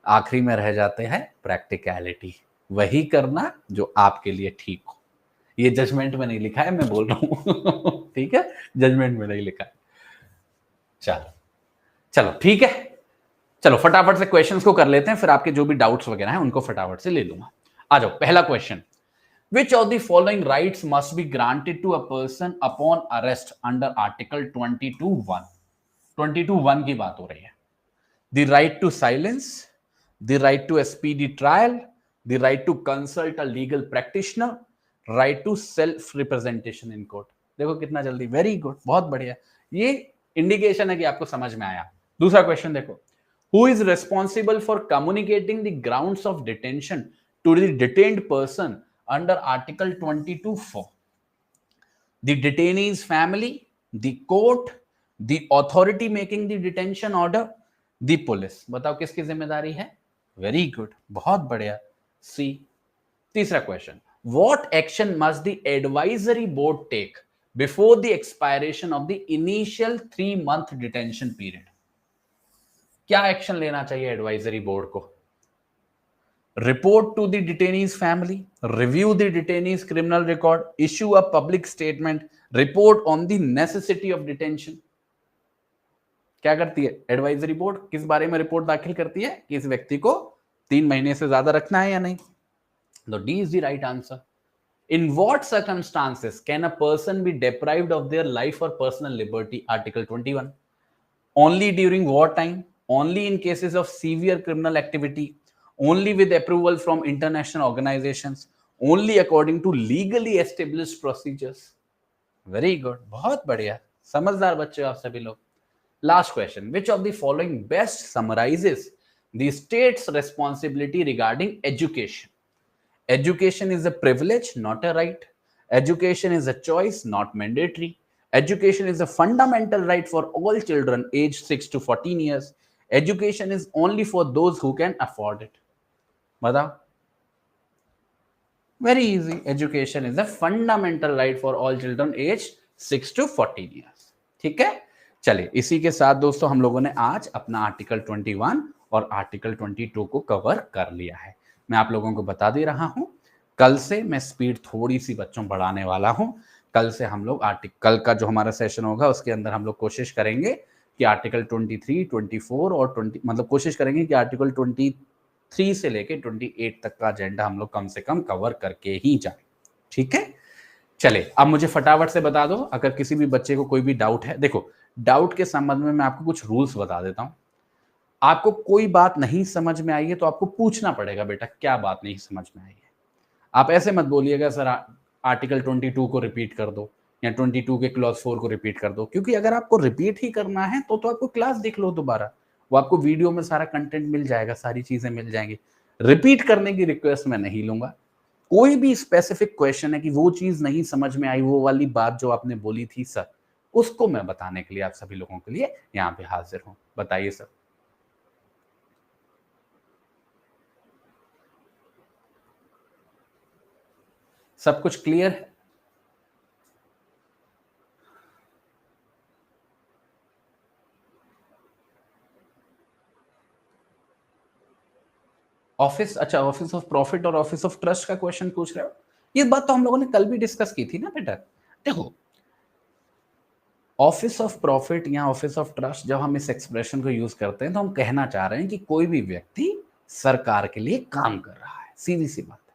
आखिरी में रह जाते हैं प्रैक्टिकलिटी, वही करना जो आपके लिए ठीक हो। ये जजमेंट में नहीं लिखा है, मैं बोल रहा हूं ठीक है, जजमेंट में नहीं लिखा है। चलो चलो ठीक है, चलो फटाफट से क्वेश्चंस को कर लेते हैं, फिर आपके जो भी डाउट्स वगैरह हैं उनको फटाफट से ले लूंगा। आ जाओ, पहला question, which of the following rights must be granted to a person upon arrest under article 22(1)? 22(1) की बात हो रही है। The right to silence, the right to a speedy trial, the right to consult a legal practitioner, right to self representation in court। देखो कितना जल्दी, very good, बहुत बढ़िया, ये इंडिकेशन है कि आपको समझ में आया। दूसरा क्वेश्चन देखो, who is responsible for communicating the grounds of detention to the detained person under article 22(4)? The detainee's family, the court, the authority making the detention order, the police. बताओ किसकी जिम्मेदारी है? वेरी गुड, बहुत बढ़िया, C. तीसरा question, what action must the advisory board take before the expiration of the initial 3 month detention period? क्या action लेना चाहिए एडवाइजरी बोर्ड को? Report to the detainee's family, review the detainee's criminal record, issue a public statement, report on the necessity of detention. क्या करती है advisory board? किस बारे में रिपोर्ट दाखिल करती है कि इस व्यक्ति को 3 महीने से ज्यादा रखना है या नहीं? तो D is the right answer. In what circumstances can a person be deprived of their life or personal liberty? Article 21. Only during wartime, only in cases of severe criminal activity, only with approval from international organizations, only according to legally established procedures. Very good, बहुत बढ़िया, समझदार बच्चे आप सभी लोग। Last question, which of the following best summarizes the state's responsibility regarding education? Education is a privilege, not a right. Education is a choice, not mandatory. Education is a fundamental right for all children aged 6 to 14 years. Education is only for those who can afford it. बताओ? Very easy. Education is a fundamental right for all children aged 6 to 14 years. ठीक है? चलिए, इसी के साथ दोस्तों हम लोगों ने आज अपना आर्टिकल 21 और आर्टिकल 22 को कवर कर लिया है। मैं आप लोगों को बता दे रहा हूं, कल से मैं स्पीड थोड़ी सी बच्चों बढ़ाने वाला हूं। कल से हम लोग कल का जो हमारा सेशन होगा उसके अंदर हम लोग कोशिश करेंगे कि आर्टिकल 23, 24 और 20 मतलब कोशिश करेंगे कि आर्टिकल 23 से लेके 28 तक का एजेंडा हम लोग कम से कम कवर करके ही जाए। ठीक है, चले अब मुझे फटाफट से बता दो अगर किसी भी बच्चे को कोई भी डाउट है। देखो, डाउट के संबंध में मैं आपको कुछ रूल्स बता देता हूं। आपको कोई बात नहीं समझ में आई है तो आपको पूछना पड़ेगा, बेटा क्या बात नहीं समझ में आई है। आप ऐसे मत बोलिएगा सर आर्टिकल 22 को रिपीट कर दो या 22 के क्लॉज 4 को रिपीट कर दो, क्योंकि अगर आपको रिपीट ही करना है तो आपको क्लास देख लो दोबारा, वो आपको वीडियो में सारा कंटेंट मिल जाएगा, सारी चीजें मिल जाएंगी। रिपीट करने की रिक्वेस्ट मैं नहीं लूंगा। कोई भी स्पेसिफिक क्वेश्चन है कि वो चीज नहीं समझ में आई, वो वाली बात जो आपने बोली थी सर, उसको मैं बताने के लिए आप सभी लोगों के लिए यहाँ पे हाजिर हूं। बताइए सर। सब कुछ क्लियर है? ऑफिस, अच्छा ऑफिस ऑफ प्रॉफिट और ऑफिस ऑफ ट्रस्ट का क्वेश्चन पूछ रहे हो? ये बात तो हम लोगों ने कल भी डिस्कस की थी ना बेटा। देखो, ऑफिस ऑफ प्रॉफिट या ऑफिस ऑफ ट्रस्ट जब हम इस एक्सप्रेशन को यूज करते हैं तो हम कहना चाह रहे हैं कि कोई भी व्यक्ति सरकार के लिए काम कर रहा है, सीधी सी बात है।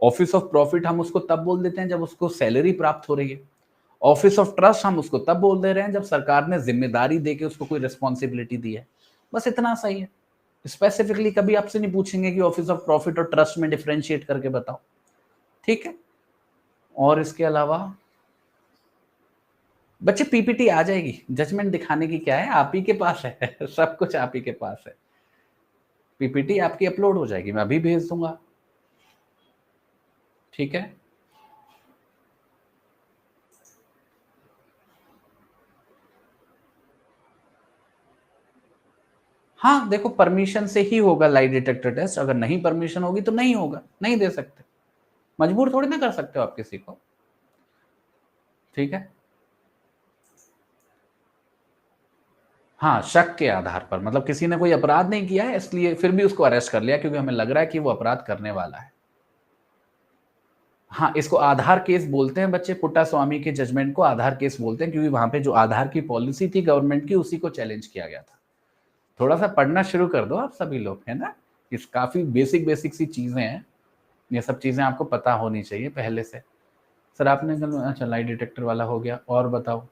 ऑफिस ऑफ प्रॉफिट हम उसको तब बोल देते हैं जब उसको सैलरी प्राप्त हो रही है। ऑफिस ऑफ ट्रस्ट हम उसको तब बोल दे रहे हैं जब सरकार ने जिम्मेदारी देके उसको कोई रिस्पॉन्सिबिलिटी दी है। बस इतना सही है। स्पेसिफिकली कभी आपसे नहीं पूछेंगे कि ऑफिस ऑफ प्रॉफिट और ट्रस्ट में डिफरेंशिएट करके बताओ। ठीक है, और इसके अलावा बच्चे पीपीटी आ जाएगी, जजमेंट दिखाने की क्या है, आप ही के पास है सब कुछ आप ही के पास है। पीपीटी आपकी अपलोड हो जाएगी, मैं अभी भेज दूंगा। ठीक है, हाँ देखो परमिशन से ही होगा लाई डिटेक्टर टेस्ट। अगर नहीं परमिशन होगी तो नहीं होगा, नहीं दे सकते, मजबूर थोड़ी ना कर सकते हो आप किसी को। ठीक है, हाँ शक के आधार पर, मतलब किसी ने कोई अपराध नहीं किया है इसलिए फिर भी उसको अरेस्ट कर लिया क्योंकि हमें लग रहा है कि वो अपराध करने वाला है। हाँ, इसको आधार केस बोलते हैं बच्चे। पुट्टा स्वामी के जजमेंट को आधार केस बोलते हैं क्योंकि वहां पे जो आधार की पॉलिसी थी गवर्नमेंट की उसी को चैलेंज किया गया था। थोड़ा सा पढ़ना शुरू कर दो आप सभी लोग, है ना। इस काफी बेसिक बेसिक सी चीजें हैं, ये सब चीजें आपको पता होनी चाहिए पहले से। सर आपने अच्छा लाई डिटेक्टर वाला हो गया, और बताओ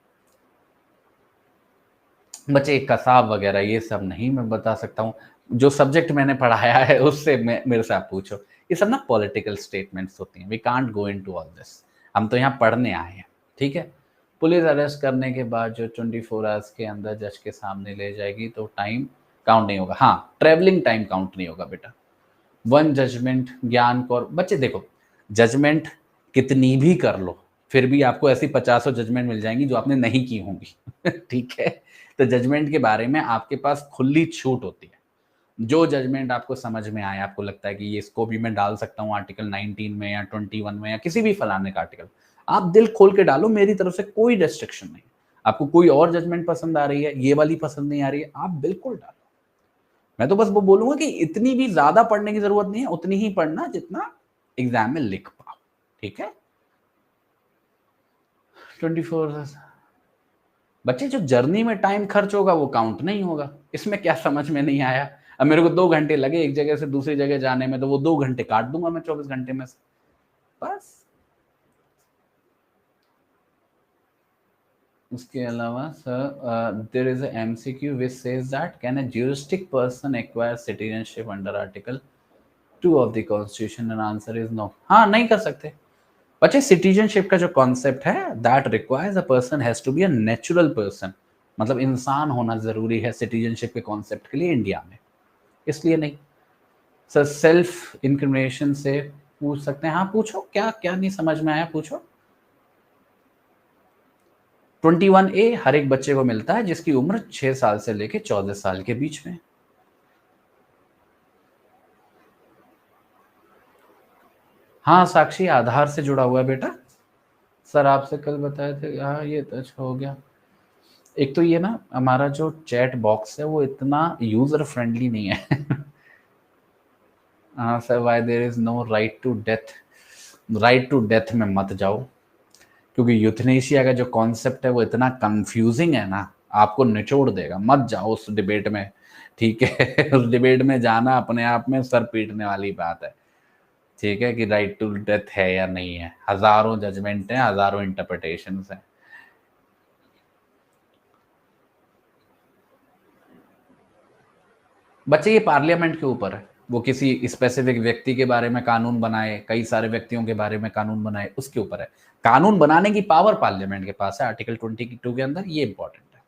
बच्चे कसाब वगैरह ये सब नहीं मैं बता सकता हूँ। जो सब्जेक्ट मैंने पढ़ाया है उससे मेरे से आप पूछो। ये सब ना पॉलिटिकल स्टेटमेंट्स होती हैं, we can't go into all this. हम तो यहाँ पढ़ने आए हैं। ठीक है, पुलिस अरेस्ट करने के बाद जो 24 आवर्स के अंदर जज के सामने ले जाएगी तो टाइम काउंट नहीं होगा। हाँ, ट्रेवलिंग टाइम काउंट नहीं होगा बेटा। वन जजमेंट ज्ञान कौर, बच्चे देखो जजमेंट कितनी भी कर लो फिर भी आपको ऐसी 50 जजमेंट मिल जाएंगी जो आपने नहीं की होंगी ठीक है, तो जजमेंट के बारे में आपके पास खुली छूट होती है। जो जजमेंट आपको समझ में आए, आपको लगता है कि ये इसको भी मैं डाल सकता हूँ आर्टिकल 19 में या 21 में या किसी भी फलाने का आर्टिकल, आप दिल खोल के डालो, मेरी तरफ से कोई रेस्ट्रिक्शन नहीं। आपको कोई और जजमेंट पसंद आ रही है, ये वाली पसंद नहीं आ रही है, आप बिल्कुल डालो। मैं तो बस वो बोलूंगा कि इतनी भी ज्यादा पढ़ने की जरूरत नहीं है, उतनी ही पढ़ना जितना एग्जाम में लिख पाओ। ठीक है। 24 बच्चे, जो जर्नी में टाइम खर्च होगा वो काउंट नहीं होगा। इसमें क्या समझ में नहीं आया? अब मेरे को 2 घंटे लगे एक जगह से दूसरी जगह जाने में, तो वो 2 घंटे काट दूंगा मैं 24 घंटे में से, बस। उसके अलावा sir, there is a MCQ which says that can a juristic person acquire citizenship under article 2 of the constitution, and answer is no. हाँ, नहीं कर सकते बच्चे। सिटीजनशिप का जो कॉन्सेप्ट है, that requires a person has to be a natural person, मतलब इंसान होना जरूरी है सिटीजनशिप के कॉन्सेप्ट के लिए इंडिया में, इसलिए नहीं। सर, सेल्फ इंक्रिमिनेशन से पूछ सकते हैं? हाँ पूछो, क्या क्या नहीं समझ में आया पूछो। 21A हर एक बच्चे को मिलता है जिसकी उम्र 6 साल से लेके 14 साल के बीच में। हाँ साक्षी, आधार से जुड़ा हुआ है बेटा। सर आपसे कल बताए थे, हाँ ये तो अच्छा हो गया। एक तो ये ना हमारा जो चैट बॉक्स है वो इतना यूजर फ्रेंडली नहीं है। हाँ sir, why there is no right to death. Right to death में मत जाओ, क्योंकि यूथनेशिया का जो कॉन्सेप्ट है वो इतना कंफ्यूजिंग है ना, आपको निचोड़ देगा। मत जाओ उस डिबेट में, ठीक है। उस डिबेट में जाना अपने आप में सर पीटने वाली बात है। ठीक है, कि राइट टू डेथ है या नहीं है, हजारों जजमेंट हैं, हजारों इंटरप्रिटेशन हैं। बच्चे, ये पार्लियामेंट के ऊपर है, वो किसी स्पेसिफिक व्यक्ति के बारे में कानून बनाए, कई सारे व्यक्तियों के बारे में कानून बनाए, उसके ऊपर है। कानून बनाने की पावर पार्लियामेंट के पास है, आर्टिकल 22 के अंदर, ये इंपॉर्टेंट है।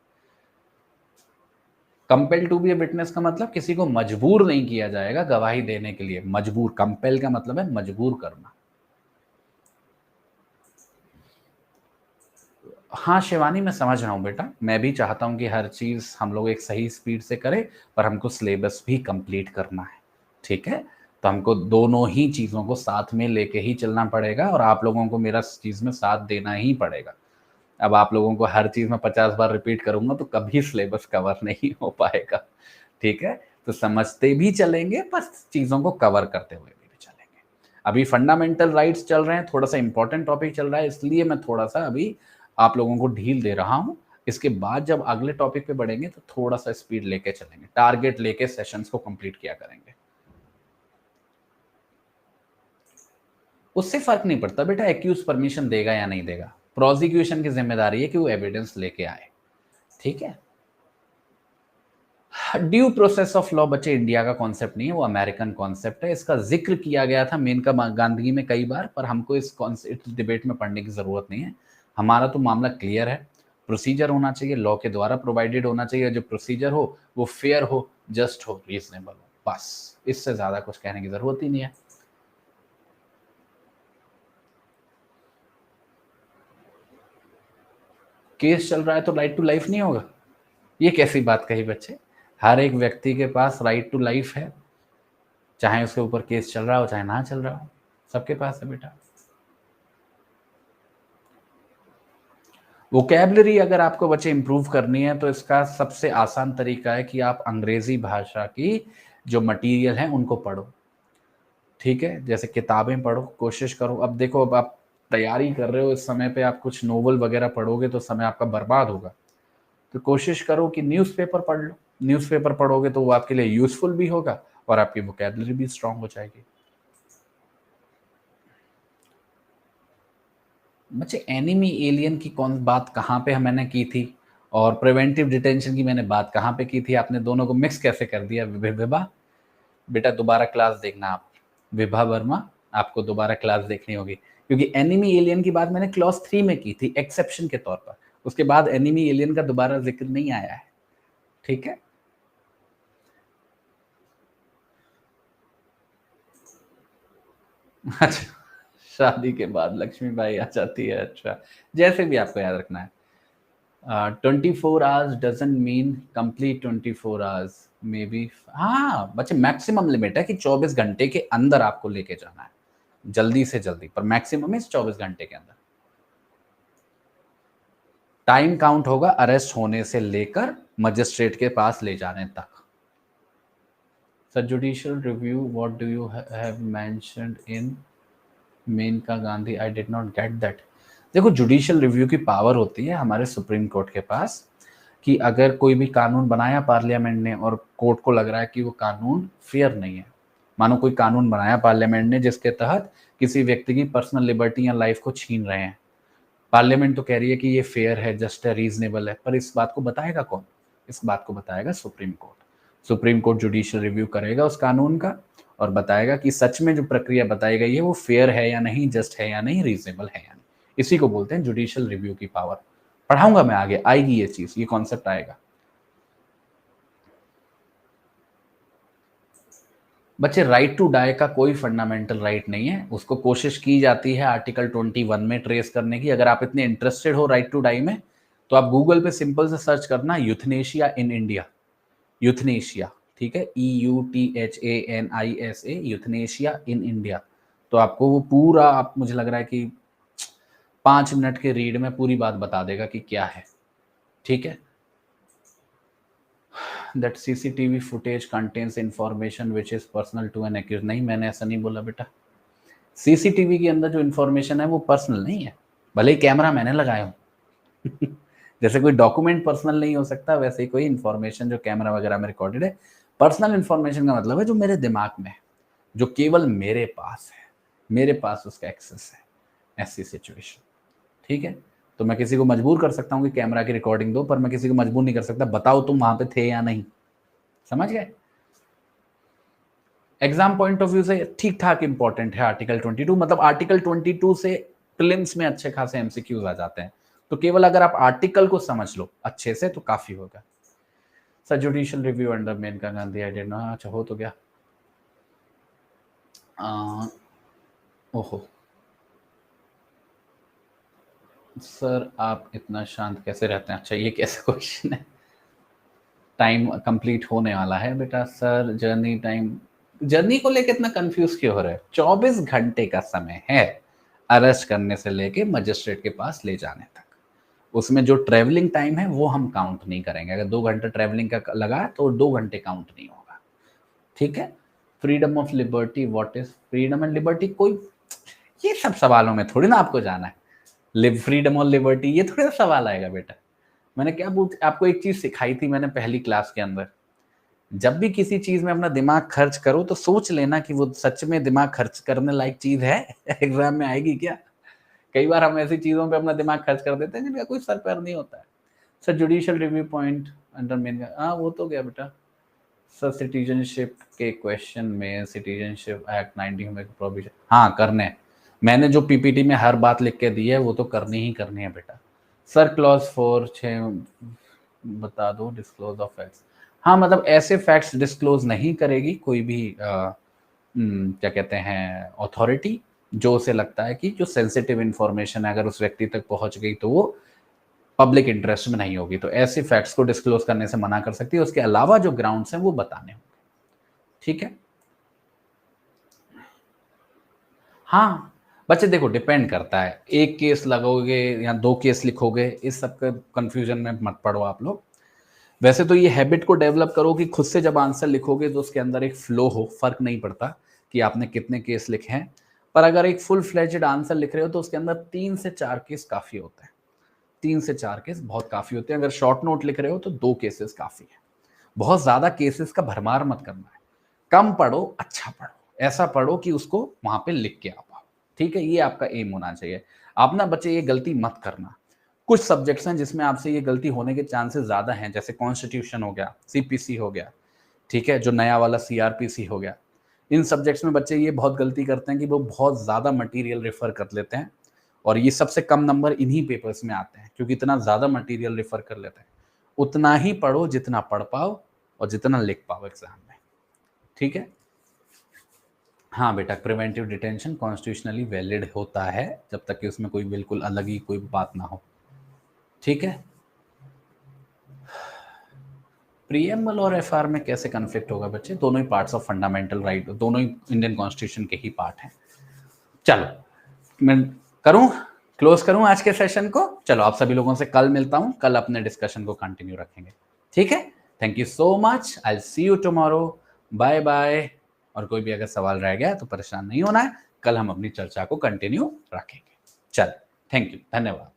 Compel to be a witness का मतलब किसी को मजबूर नहीं किया जाएगा गवाही देने के लिए। मजबूर, कंपेल का मतलब है मजबूर करना। हाँ शिवानी, मैं समझ रहा हूँ बेटा, मैं भी चाहता हूँ कि हर चीज़ हम लोग एक सही स्पीड से करें, पर हमको सिलेबस भी कंप्लीट करना है। ठीक है, तो हमको दोनों ही चीज़ों को साथ में लेके ही चलना पड़ेगा, और आप लोगों को मेरा इस चीज़ में साथ देना ही पड़ेगा। अब आप लोगों को हर चीज़ में 50 बार रिपीट करूंगा तो कभी सिलेबस कवर नहीं हो पाएगा। ठीक है, तो समझते भी चलेंगे, बस चीज़ों को कवर करते हुए भी चलेंगे। अभी फंडामेंटल राइट्स चल रहे हैं, थोड़ा सा इंपॉर्टेंट टॉपिक चल रहा है, इसलिए मैं थोड़ा सा अभी आप लोगों को ढील दे रहा हूं। इसके बाद जब अगले टॉपिक पे बढ़ेंगे तो थोड़ा सा स्पीड लेके चलेंगे, टारगेट लेके सेशंस को कंप्लीट किया करेंगे। उससे फर्क नहीं पड़ता बेटा, एक्यूज परमिशन देगा या नहीं देगा, प्रोसिक्यूशन की जिम्मेदारी है कि वो एविडेंस लेके आए। ठीक है। ड्यू प्रोसेस ऑफ लॉ बच्चे इंडिया का कॉन्सेप्ट नहीं है, वो अमेरिकन कॉन्सेप्ट है। इसका जिक्र किया गया था मेनका गांधी में कई बार, पर हमको इस कॉन्सेप्ट डिबेट में पढ़ने की जरूरत नहीं है। हमारा तो मामला क्लियर है। प्रोसीजर होना चाहिए, लॉ के द्वारा प्रोवाइडेड होना चाहिए। जो प्रोसीजर हो वो फेयर हो, जस्ट हो, रीजनेबल हो, बस। इससे ज्यादा कुछ कहने की जरूरत ही नहीं है। केस चल रहा है तो राइट टू लाइफ नहीं होगा? ये कैसी बात कही बच्चे? हर एक व्यक्ति के पास राइट टू लाइफ है, चाहे उसके ऊपर केस चल रहा हो चाहे ना चल रहा हो, सबके पास है बेटा। वोकेबलरी अगर आपको बच्चे इंप्रूव करनी है तो इसका सबसे आसान तरीका है कि आप अंग्रेजी भाषा की जो मटेरियल है उनको पढ़ो। ठीक है, जैसे किताबें पढ़ो, कोशिश करो। अब देखो, अब आप तैयारी कर रहे हो, इस समय पे आप कुछ नोवेल वगैरह पढ़ोगे तो समय आपका बर्बाद होगा। तो कोशिश करो कि न्यूज़पेपर पढ़ लो। न्यूज़पेपर पढ़ोगे तो वो आपके लिए यूजफुल भी होगा और आपकी वोकेबलरी भी स्ट्रांग हो जाएगी। बच्चे, एनिमी एलियन की कौन बात कहाँ पे मैंने की थी, और प्रिवेंटिव डिटेंशन की मैंने बात कहाँ पे की थी? आपने दोनों को मिक्स कैसे कर दिया? विभा बेटा, दोबारा क्लास देखना आप। विभा वर्मा, आपको दोबारा क्लास देखनी होगी, क्योंकि एनिमी एलियन की बात मैंने क्लॉज 3 में की थी एक्सेप्शन के तौर पर। उसके बाद एनिमी एलियन का दोबारा जिक्र नहीं आया है। ठीक है। अच्छा, शादी के बाद लक्ष्मीबाई आ जाती है, अच्छा। जैसे भी आपको याद रखना है। 24 hours doesn't mean complete 24 hours, may be. हाँ बच्चे, मैक्सिमम लिमिट है कि 24 घंटे के अंदर आपको लेके जाना है, जल्दी से जल्दी, पर मैक्सिमम इस 24 घंटे के अंदर। टाइम काउंट होगा अरेस्ट होने से लेकर मजिस्ट्रेट के पास ले जाने तक। Sir judicial review, what do you have mentioned in Maneka Gandhi, I did not get that. देखो, जुडिशियल रिव्यू की पावर होती है हमारे सुप्रीम कोर्ट के पास कि अगर कोई भी कानून बनाया पार्लियामेंट ने और कोर्ट को लग रहा है कि वो कानून फेयर नहीं है, मानो कोई कानून बनाया पार्लियामेंट ने जिसके तहत किसी व्यक्ति की पर्सनल लिबर्टी या लाइफ को छीन रहे हैं, पार्लियामेंट तो कह रही है कि ये फेयर है, जस्ट है, रीजनेबल है, पर इस बात को बताएगा कौन? इस बात को बताएगा supreme court. Supreme court judicial review करेगा उस कानून का और बताएगा कि सच में जो प्रक्रिया बताई गई है वो फेयर है या नहीं, जस्ट है या नहीं, रीजनेबल है या नहीं। इसी को बोलते हैं जुडिशियल रिव्यू की पावर। पढ़ाऊंगा मैं आगे, आएगी ये चीज, ये कॉन्सेप्ट आएगा। बच्चे, राइट टू डाई का कोई फंडामेंटल राइट नहीं है, उसको कोशिश की जाती है आर्टिकल 21 में ट्रेस करने की। अगर आप इतने इंटरेस्टेड हो राइट टू डाई में तो आप गूगल पे सिंपल से सर्च करना यूथनेशिया इन इंडिया, यूथनेशिया, ठीक है, EUTHANISA, यूथनेशिया इन इंडिया। तो आपको वो पूरा, आप, मुझे लग रहा है कि 5 मिनट के रीड में पूरी बात बता देगा कि क्या है, ठीक है। That CCTV footage contains information which is personal to an accuse, नहीं मैंने ऐसा नहीं बोला बेटा। सीसीटीवी के अंदर जो इन्फॉर्मेशन है वो पर्सनल नहीं है, भले ही कैमरा मैंने लगाया हूं जैसे कोई डॉक्यूमेंट पर्सनल नहीं हो सकता, वैसे ही कोई इन्फॉर्मेशन जो कैमरा वगैरह में रिकॉर्डेड है पर्सनल इन्फॉर्मेशन का मतलब है जो मेरे दिमाग में है, जो केवल मेरे पास है, मेरे पास उसका एक्सेस है, ऐसी सिचुएशन, ठीक है। तो मैं किसी को मजबूर कर सकता हूँ कि कैमरा की रिकॉर्डिंग दो, पर मैं किसी को मजबूर नहीं कर सकता बताओ तुम वहां पे थे या नहीं, समझ गए। एग्जाम पॉइंट ऑफ व्यू से ठीक ठाक इंपॉर्टेंट है आर्टिकल 22, मतलब आर्टिकल 22 से प्रीलिम्स में अच्छे खासे एमसीक्यूज आ जाते हैं, तो केवल अगर आप आर्टिकल को समझ लो अच्छे से तो काफी होगा। Sir judicial review under Maneka Gandhi, I did not, अच्छा हो तो गया। ओहो सर आप इतना शांत कैसे रहते हैं, अच्छा ये कैसे क्वेश्चन है। टाइम कंप्लीट होने वाला है बेटा। सर जर्नी टाइम, जर्नी को लेकर इतना कंफ्यूज क्यों हो रहे हैं? 24 घंटे का समय है अरेस्ट करने से लेके मजिस्ट्रेट के पास ले जाने तक। उसमें जो ट्रेवलिंग टाइम है वो हम काउंट नहीं करेंगे। अगर 2 घंटे ट्रेवलिंग का लगा तो 2 घंटे काउंट नहीं होगा, ठीक है। Freedom of liberty, what is freedom and liberty? कोई ये सब सवालों में थोड़ी ना आपको जाना है। लिव फ्रीडम और लिबर्टी ये थोड़ा सवाल आएगा बेटा। मैंने क्या आपको एक चीज सिखाई थी मैंने पहली क्लास के अंदर, जब भी किसी चीज में अपना दिमाग खर्च करो तो सोच लेना कि वो सच में दिमाग खर्च करने लायक चीज है एग्जाम में आएगी क्या। कई बार हम ऐसी चीजों पे अपना दिमाग खर्च कर देते हैं जिनका कोई सर पैर नहीं होता है। Sir judicial review point under main, हाँ वो तो गया बेटा। सर सिटीजनशिप के क्वेश्चन में सिटीजनशिप एक्ट 19 में प्रोविजन, हाँ करने, मैंने जो पीपीटी में हर बात लिख के दी है वो तो करनी ही करनी है बेटा। सर क्लॉज 4 6 बता दो, डिस्क्लोज ऑफ फैक्ट्स, हाँ मतलब ऐसे फैक्ट्स डिस्क्लोज नहीं करेगी कोई भी क्या कहते हैं अथॉरिटी, जो उसे लगता है कि जो सेंसिटिव इंफॉर्मेशन है अगर उस व्यक्ति तक पहुंच गई तो वो पब्लिक इंटरेस्ट में नहीं होगी, तो ऐसे फैक्ट्स को डिस्क्लोज करने से मना कर सकती है। उसके अलावा जो ग्राउंड्स हैं वो बताने होंगे, ठीक है। हाँ बच्चे देखो, डिपेंड करता है, एक केस लगोगे या 2 केस लिखोगे, इस सब का कंफ्यूजन में मत पड़ो आप लोग। वैसे तो ये हैबिट को डेवलप करो कि खुद से जब आंसर लिखोगे तो उसके अंदर एक फ्लो हो, फर्क नहीं पड़ता कि आपने कितने केस लिखे हैं, पर अगर एक फुल फ्लेजेड आंसर लिख रहे हो तो उसके अंदर 3 से 4 केस काफी होते हैं। 3 से 4 केस बहुत काफी होते हैं। अगर शॉर्ट नोट लिख रहे हो तो 2 केसेस काफी है। बहुत ज्यादा केसेस का भरमार मत करना है, कम पढ़ो, अच्छा पढ़ो, ऐसा पढ़ो कि उसको वहां पे लिख के आ पाओ, ठीक है। ये आपका एम होना चाहिए। आप ना बच्चे ये गलती मत करना। कुछ सब्जेक्ट्स हैं जिसमें आपसे ये गलती होने के चांसेस ज्यादा हैं, जैसे कॉन्स्टिट्यूशन हो गया, सीपीसी हो गया, ठीक है, जो नया वाला सीआरपीसी हो गया। इन सब्जेक्ट्स में बच्चे ये बहुत गलती करते हैं कि वो बहुत ज्यादा मटेरियल रेफर कर लेते हैं, और ये सबसे कम नंबर इन्हीं पेपर्स में आते हैं क्योंकि इतना ज्यादा मटेरियल रेफर कर लेते हैं। उतना ही पढ़ो जितना पढ़ पाओ और जितना लिख पाओ एग्जाम में, ठीक है। हाँ बेटा, प्रिवेंटिव डिटेंशन कॉन्स्टिट्यूशनली वैलिड होता है जब तक कि उसमें कोई बिल्कुल अलग ही कोई बात ना हो, ठीक है। प्रीएम्बल और एफआर में कैसे कन्फ्लिक्ट होगा बच्चे? दोनों ही पार्ट्स ऑफ फंडामेंटल राइट, दोनों ही इंडियन कॉन्स्टिट्यूशन के ही पार्ट हैं। चलो मैं करूं, क्लोज करूं आज के सेशन को। चलो आप सभी लोगों से कल मिलता हूं, कल अपने डिस्कशन को कंटिन्यू रखेंगे, ठीक है? Thank you so much, I will see you tomorrow, bye bye. और कोई भी अगर सवाल रह गया तो परेशान नहीं होना है, कल हम अपनी चर्चा को कंटिन्यू रखेंगे। चलो, थैंक यू, धन्यवाद।